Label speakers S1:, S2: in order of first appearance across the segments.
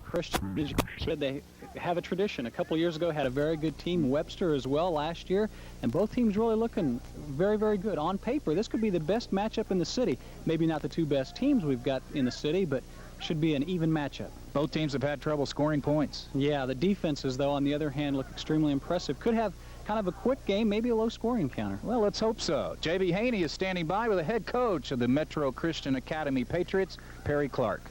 S1: Christian, they have a tradition. A couple years ago had a very good team, Webster as well last year, and both teams really looking very, very good. On paper, this could be the best matchup in the city. Maybe not the two best teams we've got in the city, but should be an even matchup.
S2: Both teams have had trouble scoring points.
S1: Yeah, the defenses, though, on the other hand, look extremely impressive. Could have kind of a quick game, maybe a low-scoring encounter.
S2: Well, let's hope so. J.B. Haney is standing by with the head coach of the Metro Christian Academy Patriots, Perry Clark.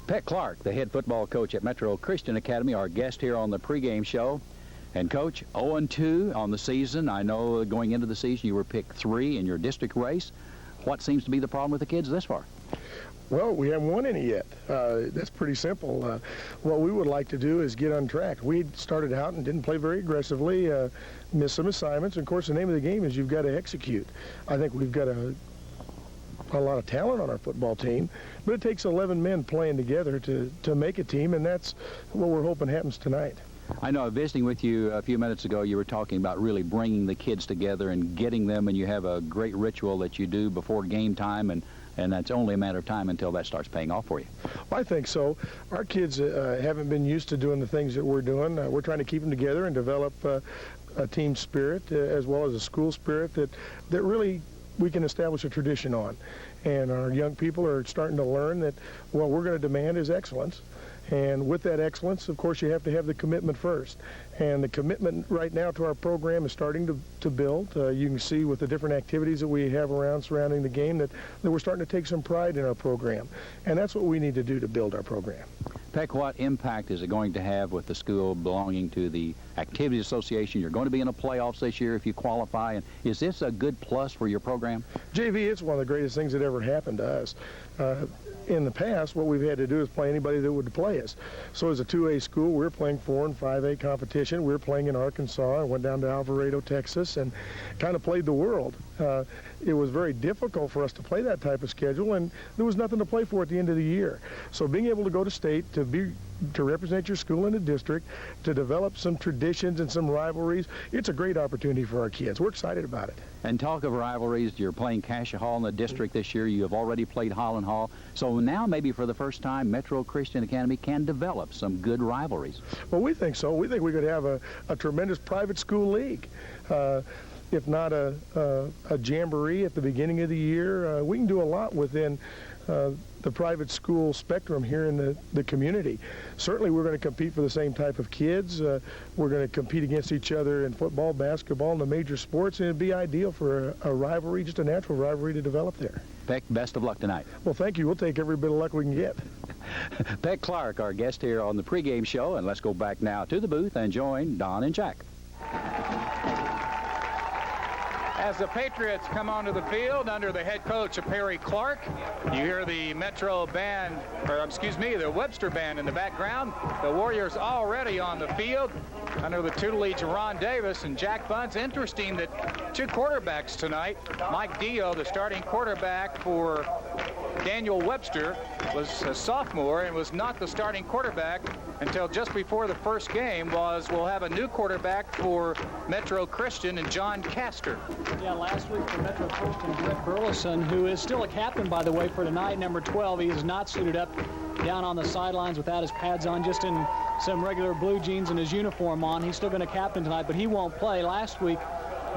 S3: Pat Clark, the head football coach at Metro Christian Academy, our guest here on the pregame show. And, Coach, 0-2 on the season. I know going into the season you were picked 3 in your district race. What seems to be the problem with the kids this far?
S4: Well, we haven't won any yet. That's pretty simple. What we would like to do is get on track. We started out and didn't play very aggressively, missed some assignments. And, of course, the name of the game is you've got to execute. I think we've got a lot of talent on our football team, but it takes 11 men playing together to make a team, and that's what we're hoping happens tonight.
S3: I know, visiting with you a few minutes ago, you were talking about really bringing the kids together and getting them, and you have a great ritual that you do before game time, and that's only a matter of time until that starts paying off for you.
S4: Well, I think so. Our kids haven't been used to doing the things that we're doing. We're trying to keep them together and develop a team spirit as well as a school spirit that really we can establish a tradition on. And our young people are starting to learn that what we're going to demand is excellence. And with that excellence, of course, you have to have the commitment first. And the commitment right now to our program is starting to build. You can see with the different activities that we have surrounding the game that we're starting to take some pride in our program. And that's what we need to do to build our program.
S3: Peck, what impact is it going to have with the school belonging to the Activities Association? You're going to be in the playoffs this year if you qualify. And is this a good plus for your program?
S4: JV, it's one of the greatest things that ever happened to us. In the past, what we've had to do is play anybody that would play us. So as a 2A school, we were playing 4 and 5A competition. We were playing in Arkansas and went down to Alvarado, Texas, and kind of played the world. It was very difficult for us to play that type of schedule, and there was nothing to play for at the end of the year. So being able to go to state, to represent your school in the district, to develop some traditions and some rivalries, it's a great opportunity for our kids. We're excited about it.
S3: And talk of rivalries, you're playing Cassia Hall in the district this year. You have already played Holland Hall. So now maybe for the first time, Metro Christian Academy can develop some good rivalries.
S4: Well, we think so. We think we could have a tremendous private school league. If not a jamboree at the beginning of the year, we can do a lot within the private school spectrum here in the community. Certainly we're going to compete for the same type of kids. We're going to compete against each other in football, basketball, and the major sports, and it'd be ideal for a rivalry, just a natural rivalry to develop there.
S3: Peck, best of luck tonight.
S4: Well, thank you. We'll take every bit of luck we can get.
S3: Peck Clark, our guest here on the pregame show, and let's go back now to the booth and join Don and Jack.
S2: As the Patriots come onto the field under the head coach of Perry Clark, you hear the Metro band, or excuse me, the Webster band in the background. The Warriors already on the field under the tutelage of Ron Davis and Jack Bunce. Interesting that 2 quarterbacks tonight. Mike Dio, the starting quarterback for Daniel Webster, was a sophomore and was not the starting quarterback until just before the first game. We'll have a new quarterback for Metro Christian and John Castor.
S1: Yeah, last week for Metro Christian, Brett Burleson, who is still a captain, by the way, for tonight, number 12. He is not suited up down on the sidelines without his pads on, just in some regular blue jeans and his uniform on. He's still going to captain tonight, but he won't play. Last week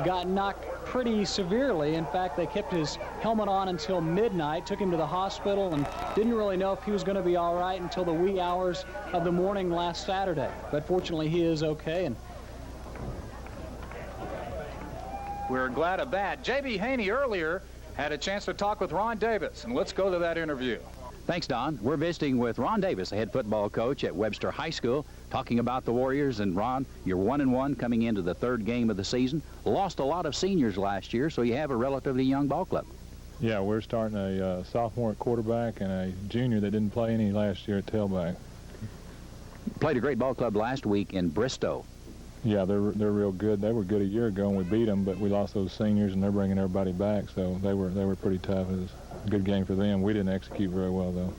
S1: got knocked pretty severely. In fact, they kept his helmet on until midnight, took him to the hospital, and didn't really know if he was going to be all right until the wee hours of the morning last Saturday. But fortunately, he is okay. And
S2: we're glad of that. J.B. Haney earlier had a chance to talk with Ron Davis, and let's go to that interview.
S3: Thanks, Don. We're visiting with Ron Davis, the head football coach at Webster High School, talking about the Warriors. And Ron, you're 1-1 coming into the 3rd game of the season. Lost a lot of seniors last year, so you have a relatively young ball club.
S5: Yeah, we're starting a sophomore at quarterback and a junior that didn't play any last year at tailback.
S3: Played a great ball club last week in Bristow.
S5: Yeah, they're real good. They were good a year ago and we beat them, but we lost those seniors and they're bringing everybody back, so they were pretty tough. It was a good game for them. We didn't execute very well, though.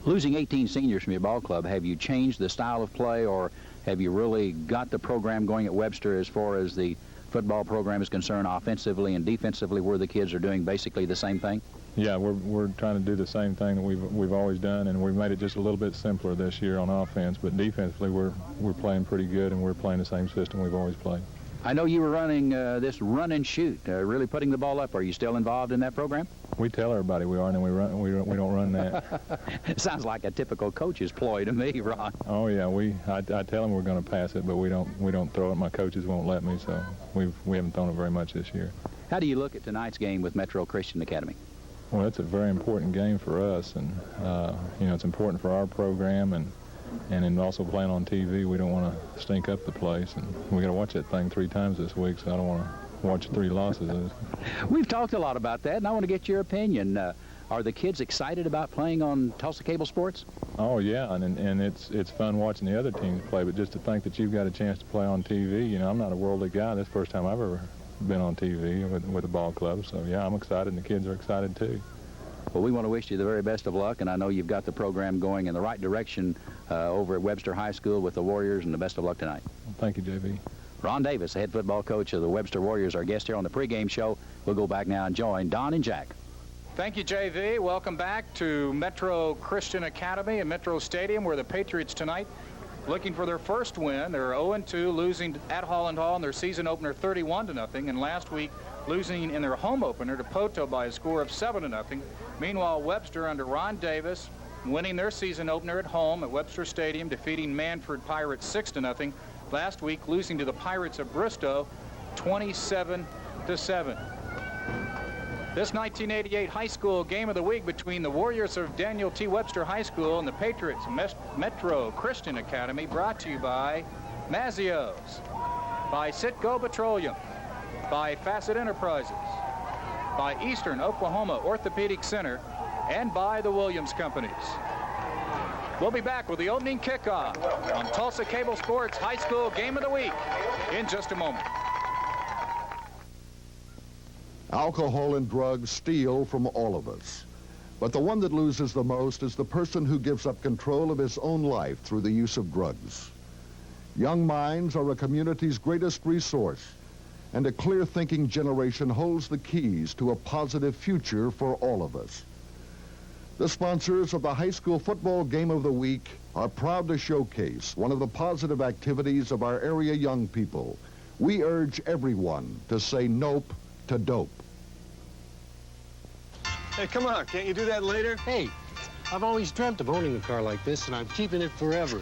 S3: Losing 18 seniors from your ball club, have you changed the style of play, or have you really got the program going at Webster as far as the football program is concerned, offensively and defensively, where the kids are doing basically the same thing?
S5: Yeah, we're trying to do the same thing that we've always done, and we've made it just a little bit simpler this year on offense. But defensively, we're playing pretty good, and we're playing the same system we've always played.
S3: I know you were running this run and shoot, really putting the ball up. Are you still involved in that program?
S5: We tell everybody we are, and we don't run that.
S3: It sounds like a typical coach's ploy to me, Ron.
S5: Oh yeah, I tell them we're going to pass it, but we don't throw it. My coaches won't let me, so we haven't thrown it very much this year.
S3: How do you look at tonight's game with Metro Christian Academy?
S5: Well, it's a very important game for us, and it's important for our program, and also playing on TV. We don't want to stink up the place, and we got to watch that thing 3 times this week, so I don't want to watch 3 losses.
S3: We've talked a lot about that, and I want to get your opinion. Are the kids excited about playing on Tulsa Cable Sports?
S5: Oh yeah, and it's fun watching the other teams play, but just to think that you've got a chance to play on TV, I'm not a worldly guy. This is the first time I've ever been on TV with a ball club, so yeah, I'm excited, and the kids are excited too.
S3: Well, we want to wish you the very best of luck, and I know you've got the program going in the right direction over at Webster High School with the Warriors, and the best of luck tonight.
S5: Well, thank you, JB.
S3: Ron Davis, the head football coach of the Webster Warriors, our guest here on the pregame show. We'll go back now and join Don and Jack.
S2: Thank you, JV. Welcome back to Metro Christian Academy and Metro Stadium, where the Patriots tonight looking for their first win. They're 0-2, losing at Holland Hall in their season opener 31-0, and last week losing in their home opener to Poto by a score of 7-0. Meanwhile, Webster under Ron Davis winning their season opener at home at Webster Stadium, defeating Manford Pirates 6-0. Last week losing to the Pirates of Bristow 27-7. This 1988 high school game of the week between the Warriors of Daniel T. Webster High School and the Patriots Metro Christian Academy, brought to you by Mazio's, by Citgo Petroleum, by Facet Enterprises, by Eastern Oklahoma Orthopedic Center, and by the Williams Companies. We'll be back with the opening kickoff on Tulsa Cable Sports High School Game of the Week in just a moment.
S6: Alcohol and drugs steal from all of us. But the one that loses the most is the person who gives up control of his own life through the use of drugs. Young minds are a community's greatest resource, and a clear-thinking generation holds the keys to a positive future for all of us. The sponsors of the High School Football Game of the Week are proud to showcase one of the positive activities of our area young people. We urge everyone to say nope to dope.
S7: Hey, come on, can't you do that later?
S8: Hey, I've always dreamt of owning a car like this, and I'm keeping it forever.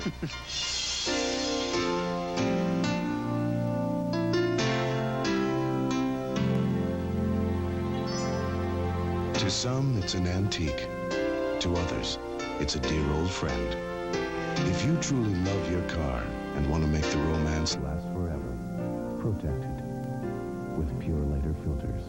S9: To some, it's an antique. To others, it's a dear old friend. If you truly love your car and want to make the romance last forever, protect it with Pure Later filters.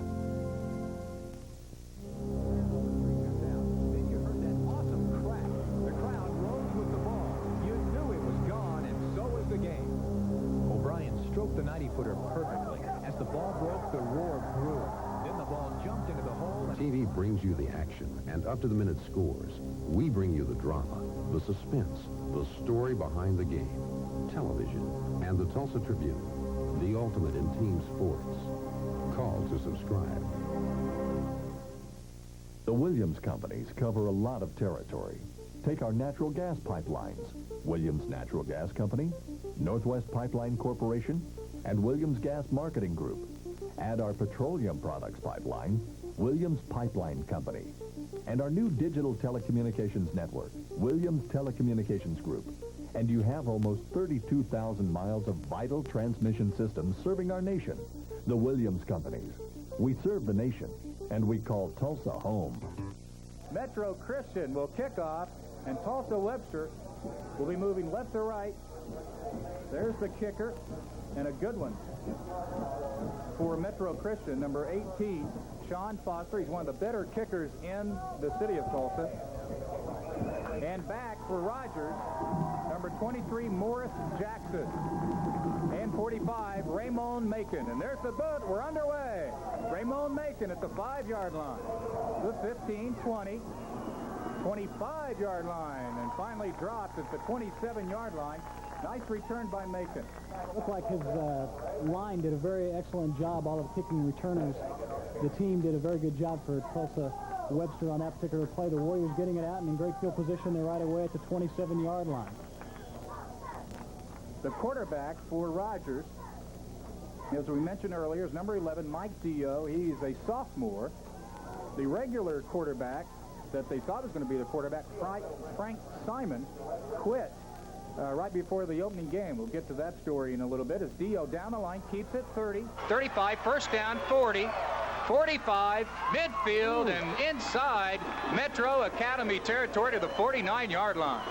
S10: The 90-footer perfectly. As the ball broke, the roar grew. Then the ball jumped into the hole.
S11: TV brings you the action and up-to-the-minute scores. We bring you the drama, the suspense, the story behind the game. Television and the Tulsa Tribune, the ultimate in team sports. Call to subscribe.
S12: The Williams companies cover a lot of territory. Take our natural gas pipelines. Williams Natural Gas Company, Northwest Pipeline Corporation, and Williams Gas Marketing Group. Add our petroleum products pipeline, Williams Pipeline Company. And our new digital telecommunications network, Williams Telecommunications Group. And you have almost 32,000 miles of vital transmission systems serving our nation, the Williams companies. We serve the nation, and we call Tulsa home.
S2: Metro Christian will kick off, and Tulsa Webster will be moving left to right. There's the kicker, and a good one for Metro Christian, number 18, Sean Foster. He's one of the better kickers in the city of Tulsa. And back for Rogers, number 23, Morris Jackson. And 45, Raymond Macon. And there's the boot. We're underway. Raymond Macon at the 5-yard line. The 15, 20, 25-yard line. And finally dropped at the 27-yard line. Nice return by Macon.
S1: Looked like his line did a very excellent job, all of the kicking returners. The team did a very good job for Tulsa Webster on that particular play. The Warriors getting it out and in great field position there right away at the 27-yard line.
S10: The quarterback for Rogers, as we mentioned earlier, is number 11, Mike Dio. He's a sophomore. The regular quarterback that they thought was going to be the quarterback, Frank Simon, quit right before the opening game. We'll get to that story in a little bit as Dio down the line keeps it 30.
S2: 35, first down, 40. 45, midfield, and inside Metro Academy territory to the 49-yard line.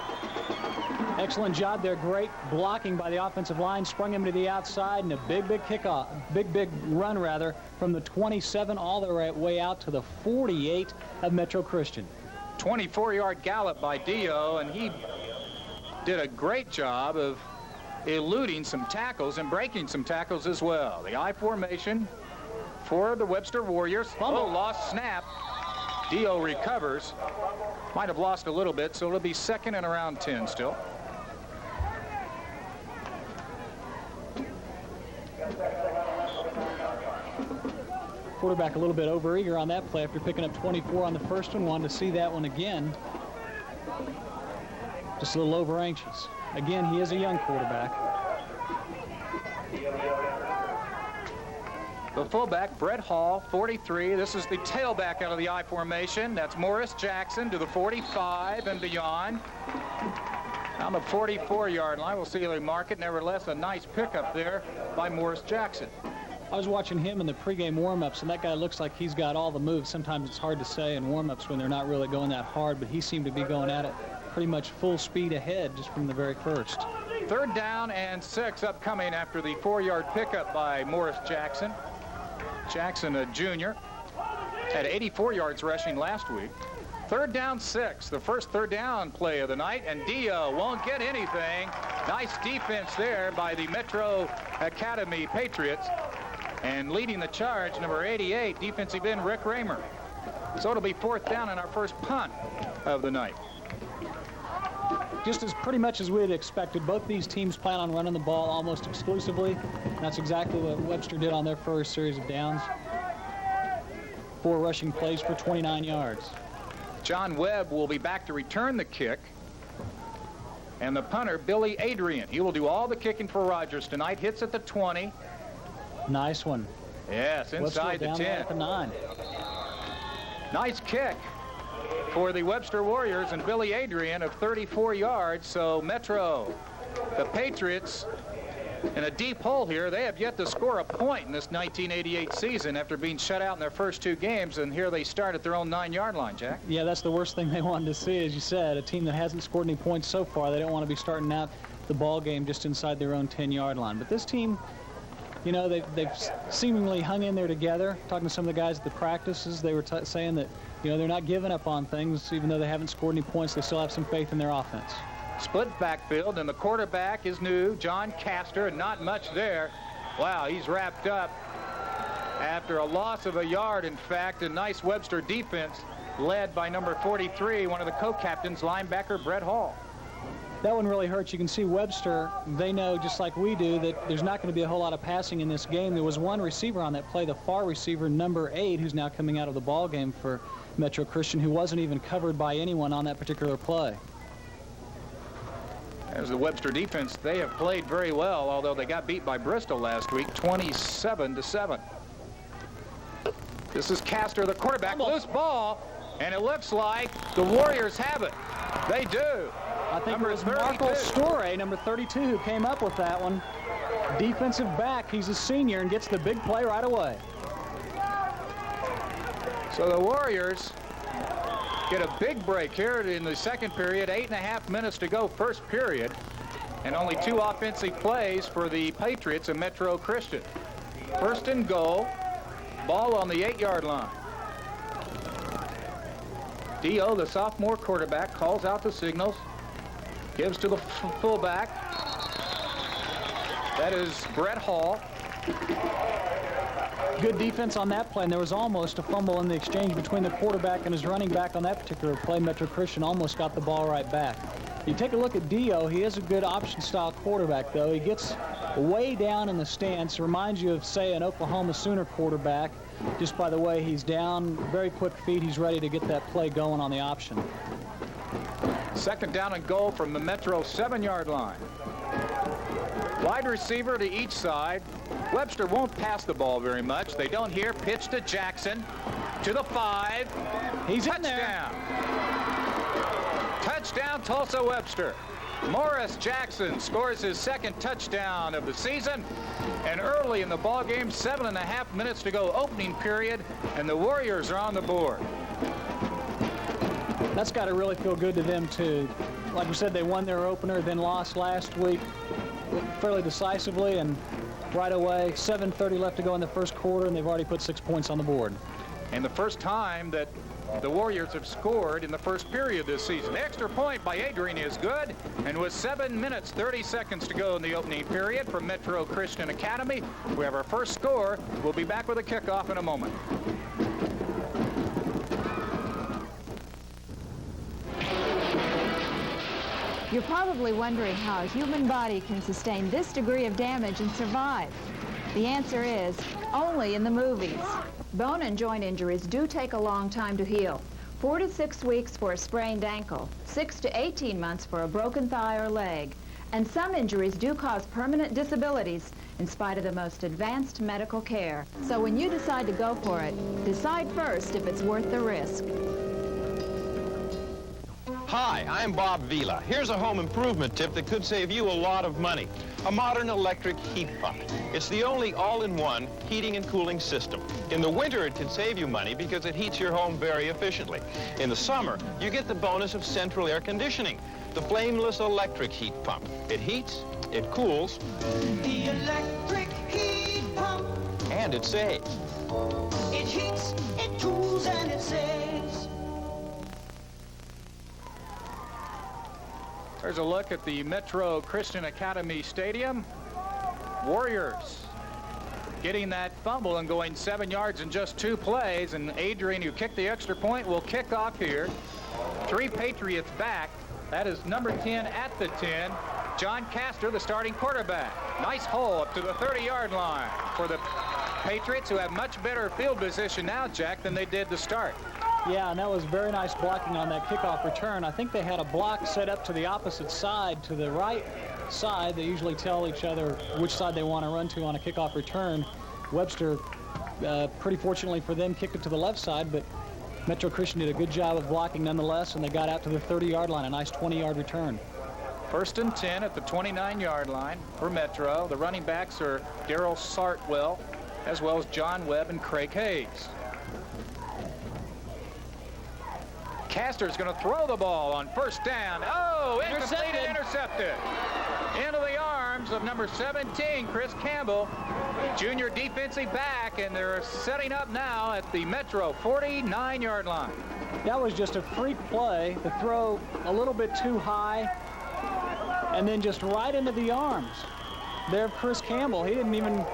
S1: Excellent job there. Great blocking by the offensive line. Sprung him to the outside, and a big kickoff, big run, rather, from the 27 all the way out to the 48 of Metro Christian.
S2: 24-yard gallop by Dio, and he did a great job of eluding some tackles and breaking some tackles as well. The I formation for the Webster Warriors. Oh, lost snap. Dio recovers. Might have lost a little bit, so it'll be second and around 10 still.
S1: Quarterback a little bit overeager on that play after picking up 24 on the first one. Wanted to see that one again. Just a little over anxious. Again, he is a young quarterback.
S2: The fullback, Brett Hall, 43. This is the tailback out of the I formation. That's Morris Jackson to the 45 and beyond. On the 44-yard line, we'll see how they mark it. Nevertheless, a nice pickup there by Morris Jackson.
S1: I was watching him in the pregame warm-ups, and that guy looks like he's got all the moves. Sometimes it's hard to say in warm-ups when they're not really going that hard, but he seemed to be going at it pretty much full speed ahead just from the very first.
S2: Third down and 6 upcoming after the 4-yard pickup by Morris Jackson. Jackson, a junior, had 84 yards rushing last week. Third down 6, the first third down play of the night, and Dio won't get anything. Nice defense there by the Metro Academy Patriots. And leading the charge, number 88, defensive end Rick Raymer. So it'll be fourth down and our first punt of the night.
S1: Just as pretty much as we had expected, both these teams plan on running the ball almost exclusively. That's exactly what Webster did on their first series of downs. 4 rushing plays for 29 yards.
S2: John Webb will be back to return the kick. And the punter, Billy Adrian. He will do all the kicking for Rogers tonight. Hits at the 20.
S1: Nice one.
S2: Yes, inside the 10.
S1: At the 9.
S2: Nice kick for the Webster Warriors and Billy Adrian of 34 yards. So Metro, the Patriots, in a deep hole here. They have yet to score a point in this 1988 season after being shut out in their first 2 games, and here they start at their own 9-yard line, Jack.
S1: Yeah, that's the worst thing they wanted to see, as you said. A team that hasn't scored any points so far. They don't want to be starting out the ball game just inside their own 10-yard line. But this team, you know, they've seemingly hung in there together. Talking to some of the guys at the practices, they were saying that, you know, they're not giving up on things. Even though they haven't scored any points, they still have some faith in their offense.
S2: Split backfield, and the quarterback is new, John Castor, and not much there. Wow, he's wrapped up after a loss of a yard, in fact. A nice Webster defense led by number 43, one of the co-captains, linebacker Brett Hall.
S1: That one really hurts. You can see Webster, they know just like we do that there's not going to be a whole lot of passing in this game. There was one receiver on that play, the far receiver, number 8, who's now coming out of the ball game for Metro Christian, who wasn't even covered by anyone on that particular play.
S2: As the Webster defense, they have played very well, although they got beat by Bristol last week, 27-7. This is Castor, the quarterback, loose ball, and it looks like the Warriors have it. They do.
S1: I think it was Marco Storey, number 32, who came up with that one. Defensive back, he's a senior and gets the big play right away.
S2: So the Warriors get a big break here in the second period. 8.5 minutes to go, first period, and only 2 offensive plays for the Patriots and Metro Christian. First and goal, ball on the 8-yard line. Dio, the sophomore quarterback, calls out the signals, gives to the fullback. That is Brett Hall.
S1: Good defense on that play, and there was almost a fumble in the exchange between the quarterback and his running back on that particular play. Metro Christian almost got the ball right back. You take a look at Dio, he is a good option-style quarterback, though. He gets way down in the stance. Reminds you of, say, an Oklahoma Sooner quarterback. Just by the way he's down, very quick feet. He's ready to get that play going on the option.
S2: Second down and goal from the Metro 7-yard line. Wide receiver to each side. Webster won't pass the ball very much. They don't hear. Pitch to Jackson. To the 5.
S1: He's
S2: touchdown.
S1: In there.
S2: Touchdown, Tulsa Webster. Morris Jackson scores his second touchdown of the season. And early in the ball game, 7.5 minutes to go, opening period, and the Warriors are on the board.
S1: That's got to really feel good to them, too. Like we said, they won their opener, then lost last week fairly decisively, and right away, 7:30 left to go in the first quarter, and they've already put 6 points on the board.
S2: And the first time that the Warriors have scored in the first period this season. The extra point by Adrian is good, and with 7 minutes, 30 seconds to go in the opening period from Metro Christian Academy, we have our first score. We'll be back with a kickoff in a moment.
S13: You're probably wondering how a human body can sustain this degree of damage and survive. The answer is only in the movies. Bone and joint injuries do take a long time to heal. 4 to 6 weeks for a sprained ankle, 6 to 18 months for a broken thigh or leg. And some injuries do cause permanent disabilities in spite of the most advanced medical care. So when you decide to go for it, decide first if it's worth the risk.
S14: Hi, I'm Bob Vila. Here's a home improvement tip that could save you a lot of money. A modern electric heat pump. It's the only all-in-one heating and cooling system. In the winter, it can save you money because it heats your home very efficiently. In the summer, you get the bonus of central air conditioning, the flameless electric heat pump. It heats, it cools,
S15: the electric heat pump,
S14: and it saves.
S15: It heats, it cools, and it saves.
S2: There's a look at the Metro Christian Academy Stadium. Warriors getting that fumble and going 7 yards in just 2 plays. And Adrian, who kicked the extra point, will kick off here. 3 Patriots back. That is number 10 at the 10. John Castor, the starting quarterback. Nice hole up to the 30-yard line for the Patriots, who have much better field position now, Jack, than they did to start.
S1: Yeah, and that was very nice blocking on that kickoff return. I think they had a block set up to the opposite side, to the right side. They usually tell each other which side they want to run to on a kickoff return. Webster, pretty fortunately for them, kicked it to the left side, but Metro Christian did a good job of blocking nonetheless, and they got out to the 30-yard line, a nice 20-yard return.
S2: 1st and 10 at the 29-yard line for Metro. The running backs are Darryl Sartwell, as well as John Webb and Craig Hayes. Castor's going to throw the ball on 1st down. Oh, incomplete and intercepted. Into the arms of number 17, Chris Campbell, junior defensive back, and they're setting up now at the Metro 49-yard line.
S1: That was just a freak play. The throw a little bit too high, and then just right into the arms there of Chris Campbell. He didn't even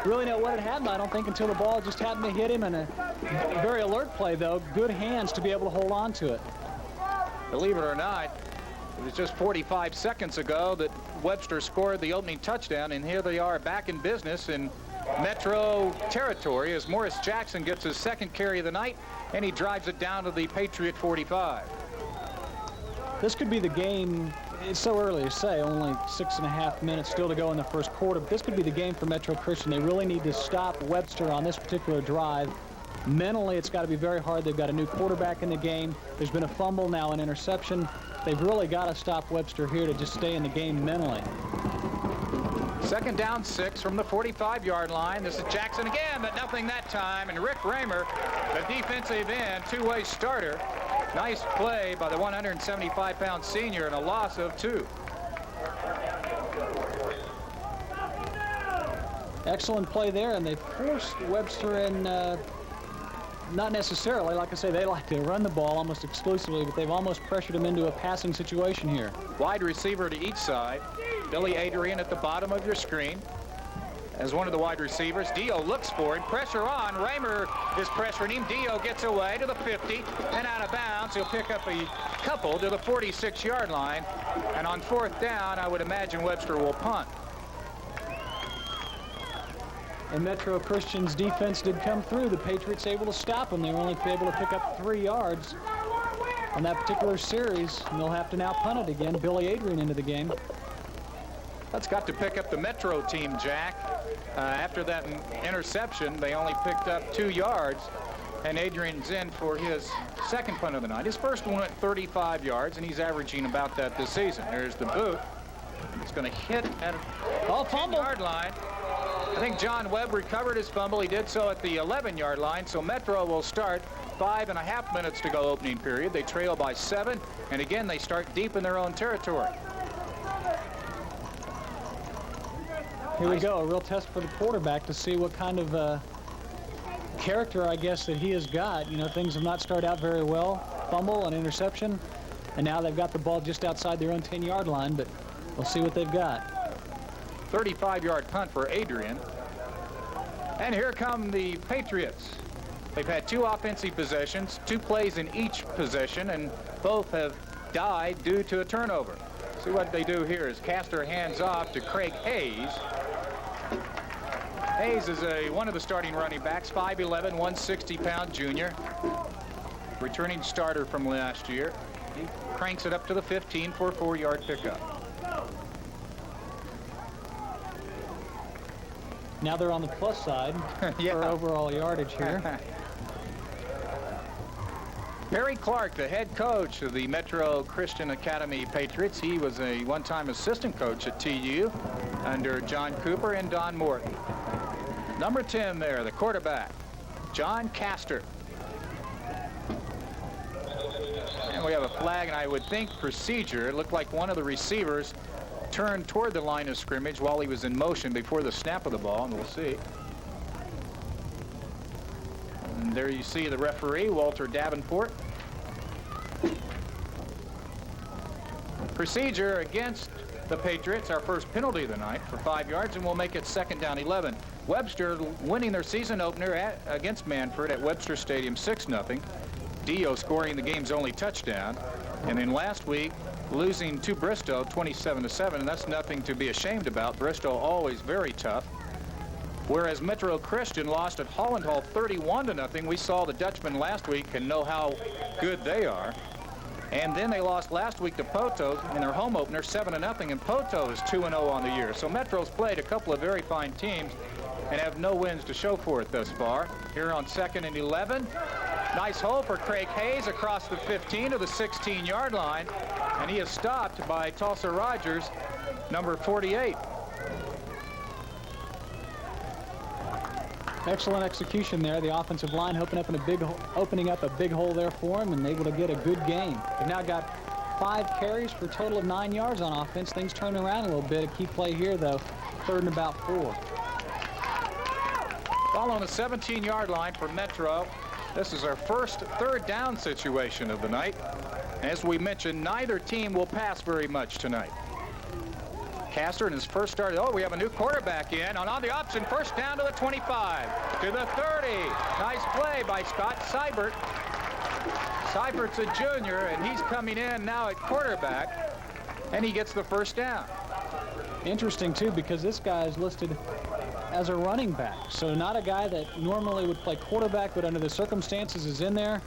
S1: really know what had happened, I don't think, until the ball just happened to hit him. And a very alert play, though. Good hands to be able to hold on to it.
S2: Believe it or not, it was just 45 seconds ago that Webster scored the opening touchdown, and here they are back in business in Metro territory as Morris Jackson gets his second carry of the night, and he drives it down to the Patriot 45.
S1: This could be the game. It's so early to say, only 6.5 minutes still to go in the first quarter, but this could be the game for Metro Christian. They really need to stop Webster on this particular drive. Mentally, it's got to be very hard. They've got a new quarterback in the game. There's been a fumble, now an interception. They've really got to stop Webster here to just stay in the game mentally.
S2: 2nd down 6 from the 45-yard line. This is Jackson again, but nothing that time. And Rick Raymer, the defensive end, two-way starter. Nice play by the 175-pound senior and a loss of 2.
S1: Excellent play there, and they forced Webster in, not necessarily. Like I say, they like to run the ball almost exclusively, but they've almost pressured him into a passing situation here.
S2: Wide receiver to each side. Billy Adrian at the bottom of your screen as one of the wide receivers. Dio looks for it. Pressure on. Raymer is pressuring him. Dio gets away to the 50 and out of bounds. He'll pick up a couple to the 46-yard line. And on 4th down, I would imagine Webster will punt.
S1: And Metro Christian's defense did come through. The Patriots able to stop them. They were only able to pick up 3 yards on that particular series. And they'll have to now punt it again. Billy Adrian into the game.
S2: That's got to pick up the Metro team, Jack. After that interception, they only picked up 2 yards. And Adrian's in for his second punt of the night. His first one at 35 yards, and he's averaging about that this season. There's the boot. It's going to hit at a 10-yard line. I think John Webb recovered his fumble. He did so at the 11-yard line, so Metro will start 5.5 minutes to go opening period. They trail by 7, and again, they start deep in their own territory.
S1: Here we go, a real test for the quarterback to see what kind of character, I guess, that he has got. You know, things have not started out very well. Fumble, an interception, and now they've got the ball just outside their own 10-yard line, but we'll see what they've got.
S2: 35-yard punt for Adrian. And here come the Patriots. They've had 2 offensive possessions, 2 plays in each possession, and both have died due to a turnover. See what they do here is Castor hands off to Craig Hayes. Hayes is one of the starting running backs, 5'11", 160-pound junior. Returning starter from last year. He cranks it up to the 15 for a 4-yard pickup.
S1: Now they're on the plus side for overall yardage here.
S2: Perry Clark, the head coach of the Metro Christian Academy Patriots. He was a one-time assistant coach at TU under John Cooper and Don Morton. Number 10 there, the quarterback, John Castor. And we have a flag, and I would think procedure. It looked like one of the receivers turned toward the line of scrimmage while he was in motion before the snap of the ball, and we'll see. And there you see the referee, Walter Davenport. Procedure against the Patriots, our first penalty of the night for 5 yards, and we'll make it 2nd down 11. Webster winning their season opener against Manford at Webster Stadium 6-0. Dio scoring the game's only touchdown. And then last week, losing to Bristow 27-7, and that's nothing to be ashamed about. Bristow always very tough. Whereas Metro Christian lost at Holland Hall 31-0. We saw the Dutchmen last week and know how good they are. And then they lost last week to Poto in their home opener 7-0, and Poto is 2-0 on the year. So Metro's played a couple of very fine teams and have no wins to show for it thus far. Here on 2nd and 11. Nice hole for Craig Hayes across the 15 to the 16-yard line, and he is stopped by Tulsa Rogers, number 48.
S1: Excellent execution there. The offensive line opening up a big hole there for him, and able to get a good gain. They've now got 5 carries for a total of 9 yards on offense. Things turn around a little bit. A key play here, though, 3rd and about 4.
S2: Ball on the 17-yard line for Metro. This is our first 3rd down situation of the night. As we mentioned, neither team will pass very much tonight. Castor in his first start. Oh, we have a new quarterback in. On the option, 1st down to the 25, to the 30. Nice play by Scott Seibert. Seibert's a junior, and he's coming in now at quarterback, and he gets the 1st down.
S1: Interesting, too, because this guy is listed as a running back. So not a guy that normally would play quarterback, but under the circumstances is in there.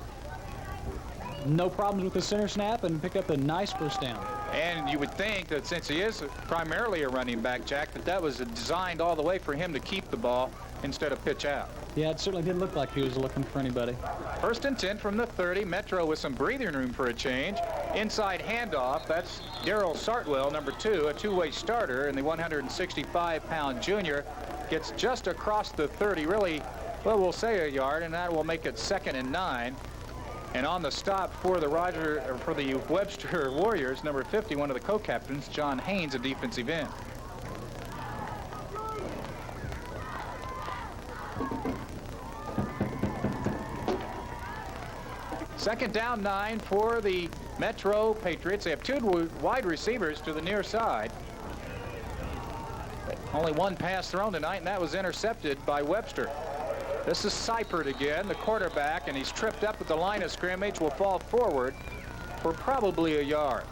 S1: No problems with the center snap, and pick up a nice 1st down.
S2: And you would think that since he is primarily a running back, Jack, that was designed all the way for him to keep the ball instead of pitch out.
S1: Yeah, it certainly didn't look like he was looking for anybody.
S2: 1st and 10 from the 30. Metro with some breathing room for a change. Inside handoff. That's Darrell Sartwell, number 2, a two-way starter, and the 165-pound junior gets just across the 30, really, well, we'll say a yard, and that will make it 2nd and 9. And on the stop for the Webster Warriors, number 50, one of the co-captains, John Haynes, a defensive end. Second down 9 for the Metro Patriots. They have 2 wide receivers to the near side. Only 1 pass thrown tonight, and that was intercepted by Webster. This is Seibert again, the quarterback, and he's tripped up at the line of scrimmage, will fall forward for probably a yard.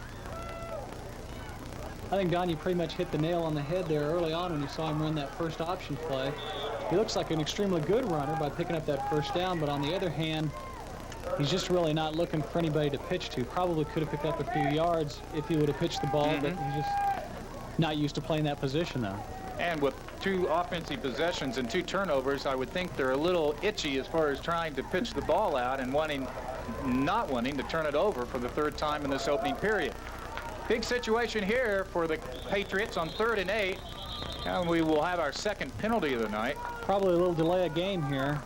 S1: I think, Don, you pretty much hit the nail on the head there early on when you saw him run that first option play. he looks like an extremely good runner by picking up that first down, but on the other hand, he's just really not looking for anybody to pitch to. Probably could have picked up a few yards if he would have pitched the ball, but he's just not used to playing that position, though.
S2: And with 2 offensive possessions and 2 turnovers, I would think they're a little itchy as far as trying to pitch the ball out and not wanting to turn it over for the 3rd time in this opening period. Big situation here for the Patriots on 3rd and 8. And we will have our 2nd penalty of the night.
S1: Probably a little delay of game here.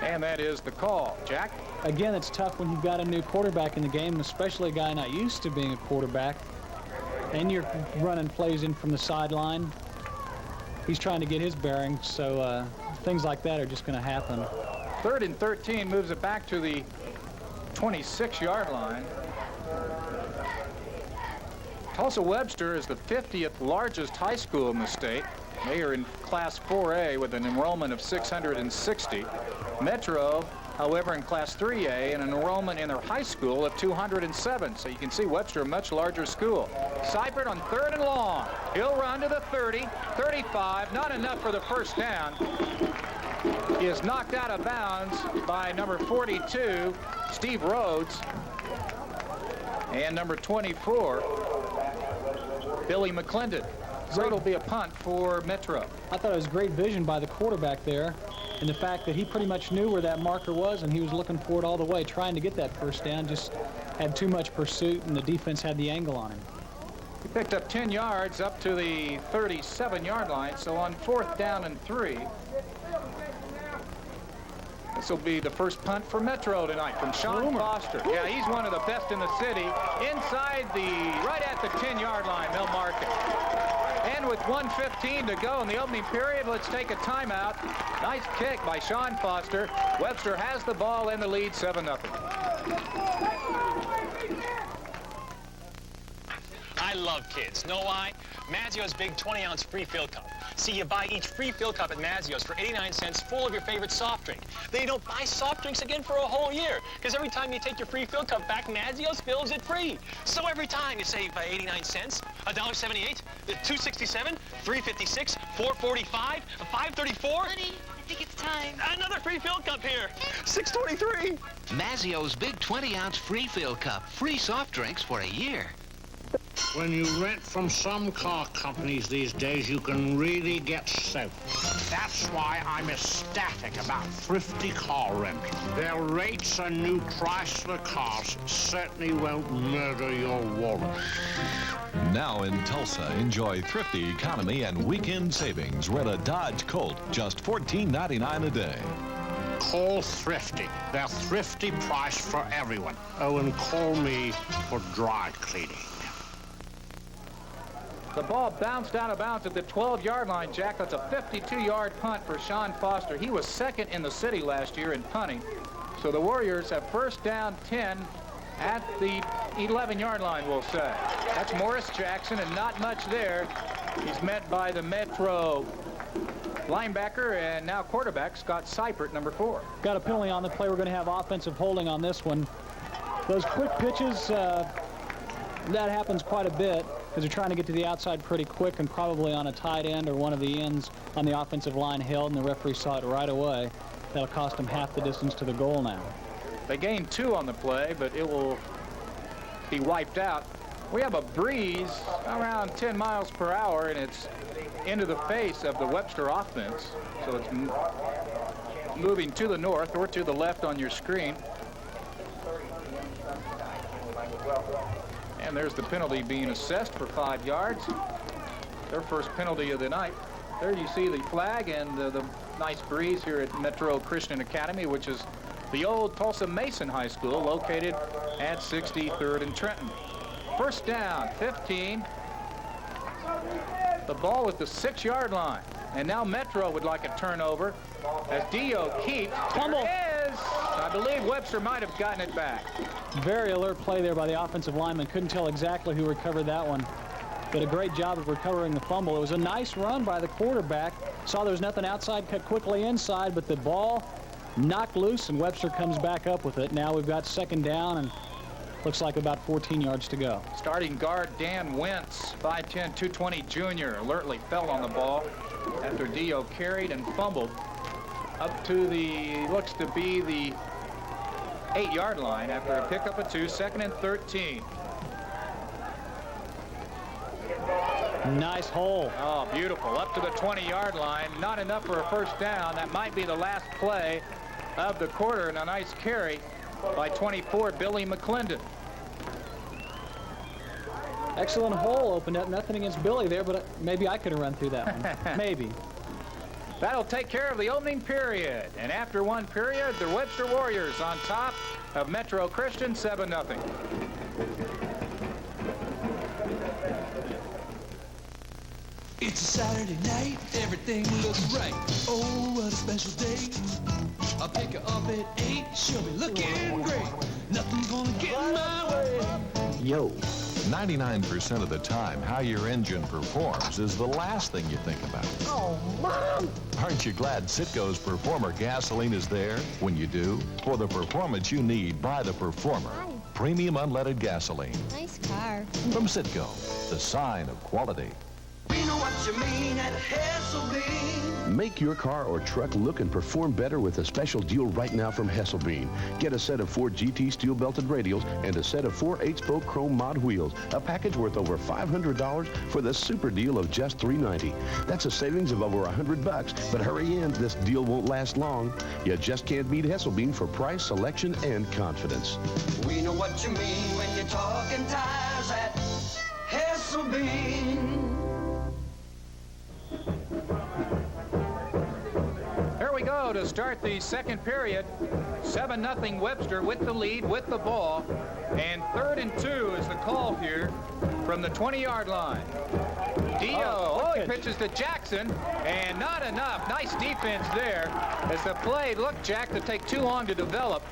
S2: And that is the call. Jack?
S1: Again, it's tough when you've got a new quarterback in the game, especially a guy not used to being a quarterback. And you're running plays in from the sideline. He's trying to get his bearings, so things like that are just going to happen.
S2: 3rd and 13 moves it back to the 26-yard line. Tulsa-Webster is the 50th largest high school in the state. They are in Class 4A with an enrollment of 660. Metro, however, in Class 3A, and an enrollment in their high school of 207. So you can see Webster, a much larger school. Seifert on 3rd and long. He'll run to the 30, 35, not enough for the first down. He is knocked out of bounds by number 42, Steve Rhodes, and number 24, Billy McClendon. So it'll be a punt for Metro.
S1: I thought it was great vision by the quarterback there, and the fact that he pretty much knew where that marker was, and he was looking for it all the way, trying to get that first down, just had too much pursuit, and the defense had the angle on him.
S2: He picked up 10 yards up to the 37-yard line, so on 4th down and 3. This will be the first punt for Metro tonight from Sean Foster. Yeah, he's one of the best in the city. Inside right at the 10-yard line, they'll mark it. And with 1:15 to go in the opening period, let's take a timeout. Nice kick by Sean Foster. Webster has the ball in the lead, 7-0.
S16: I love kids. Know why? Mazzio's big 20-ounce free fill cup. See, you buy each free fill cup at Mazzio's for 89 cents full of your favorite soft drink. Then you don't buy soft drinks again for a whole year, because every time you take your free fill cup back, Mazzio's fills it free. So every time you save by 89 cents, $1.78, $2.67, $3.56, $4.45, $5.34.
S17: Honey, I think it's time.
S16: Another free fill cup here, $6.23.
S18: Mazzio's big 20-ounce free fill cup. Free soft drinks for a year.
S19: When you rent from some car companies these days, you can really get soaked. That's why I'm ecstatic about Thrifty Car Rental. Their rates on new Chrysler cars certainly won't murder your wallet.
S20: Now in Tulsa, enjoy thrifty economy and weekend savings. Rent a Dodge Colt, just $14.99 a day.
S19: Call Thrifty. They're thrifty price for everyone. Oh, and call me for dry cleaning.
S2: The ball bounced out of bounds at the 12-yard line, Jack. That's a 52-yard punt for Sean Foster. He was 2nd in the city last year in punting. So the Warriors have first down 10 at the 11-yard line, we'll say. That's Morris Jackson, and not much there. He's met by the Metro linebacker and now quarterback Scott Seifert, number 4.
S1: Got a penalty on the play. We're going to have offensive holding on this one. Those quick pitches, that happens quite a bit because they're trying to get to the outside pretty quick, and probably on a tight end or one of the ends on the offensive line held, and the referee saw it right away. That'll cost them half the distance to the goal now.
S2: They gained 2 on the play, but it will be wiped out. We have a breeze around 10 miles per hour, and it's into the face of the Webster offense. So it's moving to the north or to the left on your screen. And there's the penalty being assessed for 5 yards. Their first penalty of the night. There you see the flag and the nice breeze here at Metro Christian Academy, which is the old Tulsa Mason High School located at 63rd and Trenton. First down, 15. The ball at the 6-yard line. And now Metro would like a turnover as Dio Keefe tumble. I believe Webster might have gotten it back.
S1: Very alert play there by the offensive lineman. Couldn't tell exactly who recovered that one. Did a great job of recovering the fumble. It was a nice run by the quarterback. Saw there was nothing outside, cut quickly inside, but the ball knocked loose, and Webster comes back up with it. Now we've got 2nd down, and looks like about 14 yards to go.
S2: Starting guard Dan Wentz, 5'10", 220 junior, alertly fell on the ball after Dio carried and fumbled. up to the, looks to be the 8-yard line after a pickup of 2, 2nd and 13.
S1: Nice hole.
S2: Oh, beautiful. Up to the 20-yard line. Not enough for a first down. That might be the last play of the quarter, and a nice carry by 24, Billy McClendon.
S1: Excellent hole opened up. Nothing against Billy there, but maybe I could have run through that one. Maybe.
S2: That'll take care of the opening period. And after one period, the Webster Warriors on top of Metro Christian, 7-0.
S15: It's a Saturday night, everything looks right. Oh, what a special day. I'll pick her up at 8, she'll be looking great. Nothing's gonna get in my way.
S20: Yo. 99% of the time, how your engine performs is the last thing you think about.
S15: Oh, Mom!
S20: Aren't you glad Citgo's Performer gasoline is there when you do? For the performance you need, buy the Performer. Premium unleaded gasoline.
S17: Nice car.
S20: From Citgo, the sign of quality.
S15: We know what you mean at Hesselbein.
S21: Make your car or truck look and perform better with a special deal right now from Hesselbein. Get a set of 4 GT steel-belted radials and a set of 4 8-spoke chrome mod wheels. A package worth over $500 for the super deal of just $390. That's a savings of over $100, but hurry in. This deal won't last long. You just can't beat Hesselbein for price, selection, and confidence.
S15: We know what you mean when you're talking tires at Hesselbein.
S2: Here we go to start the second period. 7-0 Webster with the lead, with the ball. And 3rd and 2 is the call here from the 20-yard line. Dio, he pitches to Jackson, and not enough. Nice defense there as the play looked, Jack, to take too long to develop.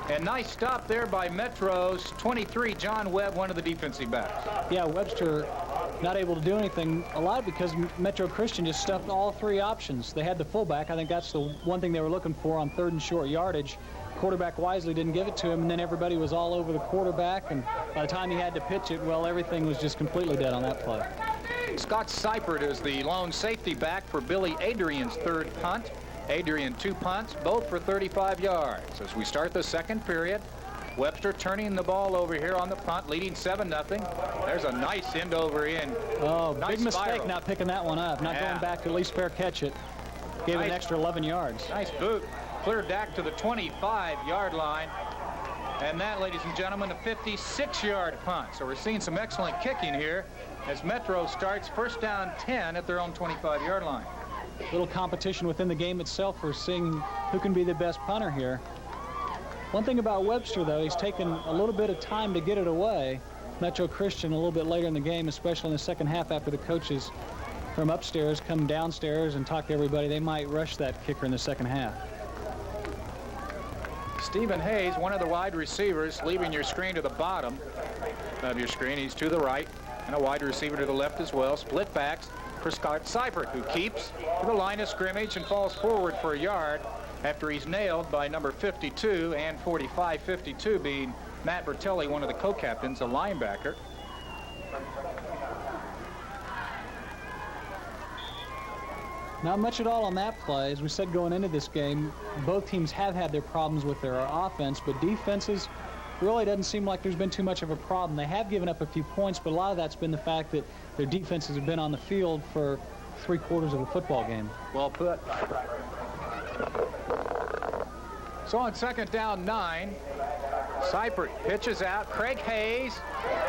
S2: And nice stop there by Metro's 23, John Webb, one of the defensive backs.
S1: Yeah, Webster not able to do anything, a lot because Metro Christian just stuffed all 3 options. They had the fullback. I think that's the one thing they were looking for on 3rd and short yardage. Quarterback wisely didn't give it to him, and then everybody was all over the quarterback, and by the time he had to pitch it, well, everything was just completely dead on that play.
S2: Scott Seipert is the lone safety back for Billy Adrian's 3rd punt. Adrian 2 punts, both for 35 yards. As we start the second period, Webster turning the ball over here on the punt, leading 7-0. There's a nice end over end.
S1: Oh,
S2: nice
S1: big mistake
S2: spiral.
S1: not picking that one up, not going back to at least fair catch it. Gave it an extra 11 yards.
S2: Nice boot. Cleared back to the 25-yard line. And that, ladies and gentlemen, a 56-yard punt. So we're seeing some excellent kicking here as Metro starts first down 10 at their own 25-yard line.
S1: Little competition within the game itself for seeing who can be the best punter here. One thing about Webster, though, he's taken a little bit of time to get it away. Metro Christian a little bit later in the game, especially in the second half after the coaches from upstairs come downstairs and talk to everybody. They might rush that kicker in the second half.
S2: Stephen Hayes, one of the wide receivers, leaving your screen to the bottom of your screen. He's to the right, and a wide receiver to the left as well. Split backs for Scott Seipert, who keeps to the line of scrimmage and falls forward for a yard after he's nailed by number 52 and 45-52 being Matt Bertelli, one of the co-captains, a linebacker.
S1: Not much at all on that play. As we said going into this game, both teams have had their problems with their offense, but defenses really doesn't seem like there's been too much of a problem. They have given up a few points, but a lot of that's been the fact that their defenses have been on the field for 3/4 of the football game.
S2: Well put. So on second down 9, Seipert pitches out. Craig Hayes.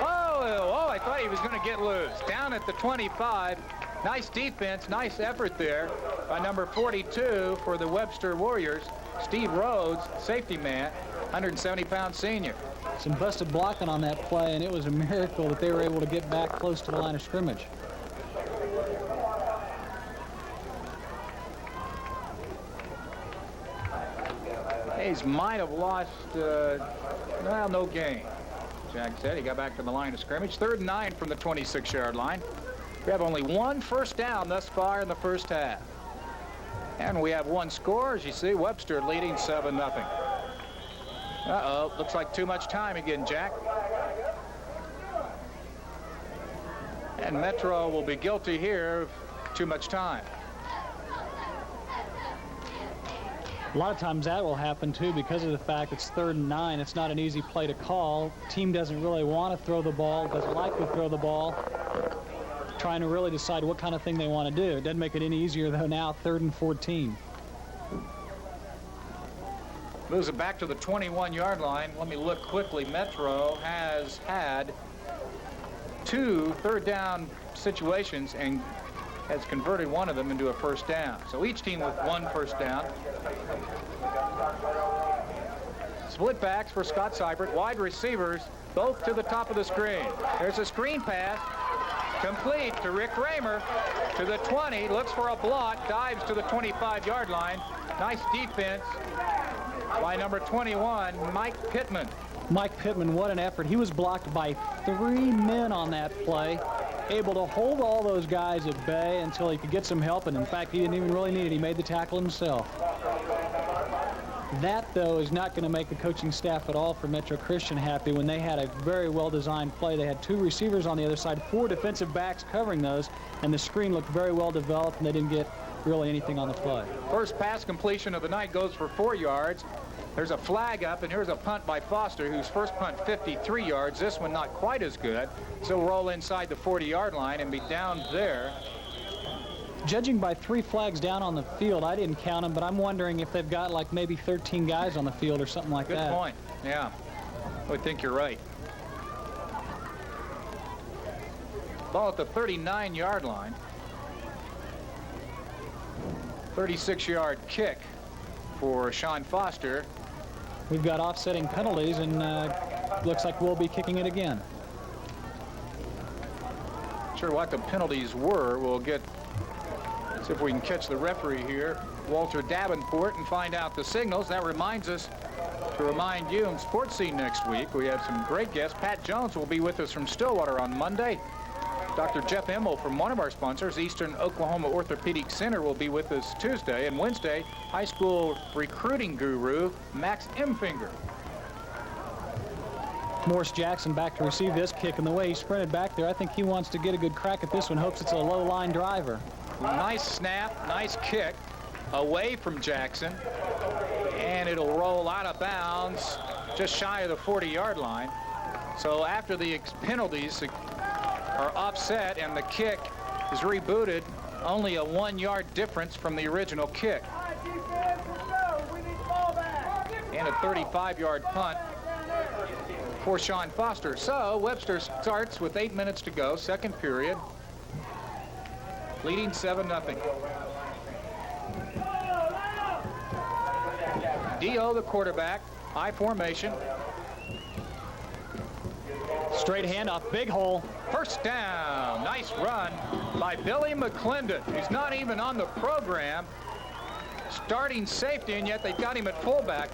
S2: Oh, I thought he was going to get loose. Down at the 25. Nice defense, nice effort there by number 42 for the Webster Warriors. Steve Rhodes, safety man, 170-pound senior.
S1: Some busted blocking on that play, and it was a miracle that they were able to get back close to the line of scrimmage.
S2: Hayes might have lost, well, no gain. Jack said he got back to the line of scrimmage. 3rd and 9 from the 26-yard line. We have only 1 first down thus far in the first half. And we have 1 score, as you see, Webster leading 7-0. Uh-oh, looks like too much time again, Jack. And Metro will be guilty here of too much time.
S1: A lot of times that will happen, too, because of the fact it's 3rd and 9. It's not an easy play to call. Team doesn't really want to throw the ball, doesn't like to throw the ball, trying to really decide what kind of thing they want to do. It doesn't make it any easier, though, now, 3rd and 14.
S2: Moves it back to the 21-yard line. Let me look quickly. Metro has had 2 third-down situations and has converted one of them into a first down. So each team with 1 first down. Split backs for Scott Seibert. Wide receivers, both to the top of the screen. There's a screen pass. Complete to Rick Raymer to the 20. Looks for a block. Dives to the 25-yard line. Nice defense by number 21, Mike Pittman.
S1: Mike Pittman, what an effort. He was blocked by 3 men on that play, able to hold all those guys at bay until he could get some help, and in fact, he didn't even really need it. He made the tackle himself. That, though, is not going to make the coaching staff at all for Metro Christian happy when they had a very well-designed play. They had 2 receivers on the other side, 4 defensive backs covering those, and the screen looked very well developed, and they didn't get really anything on the play.
S2: First pass completion of the night goes for 4 yards. There's a flag up, and here's a punt by Foster, whose first punt 53 yards. This one not quite as good. So roll inside the 40-yard line and be down there.
S1: Judging by 3 flags down on the field, I didn't count them, but I'm wondering if they've got like maybe 13 guys on the field or something like that.
S2: Good point. Yeah, I would think you're right. Ball at the 39-yard line. 36-yard kick for Sean Foster.
S1: We've got offsetting penalties, and looks like we'll be kicking it again.
S2: Sure what the penalties were. We'll see if we can catch the referee here, Walter Davenport, and find out the signals. That reminds us to remind you in Sports Scene next week, we have some great guests. Pat Jones will be with us from Stillwater on Monday. Dr. Jeff Emmel from one of our sponsors, Eastern Oklahoma Orthopedic Center, will be with us Tuesday. And Wednesday, high school recruiting guru Max Emfinger.
S1: Morris Jackson back to receive this kick, and the way he sprinted back there, I think he wants to get a good crack at this one, hopes it's a low-line driver.
S2: Nice snap, nice kick away from Jackson, and it'll roll out of bounds just shy of the 40-yard line. So after the penalties are offset and the kick is rebooted, only a 1-yard difference from the original kick. And a 35-yard punt for Sean Foster. So Webster starts with 8 minutes to go, second period, leading 7-0. Dio, the quarterback, high formation.
S1: Straight handoff, big hole.
S2: First down. Nice run by Billy McClendon. He's not even on the program. Starting safety, and yet they got him at fullback.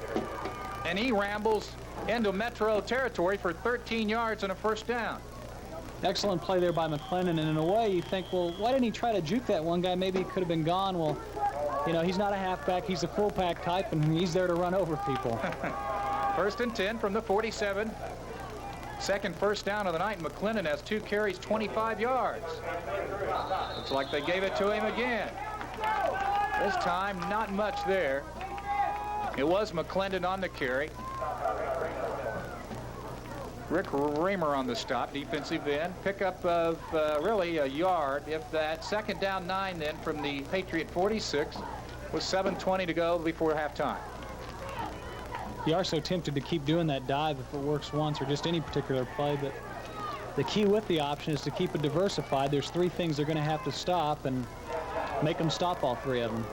S2: And he rambles into Metro territory for 13 yards and a first down.
S1: Excellent play there by McClendon, and in a way you think, well, why didn't he try to juke that one guy? Maybe he could have been gone. Well, you know, he's not a halfback. He's a fullback type, and he's there to run over people.
S2: First and 10 from the 47. Second first down of the night. McClendon has 2 carries, 25 yards. Looks like they gave it to him again. This time, not much there. It was McClendon on the carry. Rick Raymer on the stop, defensive end. Pickup of really a yard, if that. Second down 9 then from the Patriot 46 with 7:20 to go before halftime.
S1: You are so tempted to keep doing that dive if it works once or just any particular play, but the key with the option is to keep it diversified. There's 3 things they're going to have to stop, and make them stop all 3 of them.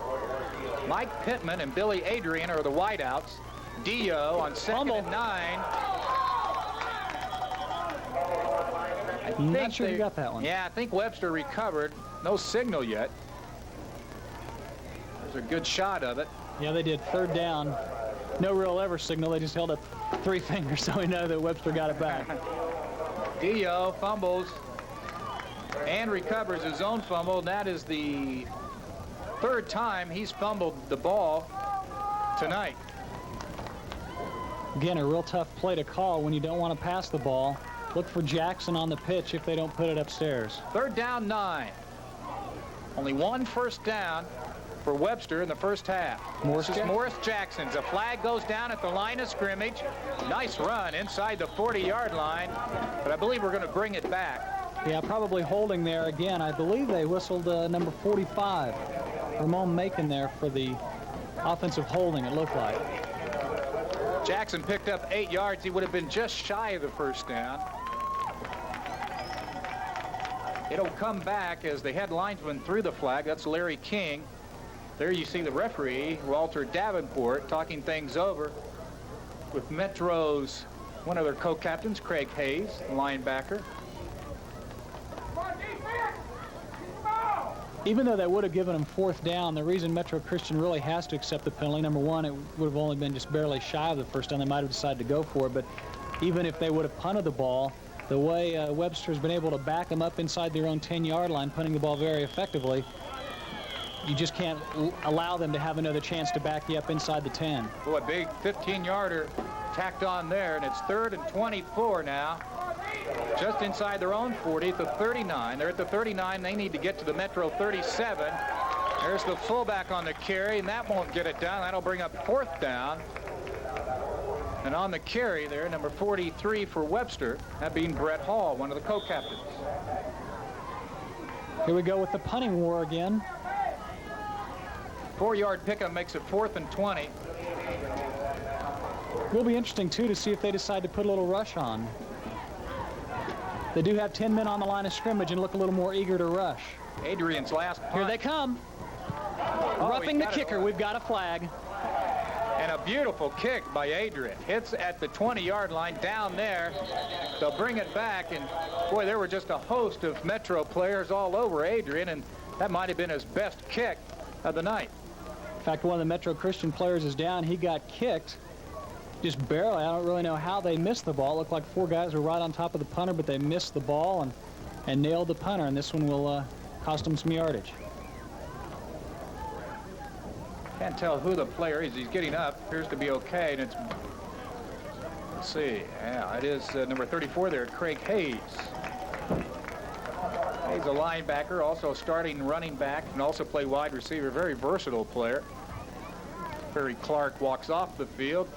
S2: Mike Pittman and Billy Adrian are the wideouts. Dio on second and 9.
S1: I'm not sure you got that one.
S2: Yeah, I think Webster recovered. No signal yet. There's a good shot of it.
S1: Yeah, they did. Third down. No real ever signal. They just held up 3 fingers, so we know that Webster got it back.
S2: Dio fumbles and recovers his own fumble. That is the 3rd time he's fumbled the ball tonight.
S1: Again, a real tough play to call when you don't want to pass the ball. Look for Jackson on the pitch if they don't put it upstairs.
S2: 3rd down 9. Only 1 first down for Webster in the first half.
S1: Morris
S2: Jackson's. A flag goes down at the line of scrimmage. Nice run inside the 40-yard line, but I believe we're going to bring it back.
S1: Yeah, probably holding there again. I believe they whistled number 45, Ramon Macon, there for the offensive holding, it looked like.
S2: Jackson picked up 8 yards. He would have been just shy of the first down. It'll come back as the head linesman threw the flag. That's Larry King. There you see the referee, Walter Davenport, talking things over with Metro's one of their co-captains, Craig Hayes, the linebacker.
S1: Even though that would have given them 4th down, the reason Metro Christian really has to accept the penalty, number one, it would have only been just barely shy of the first down. They might have decided to go for it, but even if they would have punted the ball, the way Webster's been able to back them up inside their own 10-yard line, punting the ball very effectively, you just can't allow them to have another chance to back you up inside the 10.
S2: Well, a big 15-yarder tacked on there, and it's 3rd and 24 now. Just inside their own 40 at the 39. They're at the 39. They need to get to the Metro 37. There's the fullback on the carry, and that won't get it done. That'll bring up 4th down. And on the carry there, number 43 for Webster, that being Brett Hall, one of the co-captains.
S1: Here we go with the punting war again.
S2: 4-yard pickup makes it 4th and 20.
S1: It will be interesting, too, to see if they decide to put a little rush on. They do have 10 men on the line of scrimmage and look a little more eager to rush.
S2: Adrian's last punt.
S1: Here they come. Roughing the kicker. We've got a flag.
S2: And a beautiful kick by Adrian. Hits at the 20-yard line down there. They'll bring it back, and boy, there were just a host of Metro players all over Adrian, and that might have been his best kick of the night.
S1: In fact, one of the Metro Christian players is down. He got kicked just barely. I don't really know how they missed the ball. It looked like 4 guys were right on top of the punter, but they missed the ball and nailed the punter, and this one will cost them some yardage.
S2: Can't tell who the player is. He's getting up. Appears to be okay, and it's, let's see. Yeah, it is number 34 there, Craig Hayes. He's a linebacker, also starting running back, and also play wide receiver. Very versatile player. Perry Clark walks off the field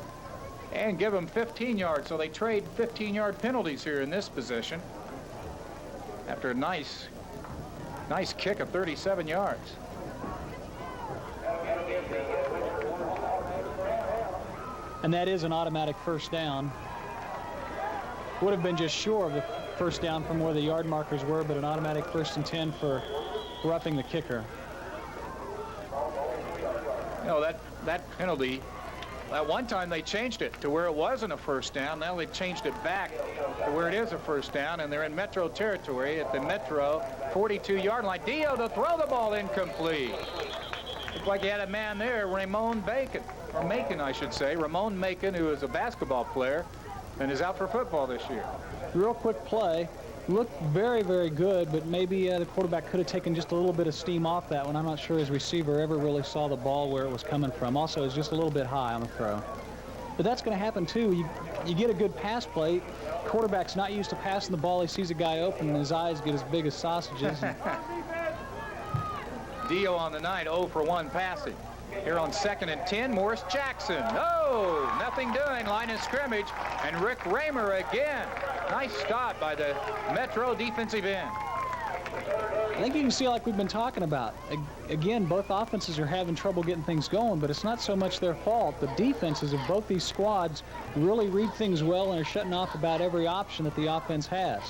S2: and give him 15 yards. So they trade 15-yard penalties here in this position after a nice kick of 37 yards.
S1: And that is an automatic first down. Would have been just short of the first down from where the yard markers were, but an automatic 1st and 10 for roughing the kicker.
S2: You know, that penalty, at one time they changed it to where it wasn't a first down. Now they've changed it back to where it is a first down, and they're in Metro territory at the Metro 42-yard line. Dio to throw the ball incomplete. Looked like he had a man there, Ramon Macon, I should say. Ramon Macon, who is a basketball player and is out for football this year.
S1: Real quick play. Looked very, very good, but maybe the quarterback could have taken just a little bit of steam off that one. I'm not sure his receiver ever really saw the ball where it was coming from. Also, it was just a little bit high on the throw. But that's going to happen, too. You get a good pass play. Quarterback's not used to passing the ball. He sees a guy open, and his eyes get as big as sausages.
S2: Dio on the night, 0 for 1 passing. Here on 2nd and 10, Morris Jackson. Oh, nothing doing, line of scrimmage. And Rick Raymer again. Nice stop by the Metro defensive end.
S1: I think you can see, like we've been talking about, again, both offenses are having trouble getting things going, but it's not so much their fault. The defenses of both these squads really read things well and are shutting off about every option that the offense has.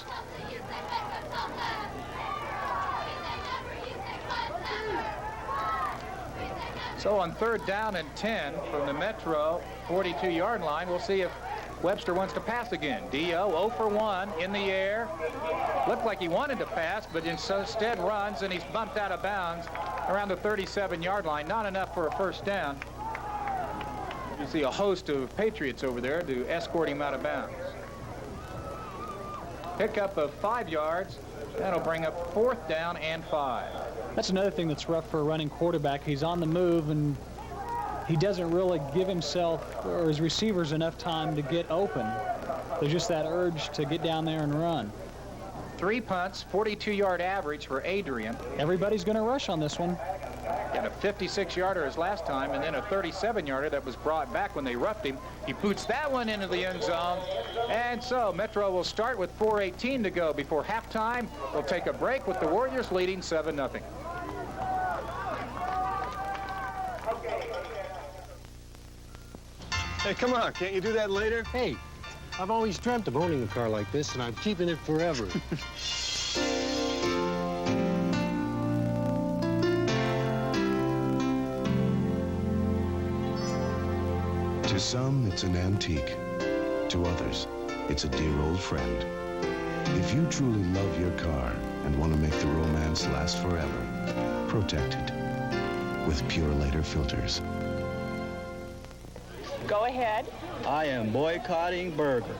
S2: So on 3rd down and 10 from the Metro 42-yard line, we'll see if Webster wants to pass again. Dio 0 for 1 in the air. Looked like he wanted to pass, but instead runs, and he's bumped out of bounds around the 37-yard line. Not enough for a first down. You see a host of Patriots over there to escort him out of bounds. Pickup of 5 yards. That'll bring up 4th down and 5.
S1: That's another thing that's rough for a running quarterback. He's on the move, and he doesn't really give himself or his receivers enough time to get open. There's just that urge to get down there and run.
S2: 3 punts, 42-yard average for Adrian.
S1: Everybody's going to rush on this one.
S2: and a 56-yarder as last time, and then a 37-yarder that was brought back when they roughed him. He boots that one into the end zone. And so Metro will start with 4:18 to go before halftime. We'll take a break with the Warriors leading 7-0.
S7: Hey, come on, can't you do that later?
S8: Hey, I've always dreamt of owning a car like this, and I'm keeping it forever.
S9: To some, it's an antique. To others, it's a dear old friend. If you truly love your car and want to make the romance last forever, protect it with Pure Later filters.
S17: Go ahead.
S22: I am boycotting burgers.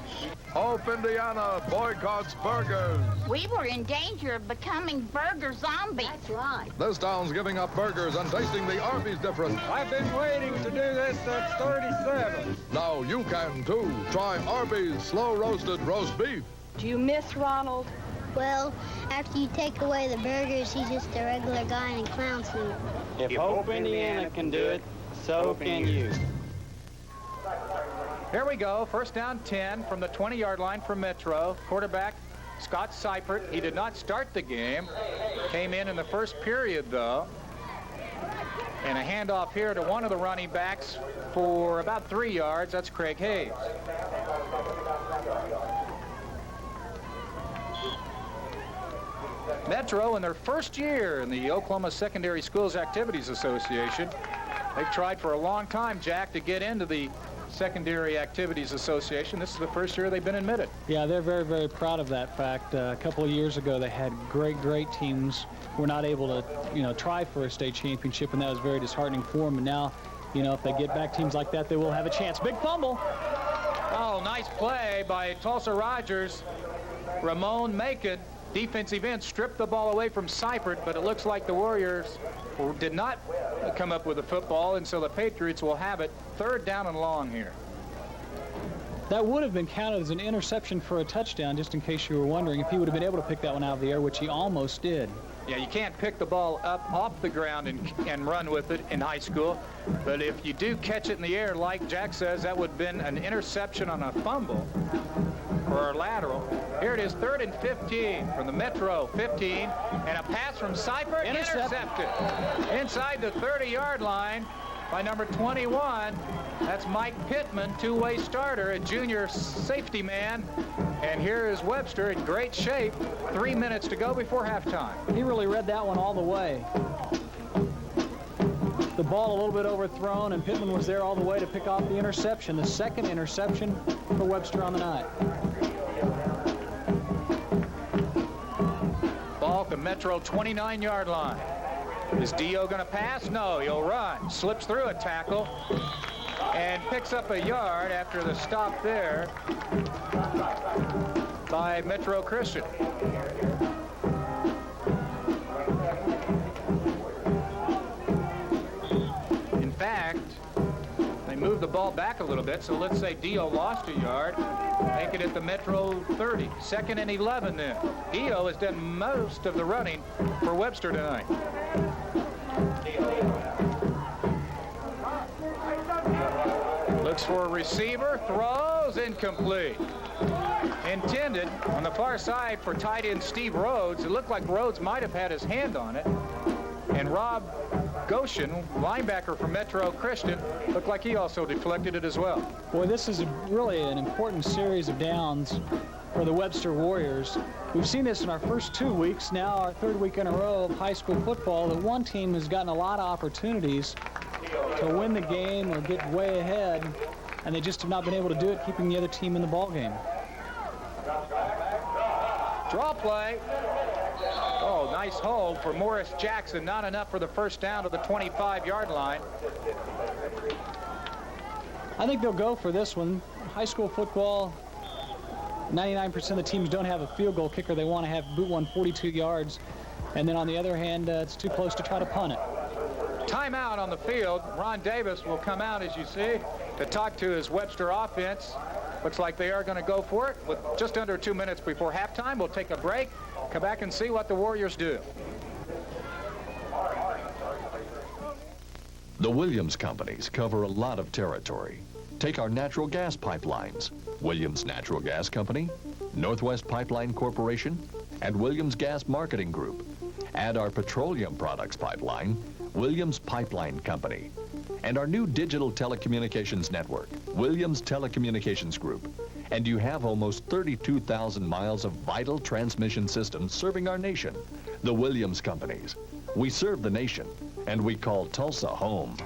S23: Hope, Indiana boycotts burgers.
S17: We were in danger of becoming burger zombies. That's right.
S23: This town's giving up burgers and tasting the Arby's difference.
S24: I've been waiting to do this since 37.
S23: Now you can too. Try Arby's slow roasted roast beef.
S17: Do you miss Ronald?
S25: Well, after you take away the burgers, he's just a regular guy in a clown suit.
S22: If Hope, Indiana can do it, so can you.
S2: Here we go, first down 10 from the 20-yard line for Metro. Quarterback Scott Seipert. He did not start the game. Came in the first period, though. And a handoff here to one of the running backs for about 3 yards. That's Craig Hayes. Metro, in their first year in the Oklahoma Secondary Schools Activities Association. They've tried for a long time, Jack, to get into the Secondary Activities Association. This is the first year they've been admitted.
S1: Yeah, they're very, very proud of that fact. A couple of years ago, they had great teams. Were not able to, try for a state championship, and that was very disheartening for them. And now, if they get back teams like that, they will have a chance. Big fumble.
S2: Oh, nice play by Tulsa Rogers. Ramon Macon, defensive end, stripped the ball away from Seipert, but it looks like the Warriors did not come up with the football, and so the Patriots will have it 3rd down and long here.
S1: That would have been counted as an interception for a touchdown, just in case you were wondering if he would have been able to pick that one out of the air, which he almost did.
S2: Yeah, you can't pick the ball up off the ground and run with it in high school, but if you do catch it in the air, like Jack says, that would have been an interception on a fumble or a lateral. Here it is, 3rd and 15 from the Metro 15, and a pass from Seipert, intercepted. Inside the 30-yard line by number 21. That's Mike Pittman, two-way starter, a junior safety man. And here is Webster in great shape. 3 minutes to go before halftime.
S1: He really read that one all the way. The ball a little bit overthrown, and Pittman was there all the way to pick off the interception, the second interception for Webster on the night.
S2: Ball at the Metro 29-yard line. Is Dio going to pass? No, he'll run. Slips through a tackle and picks up a yard after the stop there by Metro Christian. In fact, they moved the ball back a little bit, so let's say Dio lost a yard. Make it at the Metro 30. 2nd and 11 then. Dio has done most of the running for Webster tonight. Looks for a receiver, throws, incomplete. Intended on the far side for tight end Steve Rhodes. It looked like Rhodes might have had his hand on it. And Rob Goshen, linebacker from Metro Christian, looked like he also deflected it as well.
S1: Boy, this is really an important series of downs for the Webster Warriors. We've seen this in our first 2 weeks, now our 3rd week in a row of high school football, that one team has gotten a lot of opportunities to win the game or get way ahead, and they just have not been able to do it, keeping the other team in the ball game.
S2: Draw play. Oh, nice hold for Morris Jackson. Not enough for the first down to the 25-yard line.
S1: I think they'll go for this one. High school football, 99% of the teams don't have a field goal kicker. They want to have boot one 42 yards. And then on the other hand, it's too close to try to punt it.
S2: Timeout on the field. Ron Davis will come out, as you see, to talk to his Webster offense. Looks like they are going to go for it with just under 2 minutes before halftime. We'll take a break, come back and see what the Warriors do.
S20: The Williams companies cover a lot of territory. Take our natural gas pipelines, Williams Natural Gas Company, Northwest Pipeline Corporation, and Williams Gas Marketing Group. Add our petroleum products pipeline, Williams Pipeline Company, and our new digital telecommunications network, Williams Telecommunications Group. And you have almost 32,000 miles of vital transmission systems serving our nation, the Williams companies. We serve the nation, and we call Tulsa home.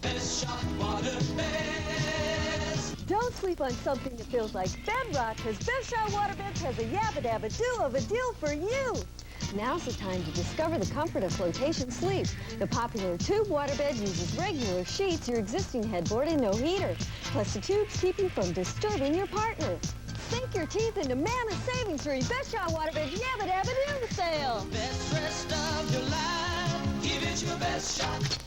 S15: Best shop water beds.
S3: Don't sleep on something that feels like bedrock, because Best Shot Waterbeds has a yabba-dabba-doo of a deal for you. Now's the time to discover the comfort of flotation sleep. The popular tube waterbed uses regular sheets, your existing headboard, and no heater. Plus the tubes keep you from disturbing your partner. Sink your teeth into mammoth savings during Best Shot Waterbed's yabba-dabba-doo sale.
S15: Best rest of your life. Give it your best shot.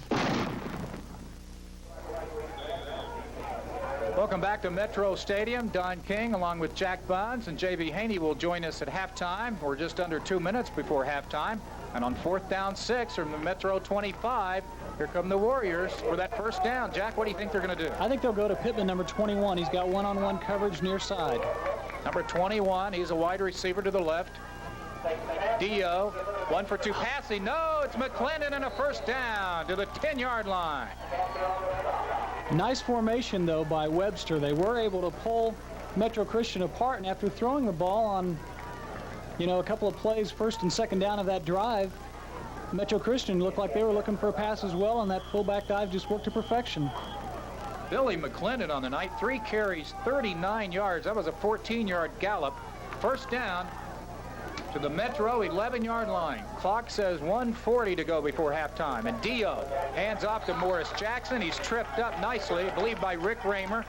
S2: Welcome back to Metro Stadium. Don King, along with Jack Buns and J.V. Haney, will join us at halftime. We're just under 2 minutes before halftime. And on 4th down 6 from the Metro 25, here come the Warriors for that first down. Jack, what do you think they're going to do?
S1: I think they'll go to Pittman, number 21. He's got one-on-one coverage near side.
S2: Number 21, he's a wide receiver to the left. Dio, 1 for 2 passing. No, it's McClendon and a first down to the 10-yard line.
S1: Nice formation, though, by Webster. They were able to pull Metro Christian apart, and after throwing the ball on, a couple of plays, first and second down of that drive, Metro Christian looked like they were looking for a pass as well, and that fullback dive just worked to perfection.
S2: Billy McClendon on the night, 3 carries, 39 yards. That was a 14-yard gallop. First down to the Metro 11-yard line. Clock says 1:40 to go before halftime. And Dio hands off to Morris Jackson. He's tripped up nicely, I believe by Rick Raymer.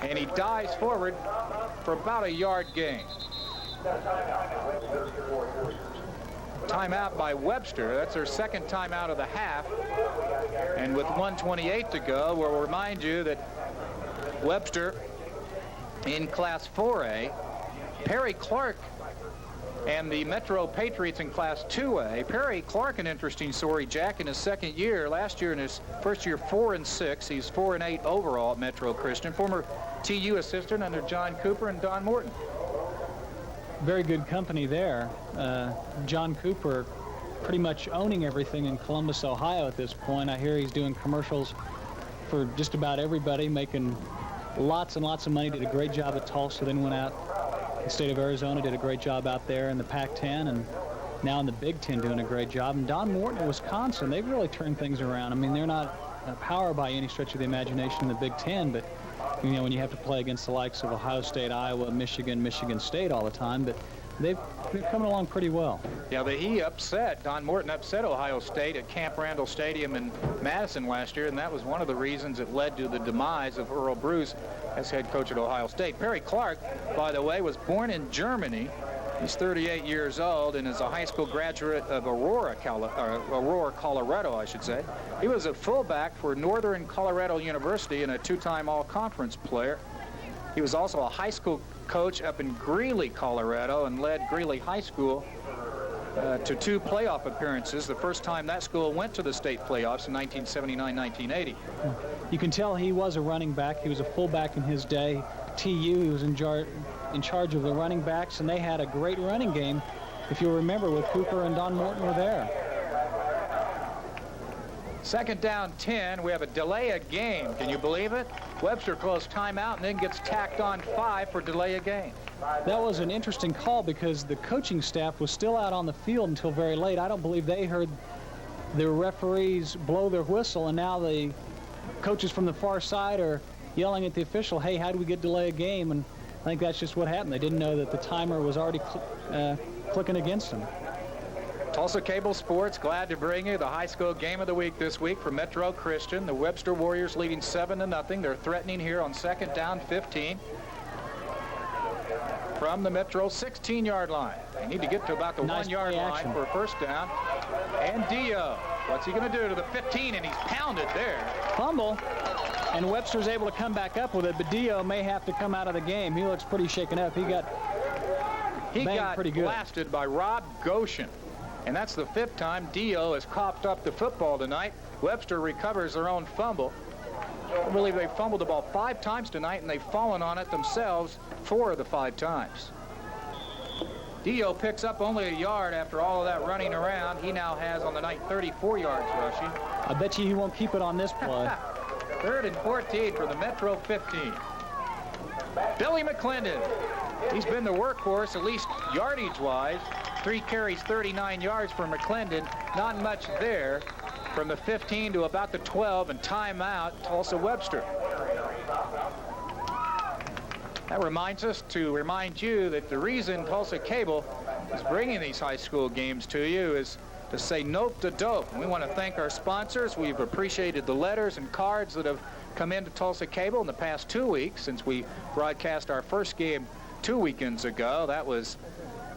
S2: And he dives forward for about a yard gain. Timeout by Webster. That's their second timeout of the half. And with 1:28 to go, we'll remind you that Webster in Class 4A, Perry Clark and the Metro Patriots in Class 2A. Perry Clark, an interesting story, Jack, in his second year. Last year in his first year, 4-6. He's 4-8 overall at Metro Christian. Former TU assistant under John Cooper and Don Morton.
S1: Very good company there. John Cooper pretty much owning everything in Columbus, Ohio at this point. I hear he's doing commercials for just about everybody, making lots and lots of money. Did a great job at Tulsa, then went out the state of Arizona, did a great job out there in the Pac-10, and now in the Big Ten doing a great job. And Don Morton at Wisconsin, they've really turned things around. I mean, they're not a power by any stretch of the imagination in the Big Ten, but when you have to play against the likes of Ohio State, Iowa, Michigan State all the time, but they're coming along pretty well.
S2: Yeah, but Don Morton upset Ohio State at Camp Randall Stadium in Madison last year, and that was one of the reasons that led to the demise of Earl Bruce as head coach at Ohio State. Perry Clark, by the way, was born in Germany. He's 38 years old and is a high school graduate of Aurora, Colorado, I should say. He was a fullback for Northern Colorado University and a 2-time all-conference player. He was also a high school coach up in Greeley, Colorado, and led Greeley High School to 2 playoff appearances. The first time that school went to the state playoffs in 1979-1980.
S1: You can tell he was a running back. He was a fullback in his day. TU, he was in charge of the running backs, and they had a great running game, if you'll remember, with Cooper and Don Morton were there.
S2: Second down 10. We have a delay of game. Can you believe it? Webster closed timeout and then gets tacked on 5 for delay of game.
S1: That was an interesting call because the coaching staff was still out on the field until very late. I don't believe they heard the referees blow their whistle, and now the coaches from the far side are yelling at the official, hey, how do we get delay of game? And I think that's just what happened. They didn't know that the timer was already clicking against them.
S2: Tulsa Cable Sports, glad to bring you the high school game of the week this week for Metro Christian. The Webster Warriors leading 7-0. They're threatening here on second down 15 from the Metro 16-yard line. They need to get to about the 1-yard line for a first down. And Dio, what's he going to do to the 15? And he's pounded there.
S1: Fumble, and Webster's able to come back up with it, but Dio may have to come out of the game. He looks pretty shaken up. He got
S2: pretty good. Blasted by Rob Goshen. And that's the 5th time Dio has coughed up the football tonight. Webster recovers their own fumble. I believe they fumbled the ball 5 times tonight, and they've fallen on it themselves 4 of the 5 times. Dio picks up only a yard after all of that running around. He now has on the night 34 yards rushing.
S1: I bet you he won't keep it on this play.
S2: 3rd and 14 for the Metro 15. Billy McClendon. He's been the workhorse, at least yardage-wise. 3 carries, 39 yards for McClendon. Not much there. From the 15 to about the 12, and timeout, Tulsa Webster. That reminds us to remind you that the reason Tulsa Cable is bringing these high school games to you is to say nope to dope. And we want to thank our sponsors. We've appreciated the letters and cards that have come into Tulsa Cable in the past 2 weeks since we broadcast our first game 2 weekends ago. That was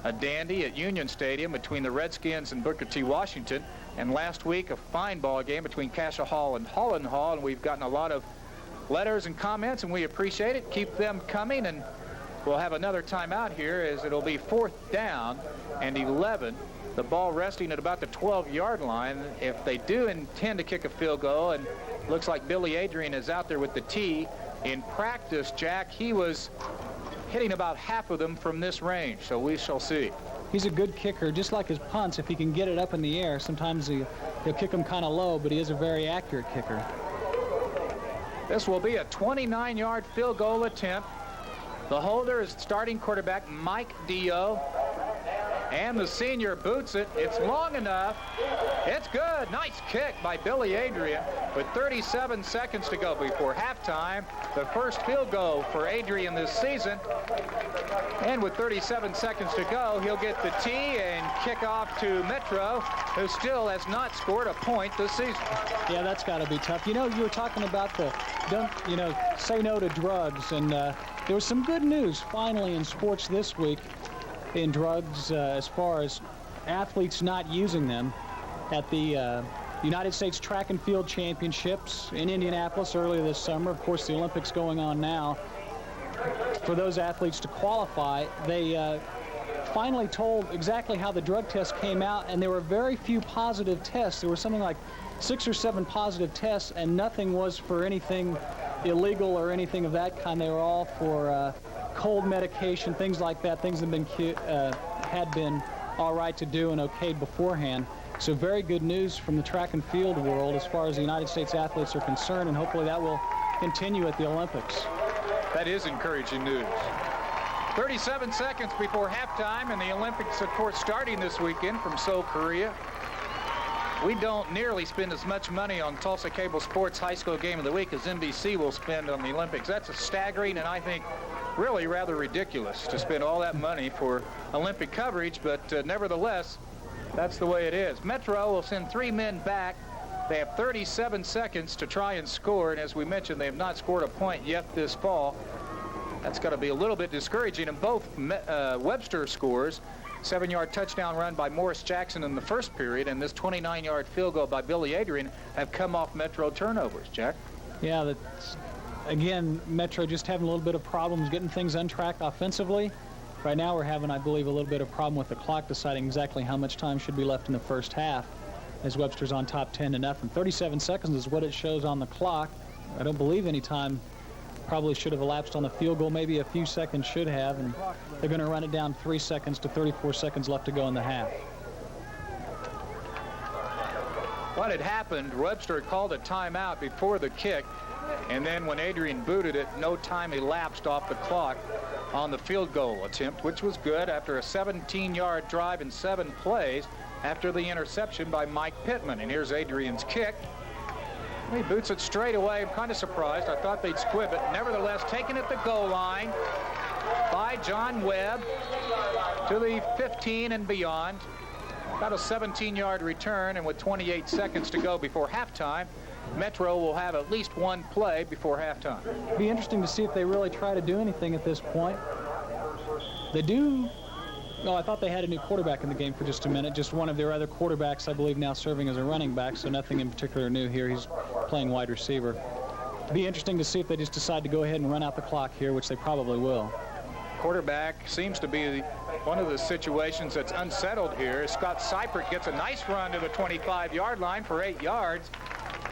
S2: a dandy at Union Stadium between the Redskins and Booker T. Washington. And last week, a fine ball game between Cassia Hall and Holland Hall. And we've gotten a lot of letters and comments, and we appreciate it. Keep them coming, and we'll have another timeout here as it'll be 4th down and 11. The ball resting at about the 12-yard line. If they do intend to kick a field goal, and looks like Billy Adrian is out there with the tee. In practice, Jack, he was hitting about half of them from this range, so we shall see.
S1: He's a good kicker, just like his punts. If he can get it up in the air, sometimes he'll kick them kind of low, but he is a very accurate kicker.
S2: This will be a 29-yard field goal attempt. The holder is starting quarterback Mike Dio, and the senior boots it. It's long enough. It's good. Nice kick by Billy Adrian with 37 seconds to go before halftime. The first field goal for Adrian this season. And with 37 seconds to go, he'll get the tee and kick off to Metro, who still has not scored a point this season.
S1: Yeah, that's got to be tough. You know, you were talking about say no to drugs, and there was some good news finally in sports this week in drugs as far as athletes not using them. At the United States Track and Field Championships in Indianapolis earlier this summer, of course the Olympics going on now, for those athletes to qualify, they finally told exactly how the drug test came out, and there were very few positive tests. There were something like 6 or 7 positive tests, and nothing was for anything illegal or anything of that kind. They were all for cold medication, things like that, things that had been all right to do and okayed beforehand. So very good news from the track and field world as far as the United States athletes are concerned, and hopefully that will continue at the Olympics.
S2: That is encouraging news. 37 seconds before halftime, and the Olympics, of course, starting this weekend from Seoul, Korea. We don't nearly spend as much money on Tulsa Cable Sports High School Game of the Week as NBC will spend on the Olympics. That's a staggering and I think really rather ridiculous to spend all that money for Olympic coverage, but nevertheless, that's the way it is. Metro will send 3 men back. They have 37 seconds to try and score, and as we mentioned, they have not scored a point yet this fall. That's got to be a little bit discouraging, and both Webster scores. 7-yard touchdown run by Morris Jackson in the first period, and this 29-yard field goal by Billy Adrian have come off Metro turnovers. Jack?
S1: Yeah, that's, again, Metro just having a little bit of problems getting things untracked offensively. Right now we're having, I believe, a little bit of problem with the clock deciding exactly how much time should be left in the first half as Webster's on top 10-0. 37 seconds is what it shows on the clock. I don't believe any time probably should have elapsed on the field goal. Maybe a few seconds should have, and they're going to run it down 3 seconds to 34 seconds left to go in the half.
S2: What had happened, Webster called a timeout before the kick, and then when Adrian booted it, no time elapsed off the clock on the field goal attempt, which was good after a 17-yard drive in 7 plays after the interception by Mike Pittman. And here's Adrian's kick. He boots it straight away. I'm kind of surprised. I thought they'd squib it. Nevertheless, taken at the goal line by John Webb to the 15 and beyond. About a 17-yard return, and with 28 seconds to go before halftime, Metro will have at least one play before halftime.
S1: It'll be interesting to see if they really try to do anything at this point. They do. No, I thought they had a new quarterback in the game for just a minute. Just one of their other quarterbacks, I believe, now serving as a running back, so nothing in particular new here. He's playing wide receiver. It'll be interesting to see if they just decide to go ahead and run out the clock here, which they probably will.
S2: Quarterback seems to be One of the situations that's unsettled here is Scott Seipert gets a nice run to the 25-yard line for 8 yards,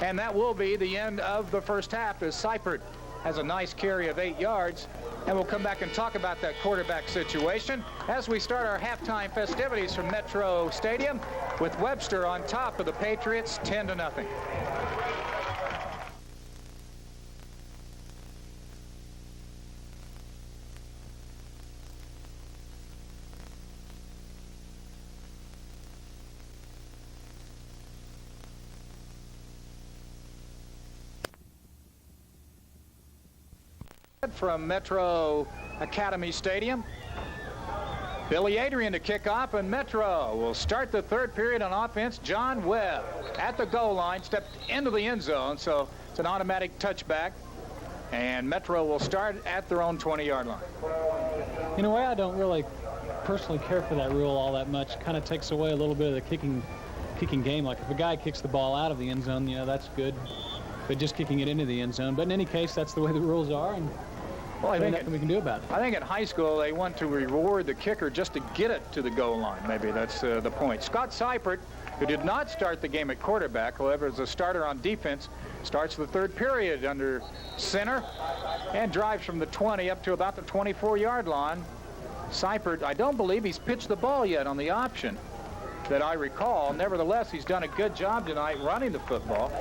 S2: and that will be the end of the first half as Seipert has a nice carry of 8 yards. And we'll come back and talk about that quarterback situation as we start our halftime festivities from Metro Stadium with Webster on top of the Patriots 10-0. From Metro Academy Stadium, Billy Adrian to kick off, and Metro will start the third period on offense. John Webb at the goal line, stepped into the end zone, so it's an automatic touchback, and Metro will start at their own 20-yard line.
S1: In a way, I don't really personally care for that rule all that much. Kind of takes away a little bit of the kicking game. Like if a guy kicks the ball out of the end zone, you know, that's good, but just kicking it into the end zone. But in any case, that's the way the rules are, and well, I think nothing we can do about it.
S2: I think in high school they want to reward the kicker just to get it to the goal line. Maybe that's the point. Scott Seipert, who did not start the game at quarterback, however, as a starter on defense, starts the third period under center and drives from the 20 up to about the 24-yard line. Seipert, I don't believe he's pitched the ball yet on the option that I recall. Nevertheless, he's done a good job tonight running the football.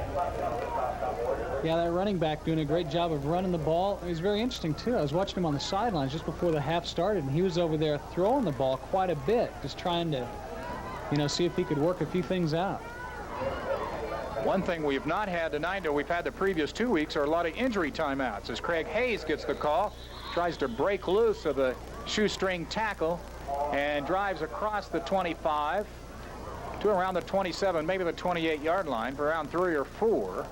S1: Yeah, that running back doing a great job of running the ball. It was very interesting, too. I was watching him on the sidelines just before the half started, and he was over there throwing the ball quite a bit, just trying to, you know, see if he could work a few things out.
S2: One thing we've not had tonight, or we've had the previous 2 weeks, are a lot of injury timeouts as Craig Hayes gets the call, tries to break loose of the shoestring tackle, and drives across the 25 to around the 27, maybe the 28-yard line for around 3 or 4.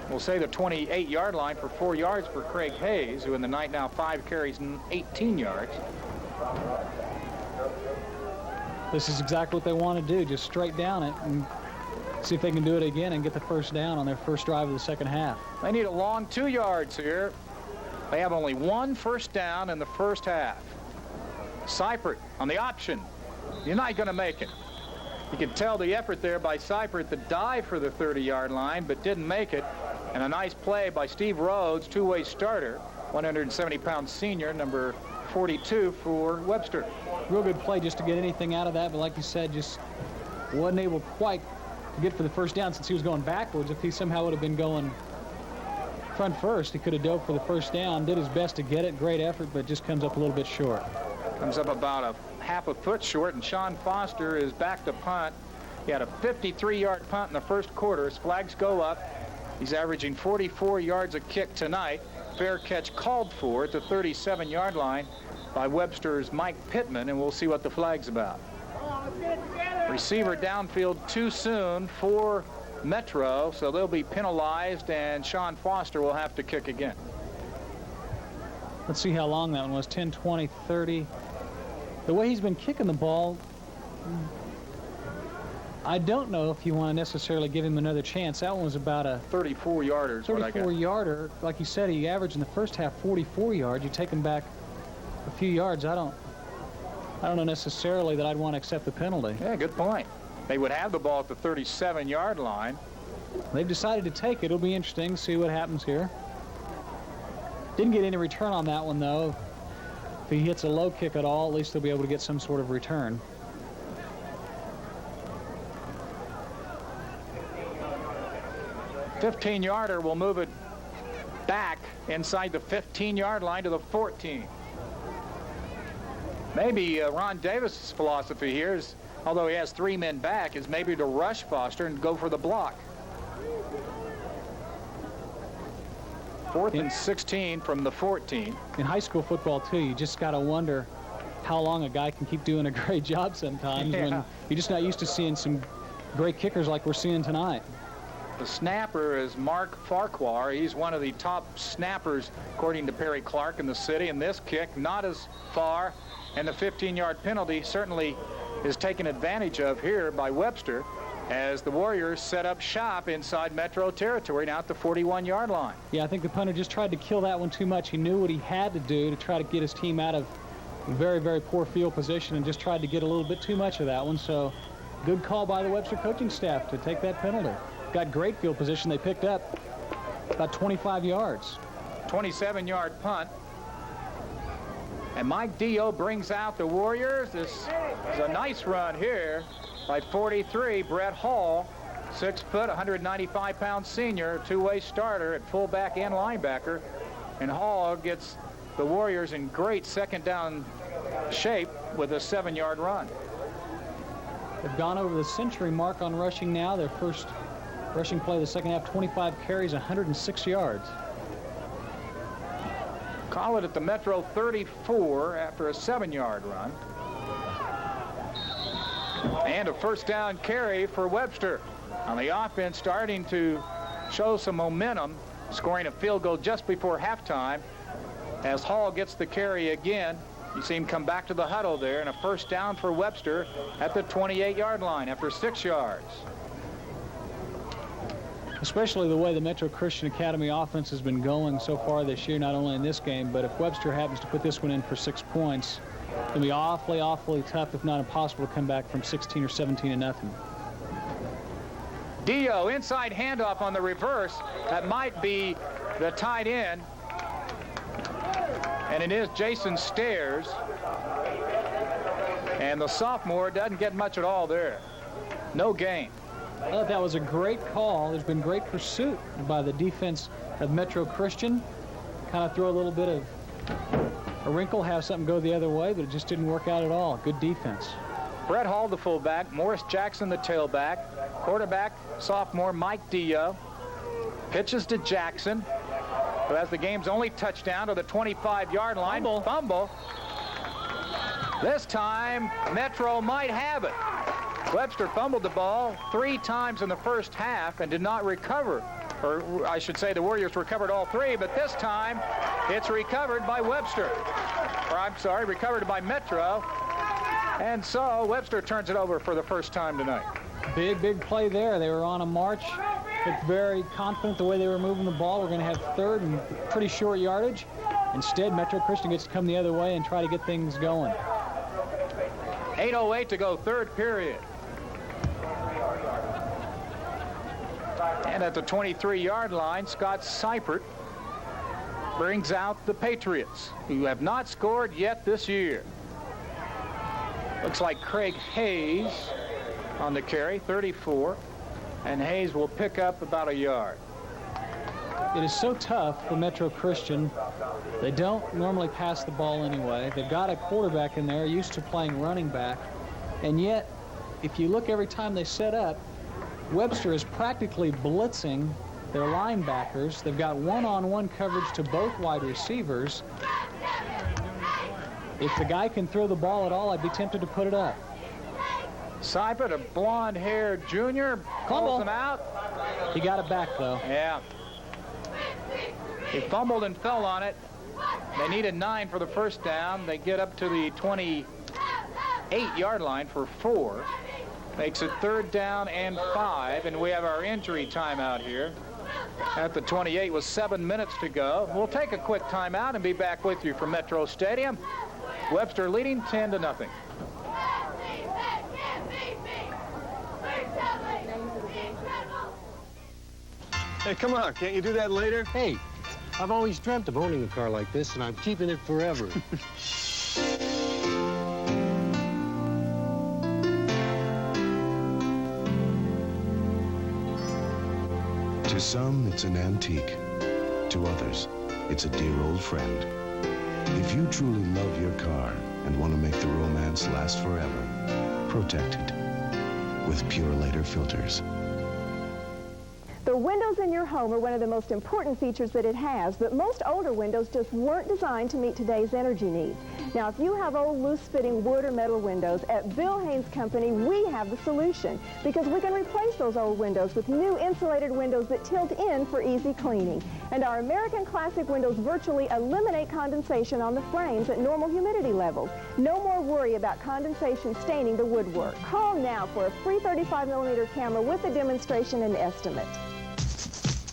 S2: We'll say the 28-yard line for 4 yards for Craig Hayes, who in the night now 5 carries and 18 yards.
S1: This is exactly what they want to do, just straight down it and see if they can do it again and get the first down on their first drive of the second half.
S2: They need a long 2 yards here. They have only 1 first down in the first half. Seipert on the option. You're not going to make it. You can tell the effort there by Seipert, the dive for the 30-yard line, but didn't make it. And a nice play by Steve Rhodes, two-way starter, 170-pound senior, number 42 for Webster.
S1: Real good play just to get anything out of that, but like you said, just wasn't able quite to get for the first down since he was going backwards. If he somehow would have been going front first, he could have dove for the first down, did his best to get it. Great effort, but just comes up a little bit short.
S2: Comes up about a half a foot short, and Sean Foster is back to punt. He had a 53-yard punt in the first quarter. His flags go up. He's averaging 44 yards a kick tonight. Fair catch called for at the 37-yard line by Webster's Mike Pittman, and we'll see what the flag's about. Receiver downfield too soon for Metro, so they'll be penalized, and Sean Foster will have to kick again.
S1: Let's see how long that one was, 10, 20, 30. The way he's been kicking the ball, I don't know if you want to necessarily give him another chance. That one was about a
S2: 34-yarder.
S1: 34-yarder. Like you said, he averaged in the first half 44 yards. You take him back a few yards. I don't know necessarily that I'd want to accept the penalty.
S2: Yeah, good point. They would have the ball at the 37-yard line.
S1: They've decided to take it. It'll be interesting to see what happens here. Didn't get any return on that one, though. If he hits a low kick at all, at least they'll be able to get some sort of return.
S2: $15-yarder will move it back inside the 15-yard line to the 14. Maybe Ron Davis's philosophy here is, although he has 3 men back, is maybe to rush Foster and go for the block. 4th and 16 from the 14.
S1: In high school football, too, you just got to wonder how long a guy can keep doing a great job sometimes when you're just not used to seeing some great kickers like we're seeing tonight.
S2: The snapper is Mark Farquhar. He's one of the top snappers, according to Perry Clark, in the city. And this kick, not as far, and the 15-yard penalty certainly is taken advantage of here by Webster as the Warriors set up shop inside Metro territory, now at the 41-yard line.
S1: Yeah, I think the punter just tried to kill that one too much. He knew what he had to do to try to get his team out of very, very poor field position and just tried to get a little bit too much of that one. So good call by the Webster coaching staff to take that penalty. Got great field position. They picked up about 25 yards.
S2: 27-yard punt. And Mike Dio brings out the Warriors. This is a nice run here by 43, Brett Hall. 6 foot, 195-pound senior, two-way starter at fullback and linebacker. And Hall gets the Warriors in great second down shape with a 7-yard run.
S1: They've gone over the century mark on rushing now. Their first rushing play of the second half, 25 carries, 106 yards.
S2: Call it at the Metro 34 after a 7-yard run. And a first down carry for Webster. On the offense starting to show some momentum, scoring a field goal just before halftime. As Hall gets the carry again, you see him come back to the huddle there, and a first down for Webster at the 28-yard line after 6 yards.
S1: Especially the way the Metro Christian Academy offense has been going so far this year, not only in this game, but if Webster happens to put this one in for 6 points, it's going to be awfully, awfully tough, if not impossible, to come back from 16 or 17 to nothing.
S2: Dio, inside handoff on the reverse. That might be the tight end. And it is Jason Stairs. And the sophomore doesn't get much at all there. No gain.
S1: I thought that was a great call. There's been great pursuit by the defense of Metro Christian. Kind of throw a little bit of a wrinkle, have something go the other way, but it just didn't work out at all. Good defense.
S2: Brett Hall, the fullback. Morris Jackson, the tailback. Quarterback, sophomore Mike Dio. Pitches to Jackson, who has the game's only touchdown to the 25-yard line. Fumble. This time, Metro might have it. Webster fumbled the ball 3 times in the first half and did not recover. Or I should say the Warriors recovered all 3, but this time it's recovered by Webster. Or I'm sorry, recovered by Metro. And so Webster turns it over for the first time tonight.
S1: Big, big play there. They were on a march. Looked very confident the way they were moving the ball. We're going to have third and pretty short yardage. Instead, Metro Christian gets to come the other way and try to get things going.
S2: 8:08 to go, third period. And at the 23-yard line, Scott Seipert brings out the Patriots, who have not scored yet this year. Looks like Craig Hayes on the carry, 34, and Hayes will pick up about a yard.
S1: It is so tough for Metro Christian. They don't normally pass the ball anyway. They've got a quarterback in there used to playing running back, and yet if you look every time they set up, Webster is practically blitzing their linebackers. They've got one-on-one coverage to both wide receivers. If the guy can throw the ball at all, I'd be tempted to put it up.
S2: Seipert, a blonde-haired junior, calls him out.
S1: He got it back, though.
S2: Yeah. He fumbled and fell on it. They needed 9 for the first down. They get up to the 28-yard line for 4. Makes it 3rd down and 5, and we have our injury timeout here. At the 28 with 7 minutes to go. We'll take a quick timeout and be back with you from Metro Stadium. Webster leading 10-0.
S7: Hey, come on. Can't you do that later?
S8: Hey, I've always dreamt of owning a car like this, and I'm keeping it forever.
S9: To some, it's an antique. To others, it's a dear old friend. If you truly love your car and want to make the romance last forever, protect it with Purelator filters.
S3: The windows in your home are one of the most important features that it has, but most older windows just weren't designed to meet today's energy needs. Now, if you have old, loose-fitting wood or metal windows, at Bill Haynes Company, we have the solution, because we can replace those old windows with new insulated windows that tilt in for easy cleaning. And our American Classic windows virtually eliminate condensation on the frames at normal humidity levels. No more worry about condensation staining the woodwork. Call now for a free 35mm camera with a demonstration and estimate.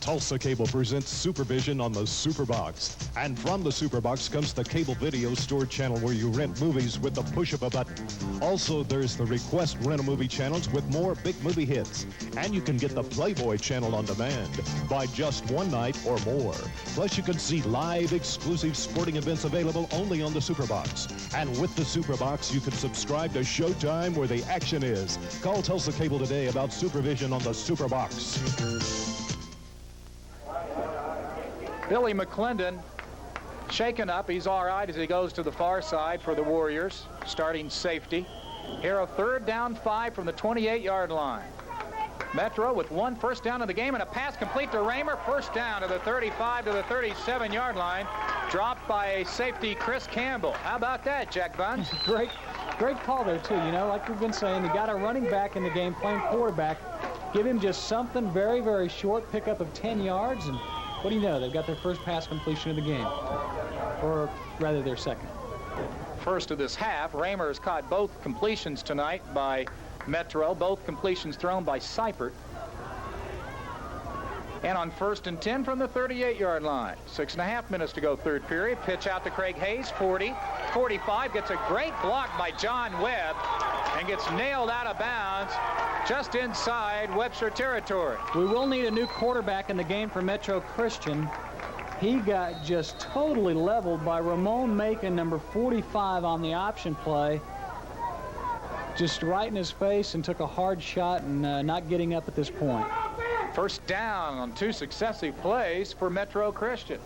S4: Tulsa Cable presents Supervision on the Superbox. And from the Superbox comes the cable video store channel where you rent movies with the push of a button. Also, there's the Request Rent-A-Movie channels with more big movie hits. And you can get the Playboy channel on demand by just one night or more. Plus, you can see live exclusive sporting events available only on the Superbox. And with the Superbox, you can subscribe to Showtime where the action is. Call Tulsa Cable today about Supervision on the Superbox.
S2: Billy McClendon shaken up. He's all right as he goes to the far side for the Warriors, starting safety. Here a 3rd down 5 from the 28-yard line. Metro with 1 first down in the game and a pass complete to Raymer. First down to the 35 to the 37-yard line. Dropped by a safety, Chris Campbell. How about that, Jack Buns?
S1: Great call there, too. You know, like we've been saying, you got a running back in the game playing quarterback. Give him just something very, very short, pickup of 10 yards, and what do you know? They've got their first pass completion of the game, or rather their second.
S2: First of this half, Raymer has caught both completions tonight by Metro, both completions thrown by Seipert. And on 1st and 10 from the 38-yard line. 6.5 minutes to go, third period. Pitch out to Craig Hayes, 40, 45, gets a great block by John Webb and gets nailed out of bounds just inside Webster territory.
S1: We will need a new quarterback in the game for Metro Christian. He got just totally leveled by Ramon Macon, number 45, on the option play. Just right in his face and took a hard shot and not getting up at this point.
S2: First down on 2 successive plays for Metro Christian.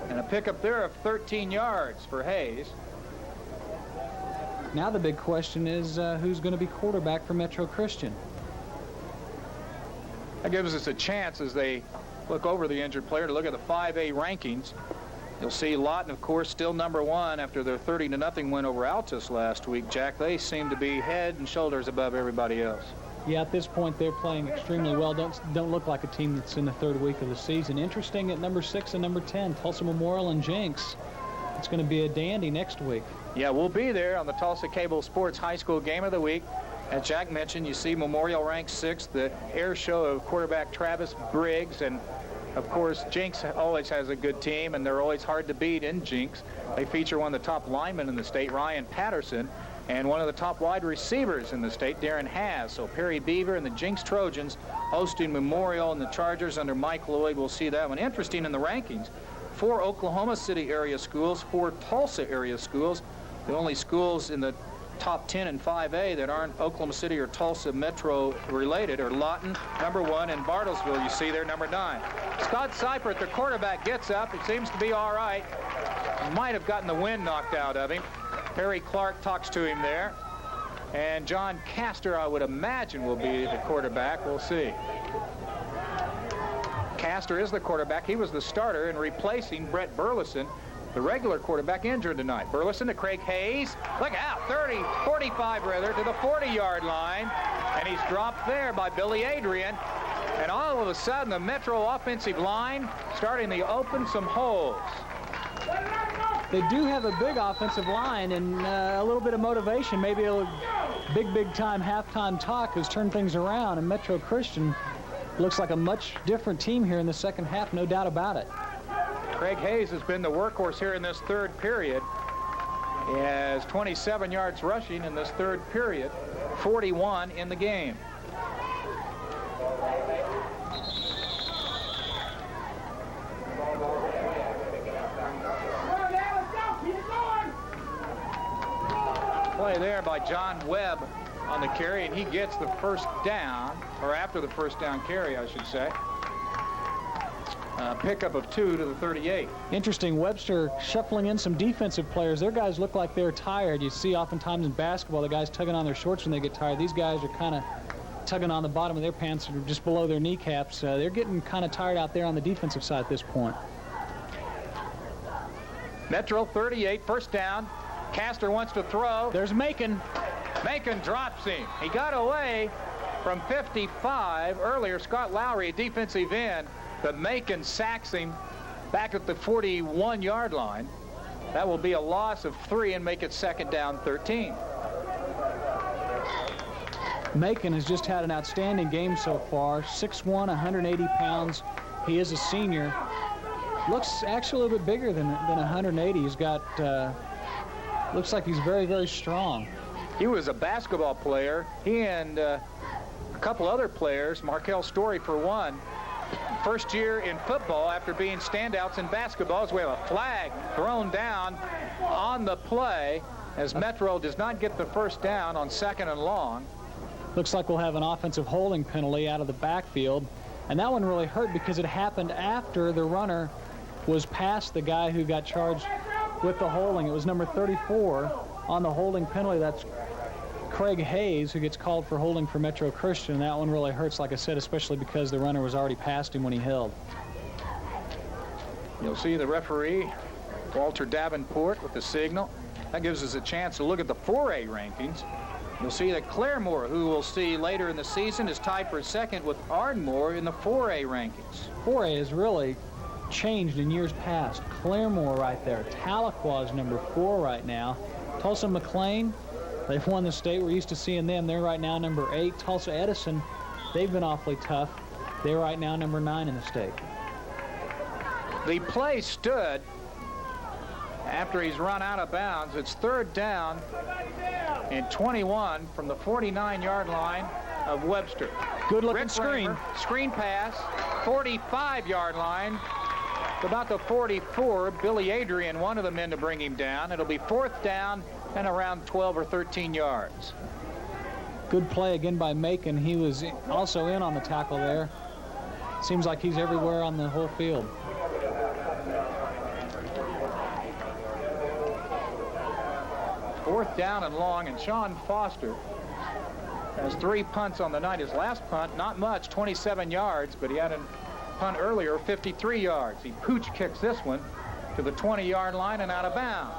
S2: And a pickup there of 13 yards for Hayes.
S1: Now the big question is who's going to be quarterback for Metro Christian?
S2: That gives us a chance as they look over the injured player to look at the 5A rankings. You'll see Lawton, of course, still number 1 after their 30-0 win over Altus last week. Jack, they seem to be head and shoulders above everybody else.
S1: Yeah, at this point, they're playing extremely well. Don't look like a team that's in the 3rd week of the season. Interesting at number 6 and number 10, Tulsa Memorial and Jenks. It's going to be a dandy next week.
S2: Yeah, we'll be there on the Tulsa Cable Sports High School Game of the Week. As Jack mentioned, you see Memorial ranked 6th, the air show of quarterback Travis Briggs, and of course, Jenks always has a good team, and they're always hard to beat in Jenks. They feature one of the top linemen in the state, Ryan Patterson, and one of the top wide receivers in the state, Darren Haas. So Perry Beaver and the Jenks Trojans hosting Memorial and the Chargers under Mike Lloyd. We'll see that one. Interesting in the rankings, 4 Oklahoma City area schools, 4 Tulsa area schools. The only schools in the top 10 in 5A that aren't Oklahoma City or Tulsa Metro related are Lawton, number 1, and Bartlesville, you see there, number 9. Scott Seipert, the quarterback, gets up. He seems to be all right. Might have gotten the wind knocked out of him. Perry Clark talks to him there. And John Castor, I would imagine, will be the quarterback. We'll see. Castor is the quarterback. He was the starter in replacing Brett Burleson, the regular quarterback, injured tonight. Burleson to Craig Hayes. Look out, 45 rather, to the 40-yard line. And he's dropped there by Billy Adrian. And all of a sudden, the Metro offensive line starting to open some holes.
S1: They do have a big offensive line and a little bit of motivation. Maybe a big time halftime talk has turned things around, and Metro Christian looks like a much different team here in the second half, no doubt about it.
S2: Craig Hayes has been the workhorse here in this 3rd period. He has 27 yards rushing in this 3rd period, 41 in the game. Play there by John Webb on the carry, and he gets the first down, or after the first down carry, I should say. Pickup of 2 to the 38.
S1: Interesting, Webster shuffling in some defensive players. Their guys look like they're tired. You see oftentimes in basketball, the guys tugging on their shorts when they get tired. These guys are kind of tugging on the bottom of their pants or just below their kneecaps. They're getting kind of tired out there on the defensive side at this point.
S2: Metro 38, first down. Castor wants to throw.
S1: There's Macon.
S2: Macon drops him. He got away from 55 earlier. Scott Lowry, a defensive end, but Macon sacks him back at the 41-yard line. That will be a loss of 3 and make it 2nd down 13.
S1: Macon has just had an outstanding game so far. 6'1", 180 pounds. He is a senior. Looks actually a little bit bigger than 180. He's got, looks like he's very, very strong.
S2: He was a basketball player. He and a couple other players, Markel Story for one, first year in football after being standouts in basketball. As we have a flag thrown down on the play as Metro does not get the first down on 2nd and long.
S1: Looks like we'll have an offensive holding penalty out of the backfield. And that one really hurt because it happened after the runner was past the guy who got charged with the holding. It was number 34 on the holding penalty. That's Craig Hayes, who gets called for holding for Metro Christian. And that one really hurts, like I said, especially because the runner was already past him when he held.
S2: You'll see the referee, Walter Davenport, with the signal. That gives us a chance to look at the 4A rankings. You'll see that Claremore, who we'll see later in the season, is tied for second with Ardmore in the 4A rankings.
S1: 4A has really changed in years past. Claremore right there. Tahlequah is number 4 right now. Tulsa McLean, they've won the state. We're used to seeing them. They're right now number 8. Tulsa Edison, they've been awfully tough. They're right now number 9 in the state.
S2: The play stood after he's run out of bounds. It's 3rd down and 21 from the 49-yard line of Webster.
S1: Good-looking screen.
S2: Screen pass, 45-yard line. About the 44, Billy Adrian, one of the men to bring him down. It'll be 4th down and around 12 or 13 yards.
S1: Good play again by Macon. He was also in on the tackle there. Seems like he's everywhere on the whole field.
S2: Fourth down and long, and Sean Foster has 3 punts on the night. His last punt, not much, 27 yards, but he had a punt earlier, 53 yards. He pooch kicks this one to the 20-yard line and out of bounds.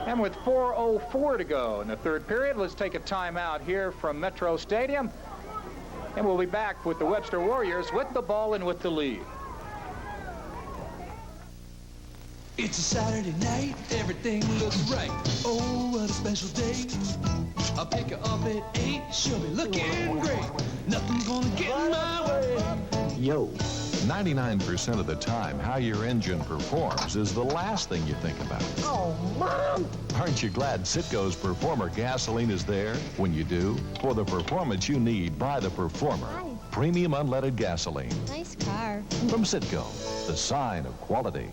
S2: And with 4:04 to go in the 3rd period, let's take a timeout here from Metro Stadium, and we'll be back with the Webster Warriors with the ball and with the lead.
S15: It's a Saturday night, everything looks right. Oh, what a special day. I'll pick her up at 8, she'll be looking great. Nothing's gonna get in my way.
S20: Yo. 99% of the time, how your engine performs is the last thing you think about.
S15: Oh, Mom!
S20: Aren't you glad Citgo's Performer gasoline is there? When you do, for the performance you need, buy the Performer.
S25: Hi.
S20: Premium unleaded gasoline.
S25: Nice car.
S20: From Citgo, the sign of quality.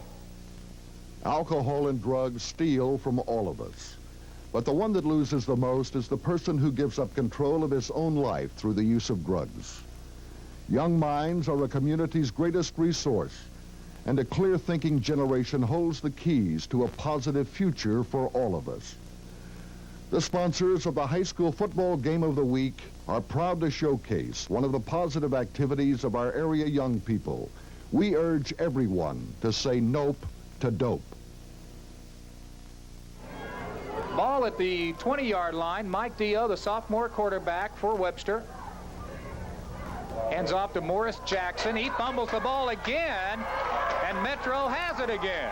S5: Alcohol and drugs steal from all of us. But the one that loses the most is the person who gives up control of his own life through the use of drugs. Young minds are a community's greatest resource, and a clear-thinking generation holds the keys to a positive future for all of us. The sponsors of the high school football game of the week are proud to showcase one of the positive activities of our area young people. We urge everyone to say nope to dope.
S2: Ball at the 20-yard line. Mike Dio, the sophomore quarterback for Webster. Hands off to Morris Jackson. He fumbles the ball again, and Metro has it again.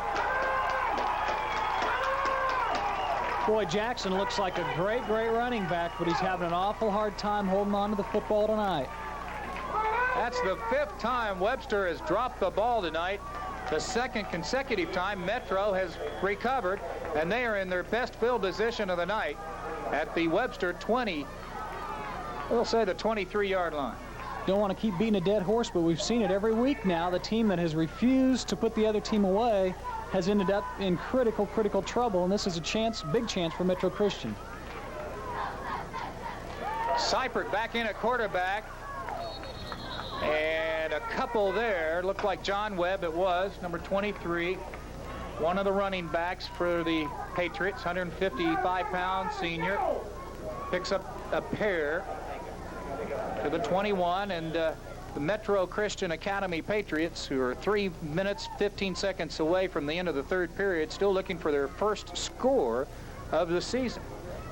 S1: Boy, Jackson looks like a great running back, but he's having an awful hard time holding on to the football tonight.
S2: That's the 5th time Webster has dropped the ball tonight. The 2nd consecutive time Metro has recovered, and they are in their best field position of the night at the Webster 20, we'll say the 23-yard line.
S1: Don't want to keep beating a dead horse, but we've seen it every week now. The team that has refused to put the other team away has ended up in critical trouble, and this is a chance, big chance for Metro Christian.
S2: Seifert back in at quarterback. And a couple there. Looked like John Webb, it was, number 23. One of the running backs for the Patriots, 155-pound senior. Picks up a pair to the 21, and the Metro Christian Academy Patriots, who are 3 minutes, 15 seconds away from the end of the 3rd period, still looking for their first score of the season.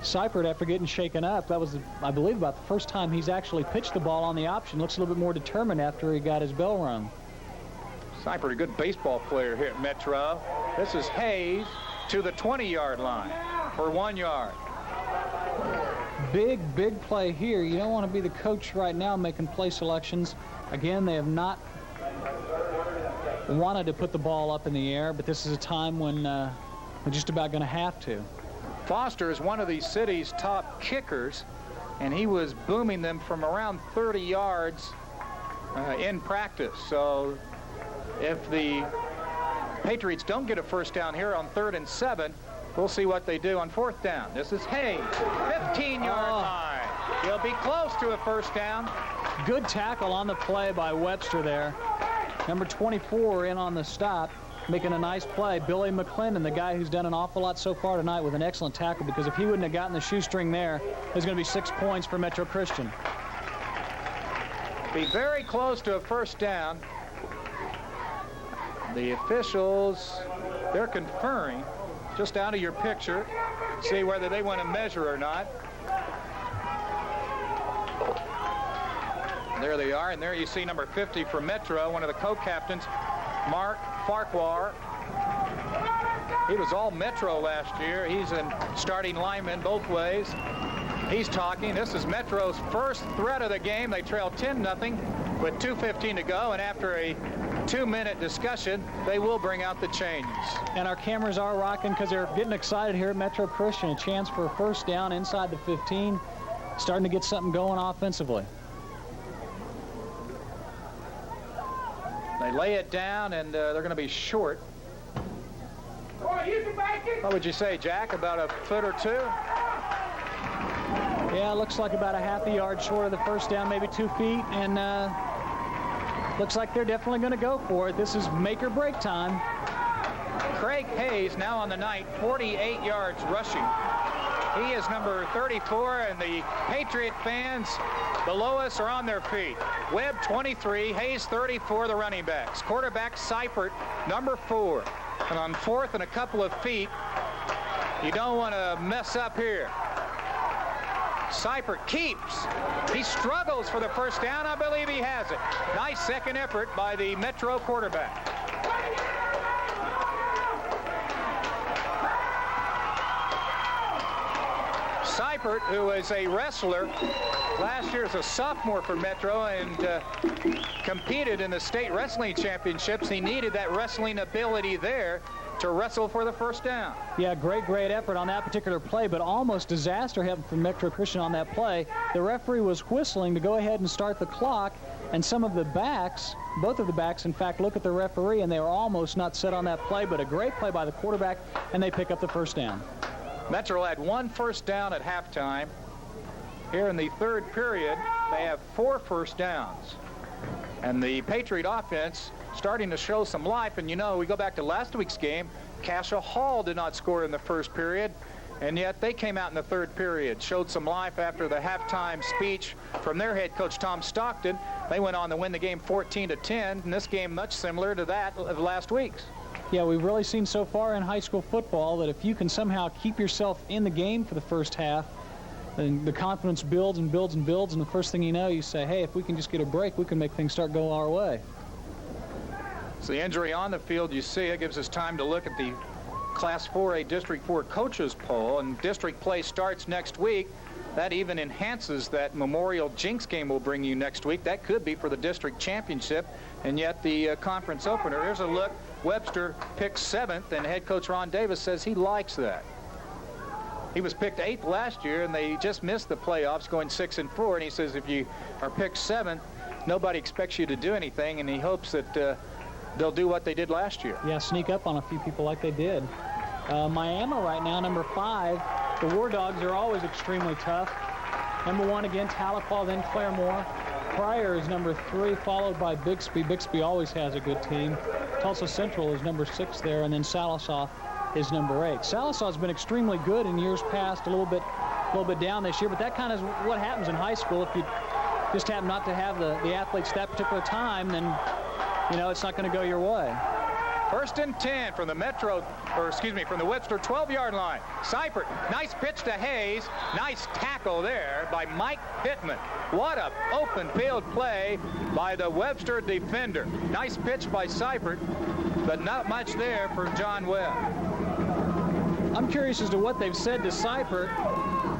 S1: Seifert, after getting shaken up, that was, I believe, about the first time he's actually pitched the ball on the option. Looks a little bit more determined after he got his bell rung.
S2: Seifert, a good baseball player here at Metro. This is Hayes to the 20-yard line for 1 yard.
S1: big play here. You don't want to be the coach right now making play selections. Again, they have not wanted to put the ball up in the air, but this is a time when they're just about going to have to.
S2: Foster is one of the city's top kickers, and he was booming them from around 30 yards in practice. So if the Patriots don't get a first down here on 3rd and 7, we'll see what they do on 4th down. This is Hayes, 15-yard line. He'll be close to a first down.
S1: Good tackle on the play by Webster there. Number 24 in on the stop, making a nice play. Billy McClendon, the guy who's done an awful lot so far tonight with an excellent tackle, because if he wouldn't have gotten the shoestring there, there's going to be 6 points for Metro Christian.
S2: Be very close to a first down. The officials, they're conferring just out of your picture, see whether they want to measure or not. There they are, and there you see number 50 for Metro, one of the co-captains, Mark Farquhar. He was all Metro last year. He's a starting lineman both ways. He's talking. This is Metro's first threat of the game. They trail 10-0 with 2:15 to go, and after a 2-minute discussion, they will bring out the changes.
S1: And our cameras are rocking because they're getting excited here at Metro Christian. A chance for a first down inside the 15, starting to get something going offensively.
S2: They lay it down, and they're going to be short. What would you say, Jack, about a foot or two?
S1: Yeah, it looks like about a half a yard short of the first down, maybe 2 feet, and looks like they're definitely going to go for it. This is make or break time.
S2: Craig Hayes now on the night, 48 yards rushing. He is number 34, and the Patriot fans below us are on their feet. Webb 23, Hayes 34, the running backs. Quarterback Seifert, number 4. And on 4th and a couple of feet, you don't want to mess up here. Seifert keeps. He struggles for the first down. I believe he has it. Nice second effort by the Metro quarterback. Seifert, who is a wrestler, last year as a sophomore for Metro and competed in the state wrestling championships. He needed that wrestling ability there to wrestle for the first down.
S1: Yeah, great effort on that particular play, but almost disaster happened for Metro Christian on that play. The referee was whistling to go ahead and start the clock, and some of the backs, both of the backs, in fact, look at the referee, and they were almost not set on that play, but a great play by the quarterback, and they pick up the first down.
S2: Metro had 1 first down at halftime. Here in the 3rd period, they have 4 first downs. And the Patriot offense starting to show some life. And, you know, we go back to last week's game, Cassia Hall did not score in the 1st period, and yet they came out in the 3rd period, showed some life after the halftime speech from their head coach, Tom Stockton. They went on to win the game 14-10, and this game much similar to that of last week's.
S1: Yeah, we've really seen so far in high school football that if you can somehow keep yourself in the game for the first half, then the confidence builds and builds and builds, and the first thing you know, you say, hey, if we can just get a break, we can make things start going our way.
S2: So the injury on the field, you see, it gives us time to look at the Class 4A District 4 coaches poll, and district play starts next week. That even enhances that Memorial Jinx game we'll bring you next week. That could be for the district championship, and yet the conference opener. Here's a look. Webster picked 7th, and head coach Ron Davis says he likes that. He was picked 8th last year, and they just missed the playoffs, going 6-4. And he says if you are picked 7th, nobody expects you to do anything, and he hopes that they'll do what they did last year.
S1: Yeah, sneak up on a few people like they did. Miami right now, number 5. The War Dogs are always extremely tough. Number 1 again, Tahlequah, then Claremore. Pryor is number 3, followed by Bixby. Bixby always has a good team. Tulsa Central is number 6 there, and then Salisaw is number 8. Salisaw's been extremely good in years past, a little bit down this year, but that kind of is what happens in high school. If you just happen not to have the athletes that particular time, then, you know, it's not going to go your way.
S2: 1st and 10 from the from the Webster 12-yard line. Seifert, nice pitch to Hayes. Nice tackle there by Mike Pittman. What a open field play by the Webster defender. Nice pitch by Seifert, but not much there for John Webb.
S1: I'm curious as to what they've said to Seifert.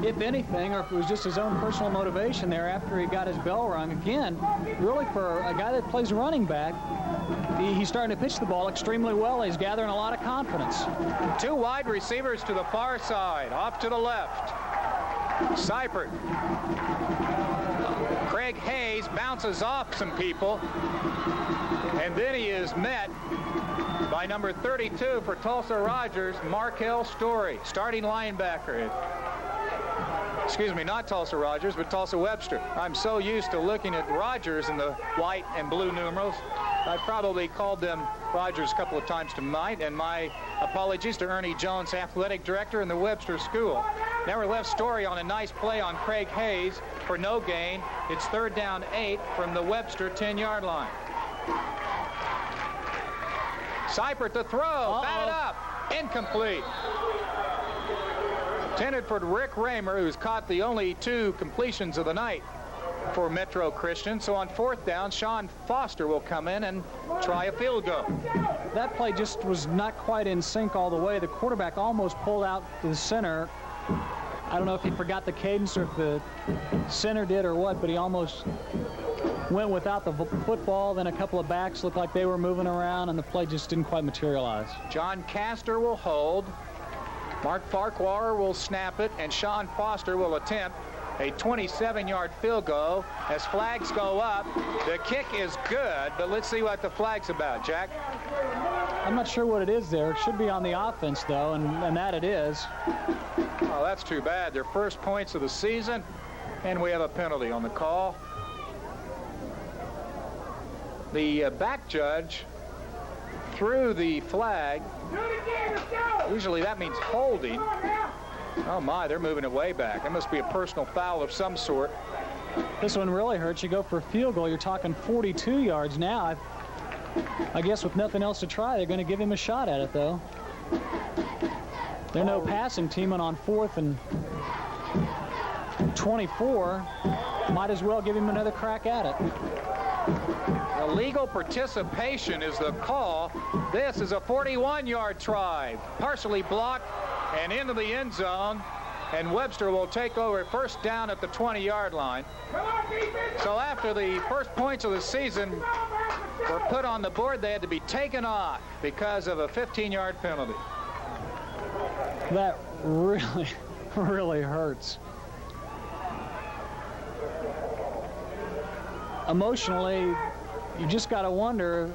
S1: if anything, or if it was just his own personal motivation there after he got his bell rung. Again, really for a guy that plays running back, he's starting to pitch the ball extremely well. He's gathering a lot of confidence.
S2: 2 wide receivers to the far side, off to the left. Seipert. Craig Hayes bounces off some people, and then he is met by number 32 for Tulsa Rogers, Markel Story, starting linebacker. Excuse me, not Tulsa Rogers, but Tulsa Webster. I'm so used to looking at Rogers in the white and blue numerals, I probably called them Rogers a couple of times tonight, and my apologies to Ernie Jones, athletic director in the Webster School. Nevertheless, Story on a nice play on Craig Hayes for no gain. It's 3rd down 8 from the Webster 10-yard line. Seipert to throw, batted up, incomplete. Intended for Rick Raymer, who's caught the only 2 completions of the night for Metro Christian. So on 4th down, Sean Foster will come in and try a field goal.
S1: That play just was not quite in sync all the way. The quarterback almost pulled out to the center. I don't know if he forgot the cadence or if the center did or what, but he almost went without the football. Then a couple of backs looked like they were moving around, and the play just didn't quite materialize.
S2: John Castor will hold. Mark Farquhar will snap it, and Sean Foster will attempt a 27-yard field goal as flags go up. The kick is good, but let's see what the flag's about, Jack.
S1: I'm not sure what it is there. It should be on the offense, though, and that it is.
S2: Oh, that's too bad. Their first points of the season, and we have a penalty on the call. The back judge threw the flag. Usually that means holding. Oh my, they're moving it way back. It must be a personal foul of some sort.
S1: This one really hurts. You go for a field goal, you're talking 42 yards now. I guess with nothing else to try, they're going to give him a shot at it, though. They're no passing team, and on 4th and 24, might as well give him another crack at it.
S2: Illegal participation is the call. This is a 41-yard try, partially blocked and into the end zone, and Webster will take over 1st down at the 20-yard line. So after the first points of the season were put on the board, they had to be taken off because of a 15-yard penalty.
S1: That really, really hurts. Emotionally, you just got to wonder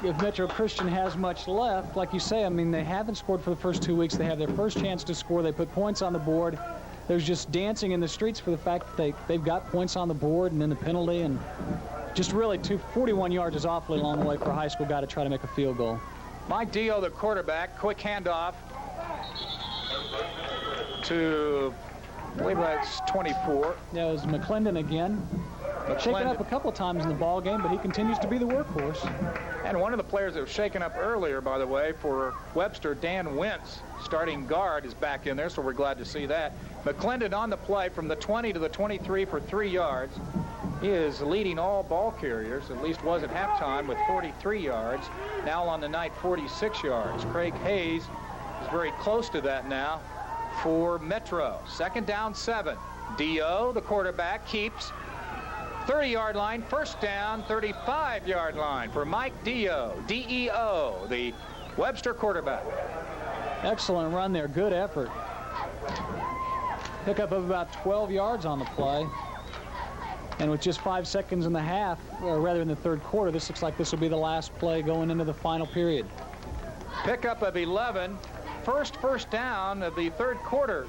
S1: if Metro Christian has much left. Like you say, I mean, they haven't scored for the first 2 weeks. They have their first chance to score. They put points on the board. There's just dancing in the streets for the fact that they've got points on the board, and then the penalty, and just really 41 yards is awfully long way for a high school guy to try to make a field goal.
S2: Mike Dio, the quarterback, quick handoff to, I believe that's 24.
S1: Yeah, it was McClendon again. Shaken up a couple times in the ball game, but he continues to be the workhorse.
S2: And one of the players that was shaken up earlier, by the way, for Webster, Dan Wentz, starting guard, is back in there, so we're glad to see that. McClendon on the play from the 20 to the 23 for 3 yards. He is leading all ball carriers, at least was at halftime, with 43 yards. Now on the night, 46 yards. Craig Hayes is very close to that now for Metro. 2nd down, 7. Dio, the quarterback, keeps. 30-yard line, 1st down, 35-yard line for Mike Dio, D-E-O, the Webster quarterback.
S1: Excellent run there, good effort. Pickup of about 12 yards on the play. And with just 5 seconds in the half, or rather in the 3rd quarter, this looks like this will be the last play going into the final period.
S2: Pickup of 11, first down of the 3rd quarter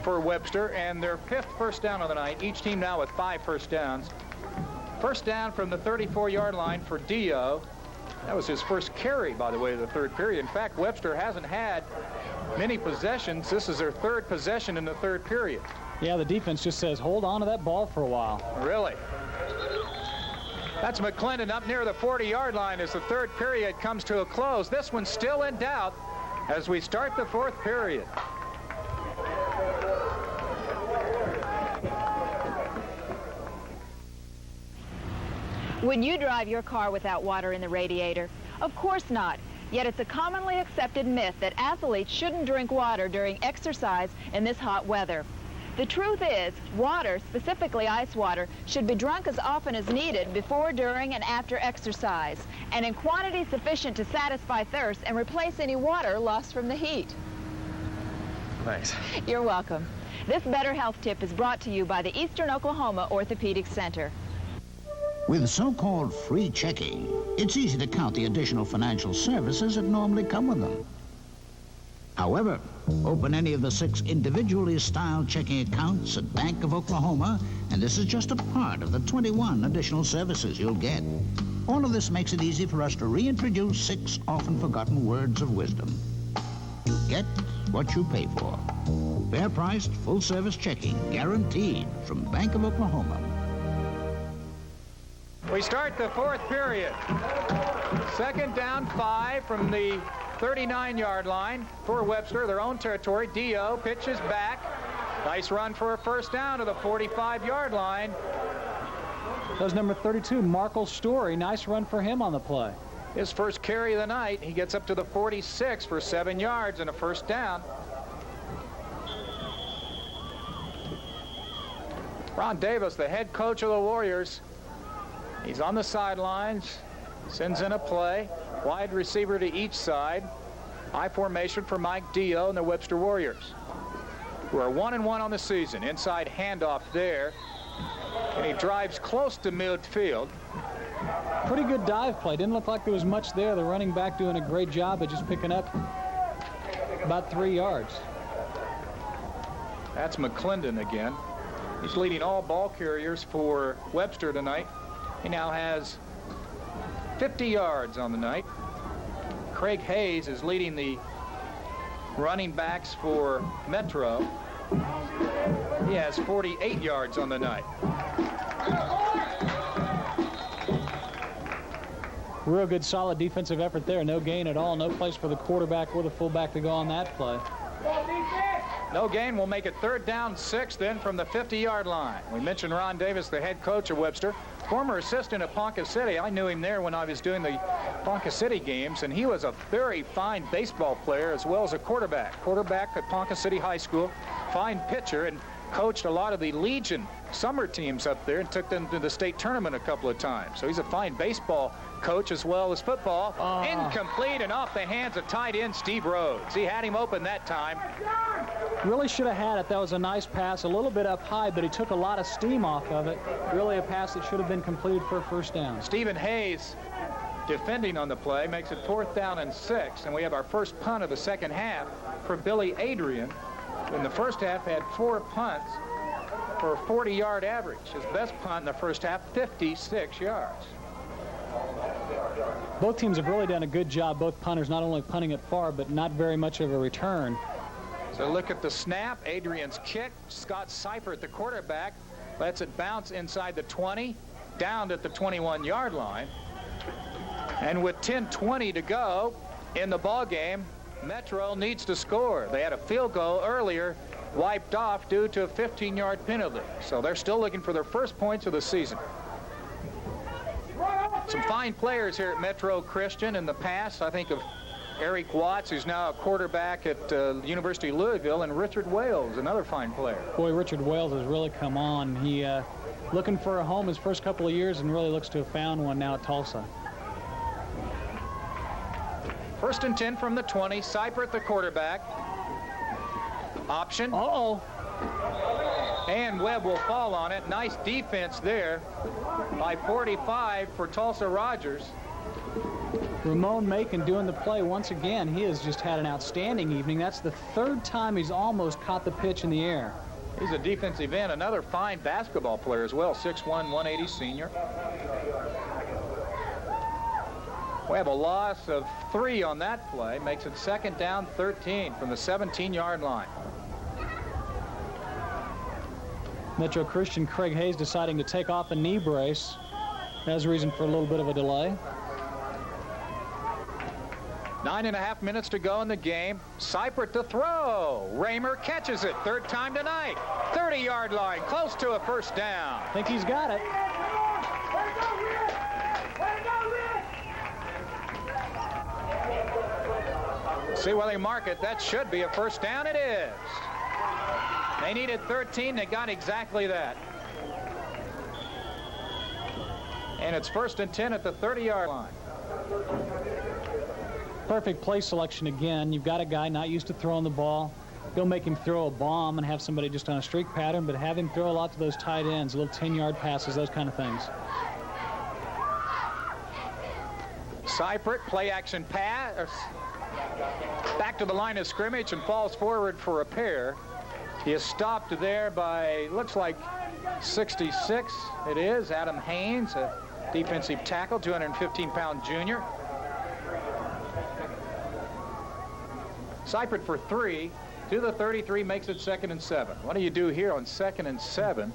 S2: for Webster, and their 5th first down of the night. Each team now with 5 first downs. 1st down from the 34-yard line for Dio. That was his first carry, by the way, of the 3rd period. In fact, Webster hasn't had many possessions. This is their 3rd possession in the 3rd period.
S1: Yeah, the defense just says, hold on to that ball for a while.
S2: Really? That's McClendon up near the 40-yard line as the 3rd period comes to a close. This one's still in doubt as we start the 4th period.
S6: Would you drive your car without water in the radiator? Of course not. Yet it's a commonly accepted myth that athletes shouldn't drink water during exercise in this hot weather. The truth is, water, specifically ice water, should be drunk as often as needed before, during, and after exercise, and in quantity sufficient to satisfy thirst and replace any water lost from the heat.
S16: Thanks.
S6: You're welcome. This Better Health tip is brought to you by the Eastern Oklahoma Orthopedic Center.
S10: With so-called free checking, it's easy to count the additional financial services that normally come with them. However, open any of the 6 individually styled checking accounts at Bank of Oklahoma, and this is just a part of the 21 additional services you'll get. All of this makes it easy for us to reintroduce 6 often forgotten words of wisdom. You get what you pay for. Fair-priced, full-service checking, guaranteed from Bank of Oklahoma.
S2: We start the 4th period. 2nd down 5 from the 39-yard line for Webster, their own territory. Dio pitches back. Nice run for a first down to the 45-yard line.
S1: That was number 32, Markle Story. Nice run for him on the play.
S2: His first carry of the night. He gets up to the 46 for 7 yards and a first down. Ron Davis, the head coach of the Warriors. He's on the sidelines, sends in a play. Wide receiver to each side. High formation for Mike Dio and the Webster Warriors, who are 1-1 on the season. Inside handoff there. And he drives close to midfield.
S1: Pretty good dive play. Didn't look like there was much there. The running back doing a great job of just picking up about 3 yards.
S2: That's McClendon again. He's leading all ball carriers for Webster tonight. He now has 50 yards on the night. Craig Hayes is leading the running backs for Metro. He has 48 yards on the night.
S1: Real good, solid defensive effort there. No gain at all. No place for the quarterback or the fullback to go on that play.
S2: No gain. Will make it 3rd down 6 then from the 50-yard line. We mentioned Ron Davis, the head coach of Webster. Former assistant at Ponca City. I knew him there when I was doing the Ponca City games, and he was a very fine baseball player as well as a quarterback. Quarterback at Ponca City High School, fine pitcher, and coached a lot of the Legion summer teams up there and took them to the state tournament a couple of times. So he's a fine baseball coach as well as football. Incomplete and off the hands of tight end Steve Rhodes. He had him open that time.
S1: Really should have had it. That was a nice pass, a little bit up high, but he took a lot of steam off of it. Really a pass that should have been completed for a first down.
S2: Stephen Hayes defending on the play makes it 4th down and 6, and we have our first punt of the second half for Billy Adrian. In the first half had 4 punts for a 40-yard average. His best punt in the first half, 56 yards.
S1: Both teams have really done a good job, both punters, not only punting it far, but not very much of a return.
S2: So look at the snap. Adrian's kick. Scott Seifert, the quarterback, lets it bounce inside the 20, down at the 21-yard line. And with 10:20 to go in the ball game, Metro needs to score. They had a field goal earlier, wiped off due to a 15-yard penalty. So they're still looking for their first points of the season. Some fine players here at Metro Christian in the past. I think of Eric Watts, who's now a quarterback at University of Louisville, and Richard Wales, another fine player.
S1: Boy, Richard Wales has really come on. He looking for a home his first couple of years and really looks to have found one now at Tulsa.
S2: 1st and 10 from the 20. Seifert, the quarterback. Option.
S1: Uh-oh.
S2: And Webb will fall on it. Nice defense there by 45 for Tulsa Rogers.
S1: Ramon Macon doing the play once again. He has just had an outstanding evening. That's the 3rd time he's almost caught the pitch in the air.
S2: He's a defensive end. Another fine basketball player as well. 6'1", 180 senior. We have a loss of 3 on that play. Makes it 2nd down 13 from the 17-yard line.
S1: Metro Christian, Craig Hayes deciding to take off a knee brace. That's a reason for a little bit of a delay.
S2: 9.5 minutes to go in the game. Seifert to throw. Raymer catches it. 3rd time tonight. 30-yard line. Close to a first down.
S1: I think he's got it. See where they mark it. That should be a first down. It is.
S2: They needed 13. They got exactly that. And it's 1st and 10 at the 30-yard line.
S1: Perfect play selection again. You've got a guy not used to throwing the ball. Don't make him throw a bomb and have somebody just on a streak pattern, but have him throw a lot to those tight ends, little 10-yard passes, those kind of things.
S2: Seifert, play action pass. Back to the line of scrimmage and falls forward for a pair. He is stopped there by, looks like 66. It is Adam Haynes, a defensive tackle, 215-pound junior. Seifert for 3 to the 33, makes it 2nd and 7. What do you do here on 2nd and 7?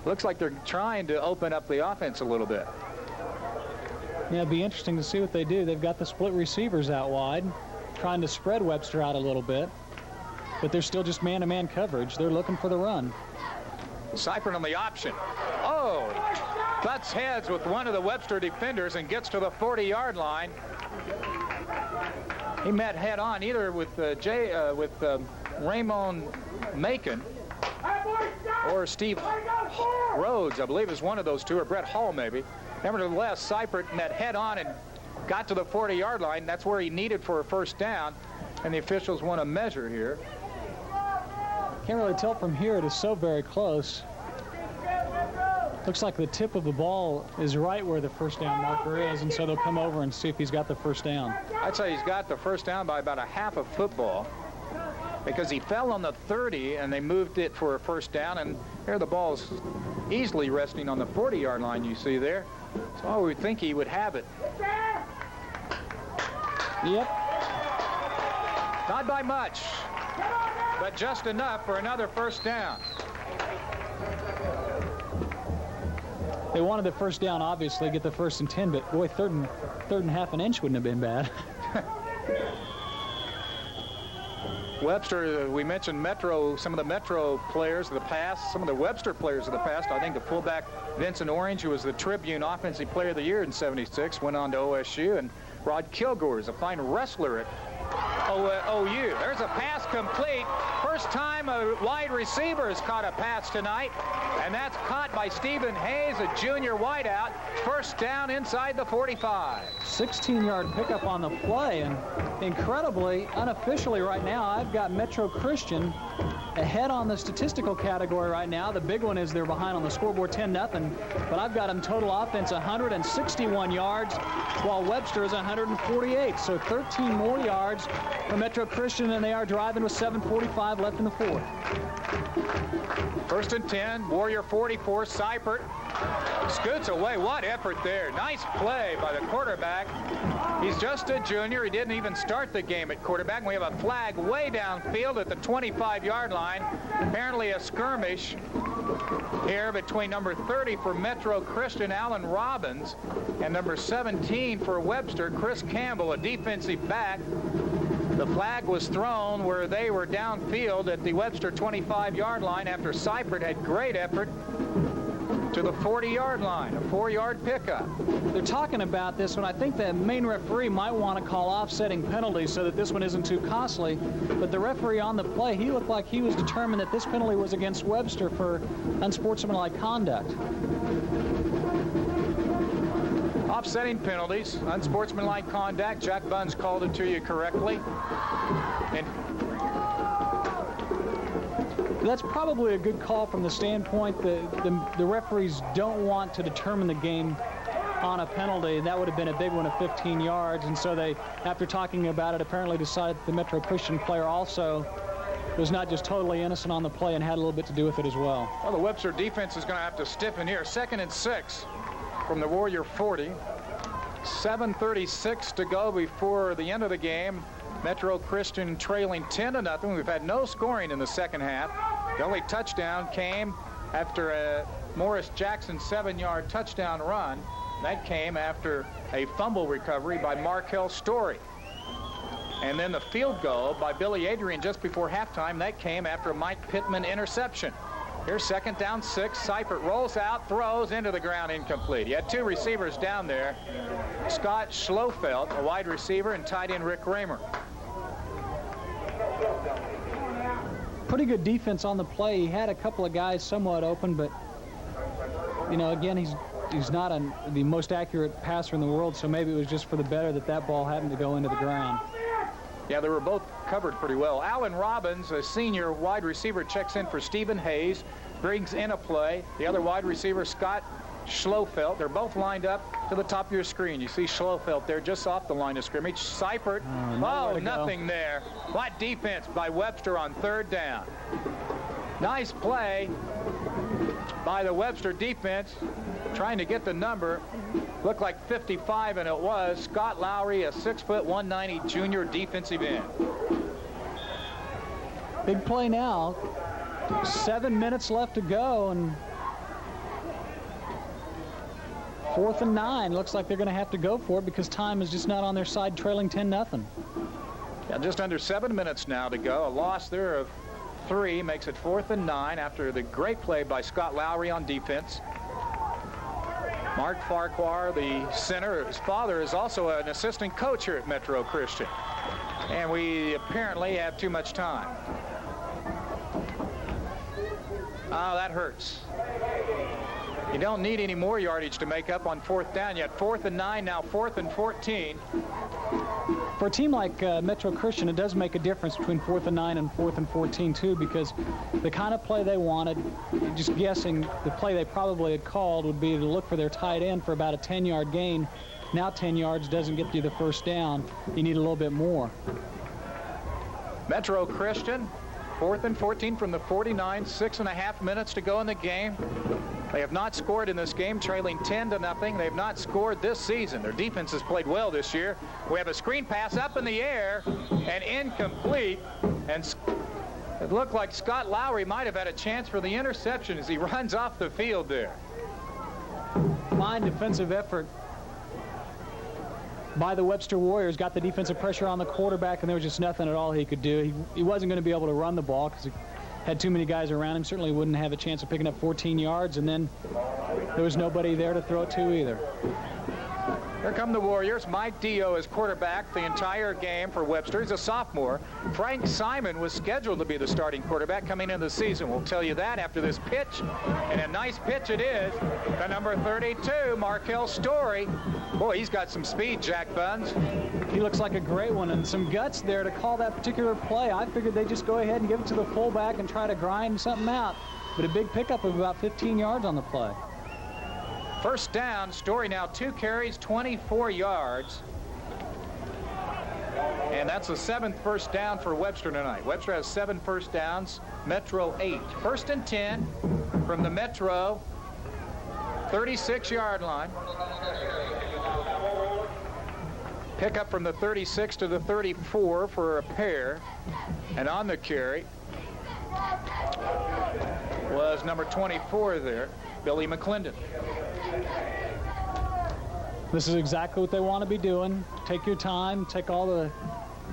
S2: Looks like they're trying to open up the offense a little bit.
S1: Yeah, it'd be interesting to see what they do. They've got the split receivers out wide, trying to spread Webster out a little bit, but they're still just man-to-man coverage. They're looking for the run.
S2: Seifert on the option. Oh, butts heads with one of the Webster defenders and gets to the 40-yard line. He met head-on either with Raymond Macon or Steve Rhodes, I believe is one of those two, or Brett Hall maybe. Nevertheless, Seifert met head-on and got to the 40-yard line. That's where he needed for a 1st down, and the officials want to measure here.
S1: Can't really tell from here. It is so very close. Looks like the tip of the ball is right where the 1st down marker is, and so they'll come over and see if he's got the 1st down.
S2: I'd say he's got the 1st down by about a half a football, because he fell on the 30 and they moved it for a 1st down, and here the ball's easily resting on the 40-yard line, you see there. So I would think he would have it.
S1: Yep.
S2: Not by much, but just enough for another 1st down.
S1: They wanted the 1st down, obviously, get the 1st and 10, but boy, third and half an inch wouldn't have been bad.
S2: Webster, we mentioned Metro, some of the Metro players of the past, some of the Webster players of the past. I think the fullback Vincent Orange, who was the Tribune Offensive Player of the Year in '76, went on to OSU, and Rod Kilgore is a fine wrestler at OU. There's a pass complete. First time a wide receiver has caught a pass tonight, and that's caught by Stephen Hayes, a junior wideout. 1st down inside the 45.
S1: 16-yard pickup on the play, and incredibly, unofficially right now, I've got Metro Christian ahead on the statistical category right now. The big one is they're behind on the scoreboard 10-0, but I've got them total offense 161 yards, while Webster is 148. So 13 more yards for Metro Christian, and they are driving with 7:45 left in the 4th.
S2: 1st and 10, Warrior 44, Seifert scoots away. What effort there. Nice play by the quarterback. He's just a junior. He didn't even start the game at quarterback. We have a flag way downfield at the 25-yard line. Apparently a skirmish here between number 30 for Metro Christian, Alan Robbins, and number 17 for Webster, Chris Campbell, a defensive back. The flag was thrown where they were downfield at the Webster 25-yard line after Seifert had great effort to the 40-yard line, a 4-yard pickup.
S1: They're talking about this one. I think the main referee might want to call offsetting penalties so that this one isn't too costly, but the referee on the play, he looked like he was determined that this penalty was against Webster for unsportsmanlike conduct.
S2: Offsetting penalties, unsportsmanlike conduct. Jack Buns called it to you correctly. And
S1: that's probably a good call from the standpoint that the referees don't want to determine the game on a penalty. That would have been a big one of 15 yards, and so they, after talking about it, apparently decided the Metro Christian player also was not just totally innocent on the play and had a little bit to do with it as well.
S2: Well, the Webster defense is going to have to stiffen here. 2nd and 6 from the Warrior 40. 7:36 to go before the end of the game. Metro Christian trailing 10-0. We've had no scoring in the 2nd half. The only touchdown came after a Morris Jackson 7-yard touchdown run. That came after a fumble recovery by Markel Story. And then the field goal by Billy Adrian just before halftime. That came after a Mike Pittman interception. Here's 2nd down 6. Seifert rolls out, throws into the ground, incomplete. He had 2 receivers down there. Scott Schlofeld, a wide receiver, and tight end Rick Raymer.
S1: pretty good defense on the play. He had a couple of guys somewhat open, but, you know, again, he's not the most accurate passer in the world, so maybe it was just for the better that ball happened to go into the ground.
S2: Yeah, they were both covered pretty well. Allen Robbins, a senior wide receiver, checks in for Stephen Hayes, brings in a play. The other wide receiver, Scott Schlofeld. They're both lined up to the top of your screen. You see Schlofeld there just off the line of scrimmage. Seifert, nothing there. What defense by Webster on 3rd down. Nice play by the Webster defense, trying to get the number. Looked like 55, and it was. Scott Lowry, a 6', 190 junior defensive end.
S1: Big play now. 7 minutes left to go, and 4th and 9. Looks like they're going to have to go for it because time is just not on their side, trailing 10-0.
S2: Yeah, just under 7 minutes now to go. A loss there of 3 makes it 4th and 9 after the great play by Scott Lowry on defense. Mark Farquhar, the center, his father is also an assistant coach here at Metro Christian. And we apparently have too much time. Oh, that hurts. You don't need any more yardage to make up on 4th down yet. 4th and 9, now 4th and 14.
S1: For a team like Metro Christian, it does make a difference between 4th and 9 and 4th and 14, too, because the kind of play they wanted, just guessing, the play they probably had called would be to look for their tight end for about a 10-yard gain. Now 10 yards doesn't get you the first down. You need a little bit more.
S2: Metro Christian, 4th and 14 from the 49, 6.5 minutes to go in the game. They have not scored in this game, trailing 10-0. They have not scored this season. Their defense has played well this year. We have a screen pass up in the air and incomplete. And it looked like Scott Lowry might have had a chance for the interception as he runs off the field there.
S1: Fine defensive effort by the Webster Warriors. Got the defensive pressure on the quarterback, and there was just nothing at all he could do. He wasn't going to be able to run the ball because he had too many guys around him. Certainly wouldn't have a chance of picking up 14 yards, and then there was nobody there to throw it to either.
S2: Here come the Warriors. Mike Dio is quarterback the entire game for Webster. He's a sophomore. Frank Simon was scheduled to be the starting quarterback coming into the season. We'll tell you that after this pitch. And a nice pitch it is. The number 32, Markel Story. Boy, he's got some speed, Jack Buns.
S1: He looks like a great one, and some guts there to call that particular play. I figured they'd just go ahead and give it to the fullback and try to grind something out. But a big pickup of about 15 yards on the play.
S2: First down, Story now 2 carries, 24 yards. And that's the 7th first down for Webster tonight. Webster has 7 first downs, Metro 8. 1st and 10 from the Metro 36-yard line. Pickup from the 36 to the 34 for a pair. And on the carry was number 24 there, Billy McClendon.
S1: This is exactly what they want to be doing. Take your time, take all the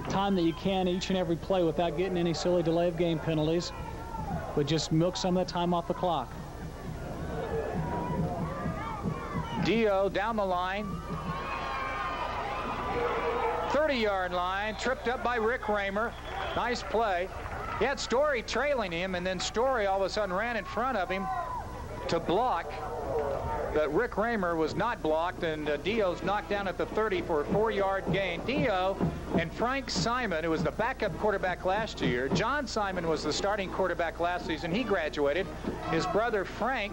S1: time that you can each and every play without getting any silly delay of game penalties, but just milk some of that time off the clock.
S2: Dio down the line. 30-yard line, tripped up by Rick Raymer. Nice play. He had Story trailing him, and then Story all of a sudden ran in front of him to block. But Rick Raymer was not blocked, and Dio's knocked down at the 30 for a 4-yard gain. Dio and Frank Simon, who was the backup quarterback last year. John Simon was the starting quarterback last season. He graduated. His brother Frank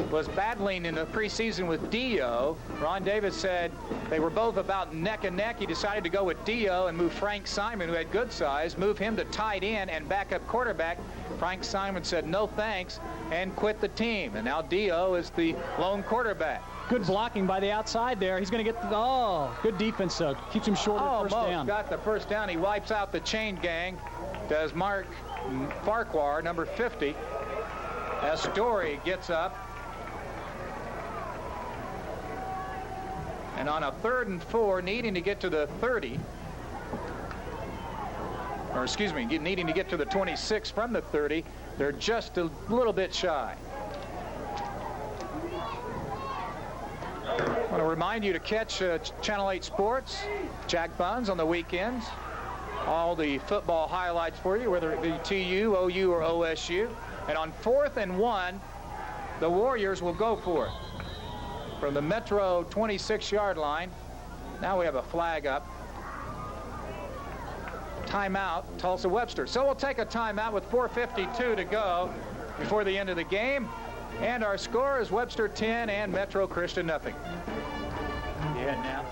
S2: was battling in the preseason with Dio. Ron Davis said they were both about neck and neck. He decided to go with Dio and move Frank Simon, who had good size, move him to tight end and backup quarterback. Frank Simon said no thanks and quit the team. And now Dio is the lone quarterback.
S1: Good blocking by the outside there. He's going to get the, good defense, though. Keeps him short of the first down.
S2: Got the first down. He wipes out the chain gang. Does Mark Farquhar, number 50. As Story gets up. And on a 3rd and 4, needing to get to the 30, or excuse me, needing to get to the 26 from the 30, they're just a little bit shy. I want to remind you to catch Channel 8 Sports, Jack Buns on the weekends. all the football highlights for you, whether it be TU, OU, or OSU. And on 4th and 1, the Warriors will go for it from the Metro 26-yard line. Now we have a flag up. Timeout, Tulsa Webster. So we'll take a timeout with 4:52 to go before the end of the game. And our score is Webster 10 and Metro Christian nothing.
S1: Yeah, now.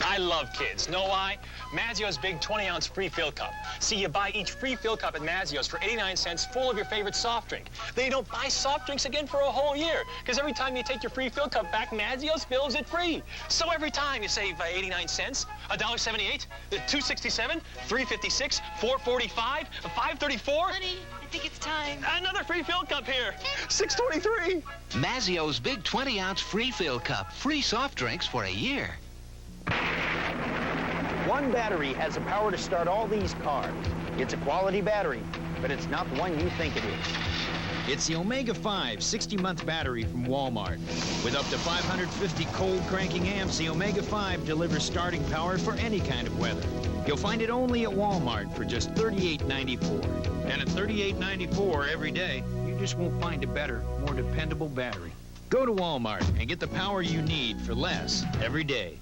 S16: I love kids. Know why? Mazzio's big 20-ounce free fill cup. See, you buy each free fill cup at Mazzio's for 89 cents full of your favorite soft drink. Then you don't buy soft drinks again for a whole year, because every time you take your free fill cup back, Mazzio's fills it free. So every time you save 89 cents, $1.78, $2.67, $3.56, $4.45, $5.34.
S11: Honey, I think it's time.
S16: Another free fill cup here, $6.23.
S12: Mazzio's big 20-ounce free fill cup. Free soft drinks for a year.
S13: One battery has the power to start all these cars. It's a quality battery, but it's not the one you think it is.
S14: It's the Omega 5 60-month battery from Walmart. With up to 550 cold cranking amps, the Omega 5 delivers starting power for any kind of weather. You'll find it only at Walmart for just $38.94. And at $38.94 every day, you just won't find a better, more dependable battery. Go to Walmart and get the power you need for less every day.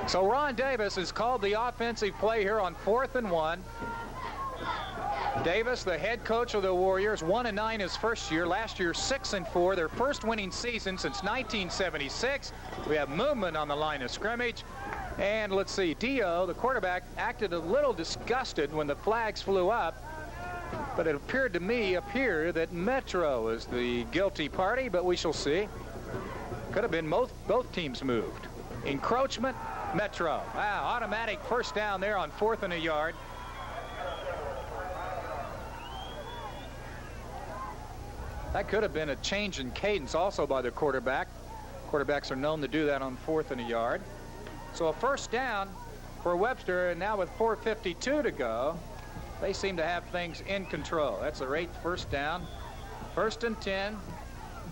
S2: So Ron Davis has called the offensive play here on 4th and 1. Davis, the head coach of the Warriors, 1-9 his first year. Last year, 6-4, their first winning season since 1976. We have movement on the line of scrimmage. And let's see, Dio, the quarterback, acted a little disgusted when the flags flew up. But it appeared to me up here that Metro is the guilty party, but we shall see. Could have been both teams moved. Encroachment, Metro. Wow, automatic first down there on 4th and a yard. That could have been a change in cadence also by the quarterback. Quarterbacks are known to do that on 4th and a yard. So a first down for Webster, and now with 4:52 to go, they seem to have things in control. That's their 8th first down. 1st and 10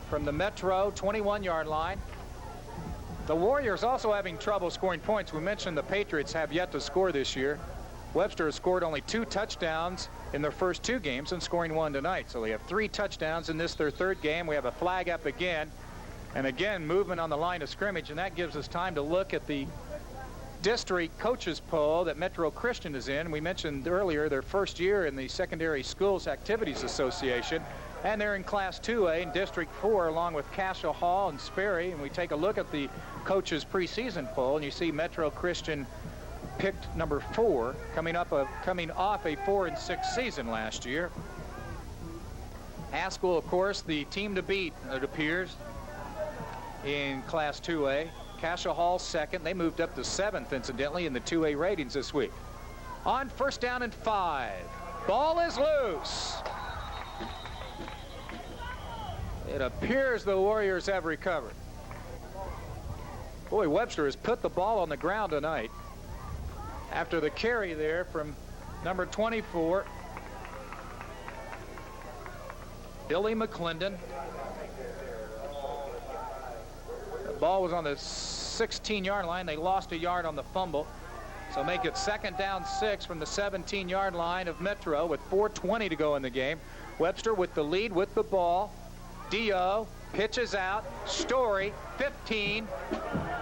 S2: from the Metro 21-yard line. The Warriors also having trouble scoring points. We mentioned the Patriots have yet to score this year. Webster has scored only 2 touchdowns in their first 2 games and scoring 1 tonight. So they have 3 touchdowns in this, their 3rd game. We have a flag up again. And again, movement on the line of scrimmage. And that gives us time to look at the district coaches poll that Metro Christian is in. We mentioned earlier their first year in the Secondary Schools Activities Association. And they're in Class 2A in District 4 along with Castle Hall and Sperry. And we take a look at the coaches preseason poll, and you see Metro Christian picked number 4, coming off a 4-6 season last year. Haskell, of course, the team to beat, it appears, in Class 2A. Castle Hall 2nd. They moved up to 7th, incidentally, in the 2A ratings this week. On 1st down and 5. Ball is loose. It appears the Warriors have recovered. Boy, Webster has put the ball on the ground tonight after the carry there from number 24, Billy McClendon. The ball was on the 16-yard line. They lost a yard on the fumble. So make it 2nd down 6 from the 17-yard line of Metro with 4:20 to go in the game. Webster with the lead with the ball. Dio pitches out. Story, 15.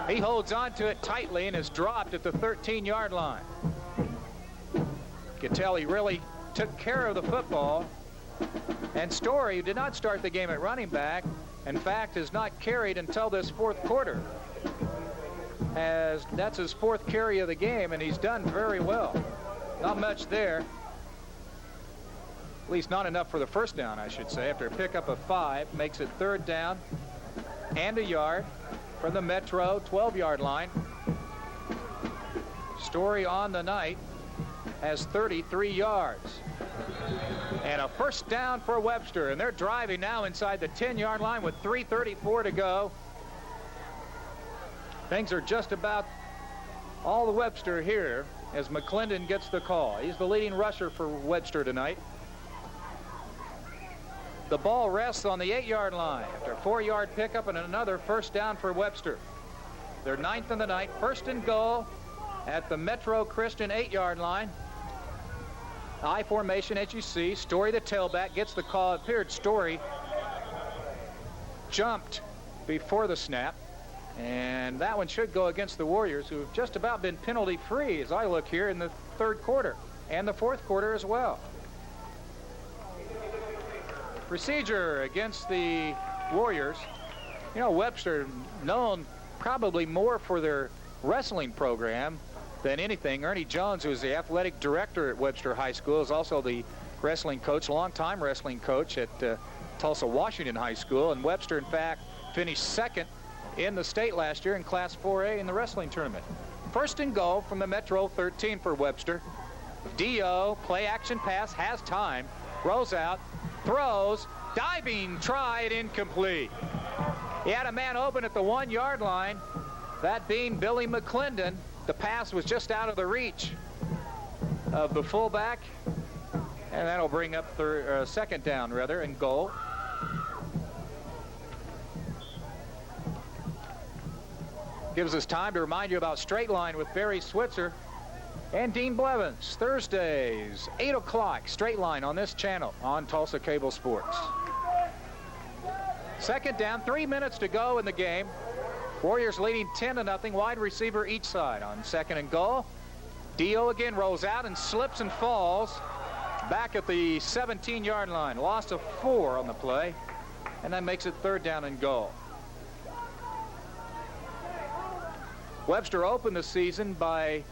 S2: He holds on to it tightly and is dropped at the 13-yard line. You can tell he really took care of the football. And Story, who did not start the game at running back, in fact, is not carried until this 4th quarter. That's his 4th carry of the game, and he's done very well. Not much there. At least not enough for the first down, I should say. After a pickup of 5, makes it 3rd down and a yard from the Metro 12-yard line. Story on the night has 33 yards. And a first down for Webster, and they're driving now inside the 10-yard line with 3:34 to go. Things are just about all the Webster here as McClendon gets the call. He's the leading rusher for Webster tonight. the ball rests on the 8-yard line after a 4-yard pickup and another first down for Webster. They're 9th in the night, 1st and goal at the Metro Christian 8-yard line. I formation, as you see. Story, the tailback, gets the call. It appeared Story jumped before the snap, and that one should go against the Warriors, who have just about been penalty-free as I look here in the 3rd quarter and the 4th quarter as well. Procedure against the Warriors. You know, Webster known probably more for their wrestling program than anything. Ernie Jones, who is the athletic director at Webster High School, is also the wrestling coach, longtime wrestling coach at Tulsa Washington High School. And Webster, in fact, finished 2nd in the state last year in Class 4A in the wrestling tournament. 1st and goal from the Metro 13 for Webster. Dio, play action pass, has time, rolls out, throws, diving, tried, incomplete. He had a man open at the 1-yard line, that being Billy McClendon. The pass was just out of the reach of the fullback, and that'll bring up 2nd down, rather, and goal. Gives us time to remind you about Straight Line with Barry Switzer and Dean Blevins. Thursdays, 8 o'clock, Straight Line on this channel on Tulsa Cable Sports. 2nd down, 3 minutes to go in the game. Warriors leading 10-0, wide receiver each side on 2nd and goal. Dio again rolls out and slips and falls back at the 17-yard line. Loss of 4 on the play, and that makes it 3rd down and goal. Webster opened the season by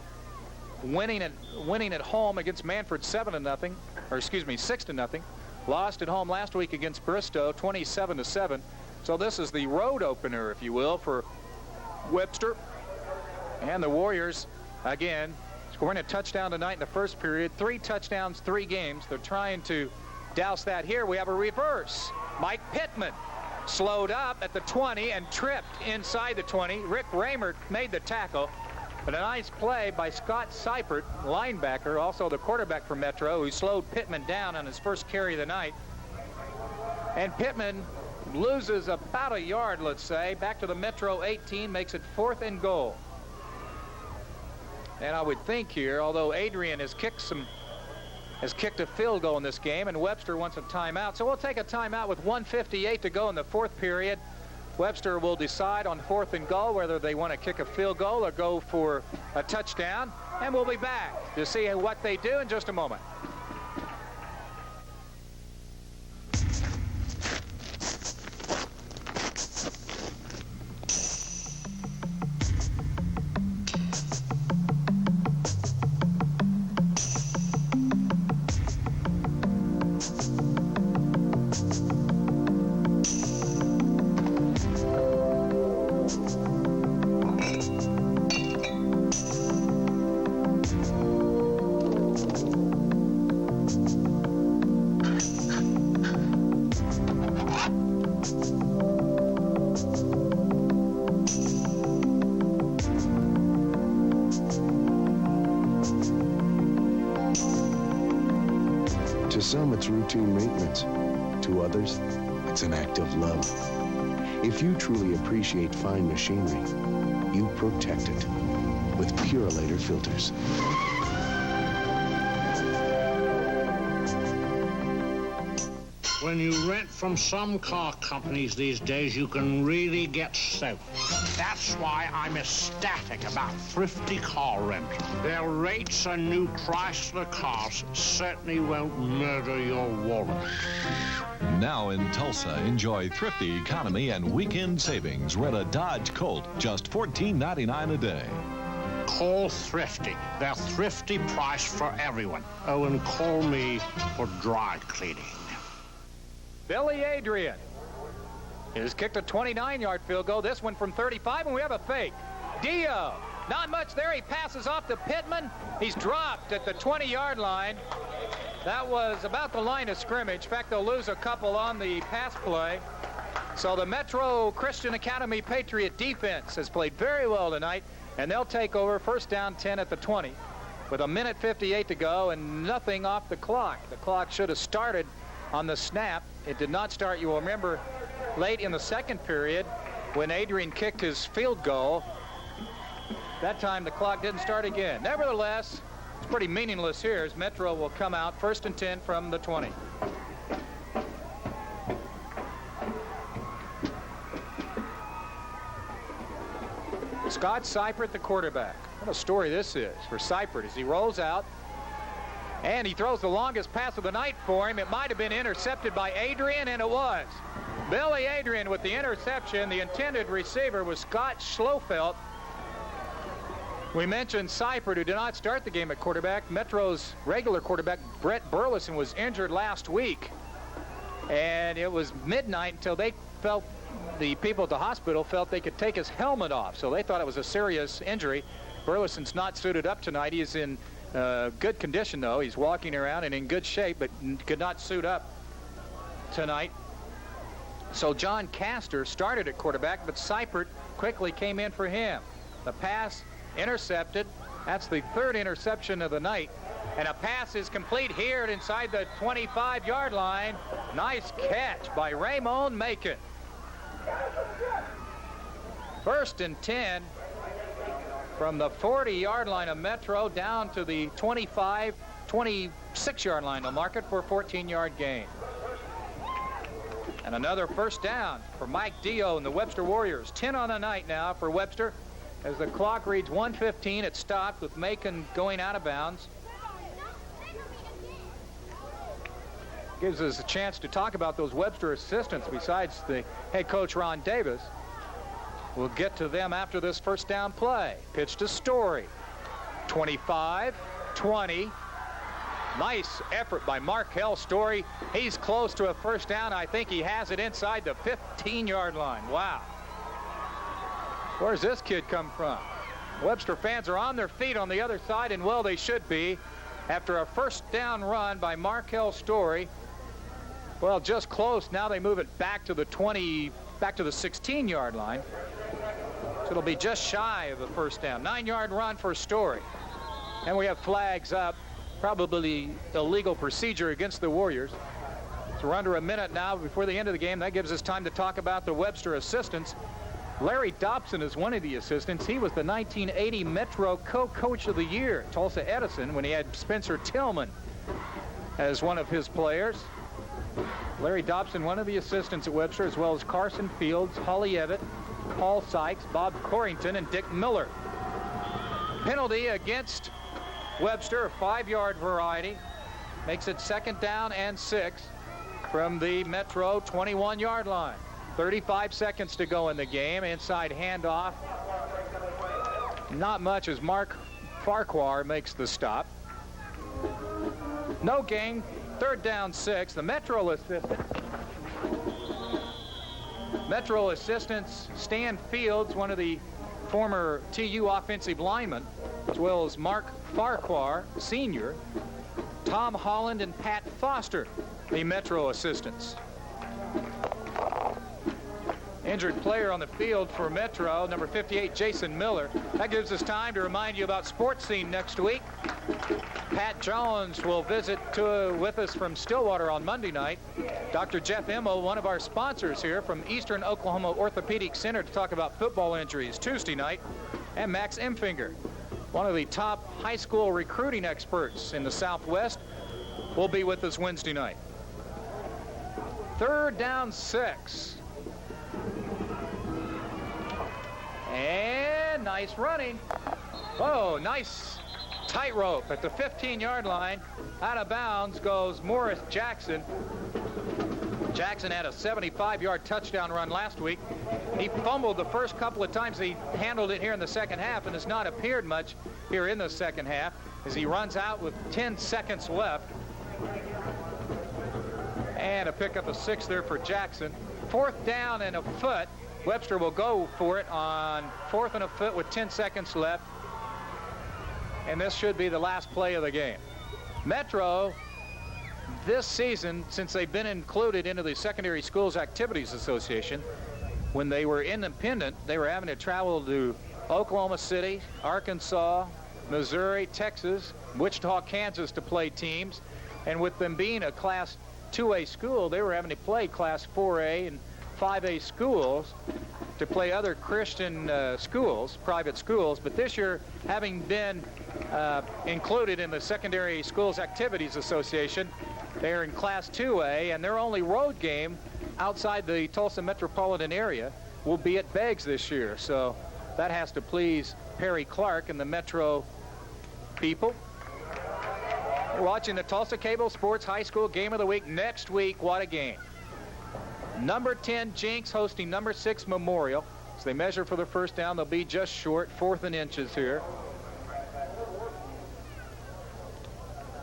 S2: winning at home against Manford 6-0. Lost at home last week against Bristow 27-7. So this is the road opener, if you will, for Webster. And the Warriors, again, scoring a touchdown tonight in the 1st period. 3 touchdowns, 3 games. They're trying to douse that here. We have a reverse. Mike Pittman slowed up at the 20 and tripped inside the 20. Rick Raymer made the tackle. But a nice play by Scott Seipert, linebacker, also the quarterback for Metro, who slowed Pittman down on his first carry of the night. And Pittman loses about a yard, let's say, back to the Metro 18, makes it 4th and goal. And I would think here, although Adrian has kicked a field goal in this game, and Webster wants a timeout. So we'll take a timeout with 1:58 to go in the 4th period. Webster will decide on 4th and goal whether they want to kick a field goal or go for a touchdown. And we'll be back to see what they do in just a moment.
S9: To some, it's routine maintenance. To others, it's an act of love. If you truly appreciate fine machinery, you protect it with Purolator filters.
S11: When you rent from some car companies these days, you can really get soaked. That's why I'm ecstatic about Thrifty Car Rental. Their rates on new Chrysler cars certainly won't murder your wallet.
S4: Now in Tulsa, enjoy thrifty economy and weekend savings. Rent a Dodge Colt, just $14.99 a day.
S11: Call Thrifty. They're thrifty price for everyone. Oh, and call me for dry cleaning.
S2: Billy Adrian has kicked a 29-yard field goal. This one from 35, and we have a fake. Dio, not much there. He passes off to Pittman. He's dropped at the 20-yard line. That was about the line of scrimmage. In fact, they'll lose a couple on the pass play. So the Metro Christian Academy Patriot defense has played very well tonight, and they'll take over 1st down 10 at the 20 with 1:58 to go and nothing off the clock. The clock should have started on the snap. It did not start, you will remember, late in the second period when Adrian kicked his field goal. That time the clock didn't start again. Nevertheless, it's pretty meaningless here as Metro will come out 1st and 10 from the 20. Scott Seipert, the quarterback. What a story this is for Seipert as he rolls out. And he throws the longest pass of the night for him. It might have been intercepted by Adrian, and it was. Billy Adrian with the interception. The intended receiver was Scott Schlofelt. We mentioned Seipert, who did not start the game at quarterback. Metro's regular quarterback, Brett Burleson, was injured last week. And it was midnight until they felt, the people at the hospital felt they could take his helmet off. So they thought it was a serious injury. Burleson's not suited up tonight. He is in good condition, though. He's walking around and in good shape, but could not suit up tonight. So John Castor started at quarterback, but Seipert quickly came in for him. The pass intercepted. That's the 3rd interception of the night. And a pass is complete here inside the 25-yard line. Nice catch by Raymond Macon. 1st and 10 from the 40-yard line of Metro down to the 25, 26-yard line. They'll mark it for a 14-yard gain. And another first down for Mike Dio and the Webster Warriors. 10 on the night now for Webster. As the clock reads 1:15, it stopped with Macon going out of bounds. Gives us a chance to talk about those Webster assistants besides the head coach Ron Davis. We'll get to them after this first down play. Pitch to Story. 25, 20. Nice effort by Markel Story. He's close to a first down. I think he has it inside the 15-yard line. Wow. Where's this kid come from? Webster fans are on their feet on the other side, and well, they should be. After a first down run by Markel Story, well, just close. Now they move it back to the 20, back to the 16-yard line. So it'll be just shy of a first down. 9-yard run for Story. And we have flags up, probably illegal procedure against the Warriors. So we're under a minute now before the end of the game. That gives us time to talk about the Webster assistants. Larry Dobson is one of the assistants. He was the 1980 Metro Co-Coach of the Year at Tulsa Edison when he had Spencer Tillman as one of his players. Larry Dobson, one of the assistants at Webster, as well as Carson Fields, Holly Evett, Paul Sykes, Bob Corrington, and Dick Miller. Penalty against Webster, a 5-yard variety. Makes it 2nd down and 6 from the Metro 21-yard line. 35 seconds to go in the game. Inside handoff. Not much as Mark Farquhar makes the stop. No gain. 3rd down 6. The Metro assistants, Stan Fields, one of the former TU offensive linemen, as well as Mark Farquhar, senior, Tom Holland, and Pat Foster, the Metro assistants. Injured player on the field for Metro, number 58, Jason Miller. That gives us time to remind you about Sports Scene next week. Pat Jones will visit with us from Stillwater on Monday night. Dr. Jeff Emo, one of our sponsors here from Eastern Oklahoma Orthopedic Center, to talk about football injuries Tuesday night. And Max Emfinger, one of the top high school recruiting experts in the Southwest, will be with us Wednesday night. 3rd down 6. And nice running. Oh, nice tightrope at the 15-yard line. Out of bounds goes Morris Jackson. Jackson had a 75-yard touchdown run last week. He fumbled the first couple of times he handled it here in the second half and has not appeared much here in the second half as he runs out with 10 seconds left. And a pickup of 6 there for Jackson. 4th down and a foot. Webster will go for it on 4th and a foot with 10 seconds left. And this should be the last play of the game. Metro, this season, since they've been included into the Secondary Schools Activities Association, when they were independent, they were having to travel to Oklahoma City, Arkansas, Missouri, Texas, Wichita, Kansas to play teams. And with them being a Class 2A school, they were having to play Class 4A and 5A schools to play other Christian schools, private schools. But this year, having been included in the Secondary Schools Activities Association, they're in Class 2A, and their only road game outside the Tulsa metropolitan area will be at Beggs this year. So that has to please Perry Clark and the Metro people. You're watching the Tulsa Cable Sports High School Game of the Week. Next week, what a game. Number 10 Jinx hosting number 6 Memorial. As they measure for the first down, they'll be just short, 4th in inches here.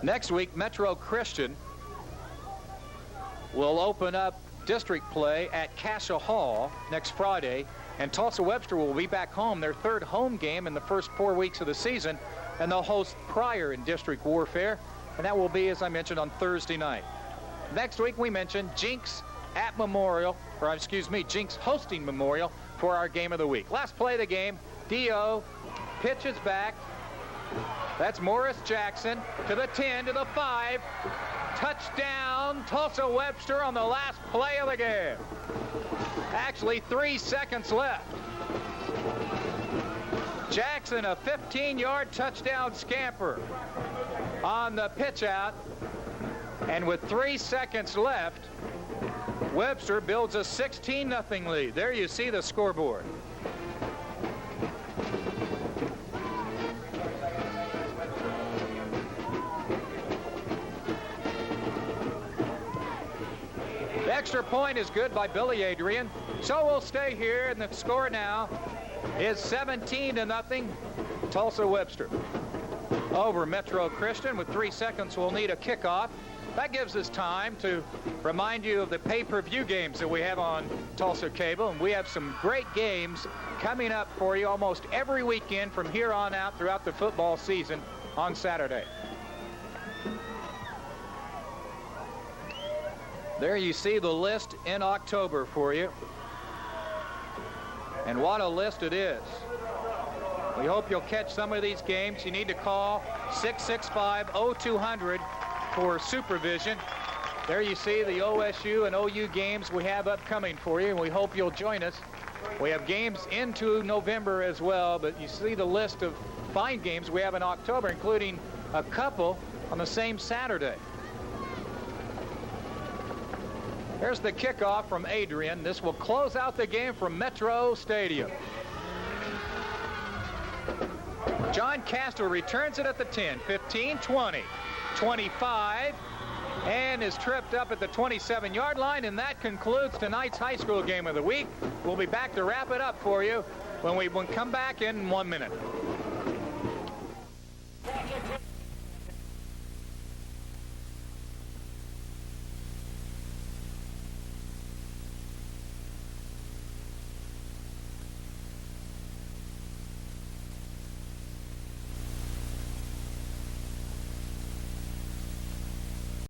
S2: Next week, Metro Christian will open up district play at Cassia Hall next Friday, and Tulsa Webster will be back home, their 3rd home game in the first 4 weeks of the season, and they'll host Pryor in district warfare, and that will be, as I mentioned, on Thursday night. Next week, we mentioned Jinx at Memorial, or excuse me, Jinx hosting Memorial for our game of the week. Last play of the game, D.O. pitches back. That's Morris Jackson to the 10, to the 5. Touchdown, Tulsa Webster on the last play of the game. Actually, 3 seconds left. Jackson, a 15-yard touchdown scamper on the pitch out. And with 3 seconds left, Webster builds a 16-0 lead. There you see the scoreboard. The extra point is good by Billy Adrian. So we'll stay here, and the score now is 17-0, Tulsa Webster over Metro Christian. With 3 seconds, we'll need a kickoff. That gives us time to remind you of the pay-per-view games that we have on Tulsa Cable, and we have some great games coming up for you almost every weekend from here on out throughout the football season on Saturday. There you see the list in October for you. And what a list it is. We hope you'll catch some of these games. You need to call 665-0200 for supervision. There you see the OSU and OU games we have upcoming for you, and we hope you'll join us. We have games into November as well, but you see the list of fine games we have in October, including a couple on the same Saturday. Here's the kickoff from Adrian. This will close out the game from Metro Stadium. John Castro returns it at the 10, 15, 20, 25, and is tripped up at the 27-yard line, and that concludes tonight's high school game of the week. We'll be back to wrap it up for you when we come back in 1 minute.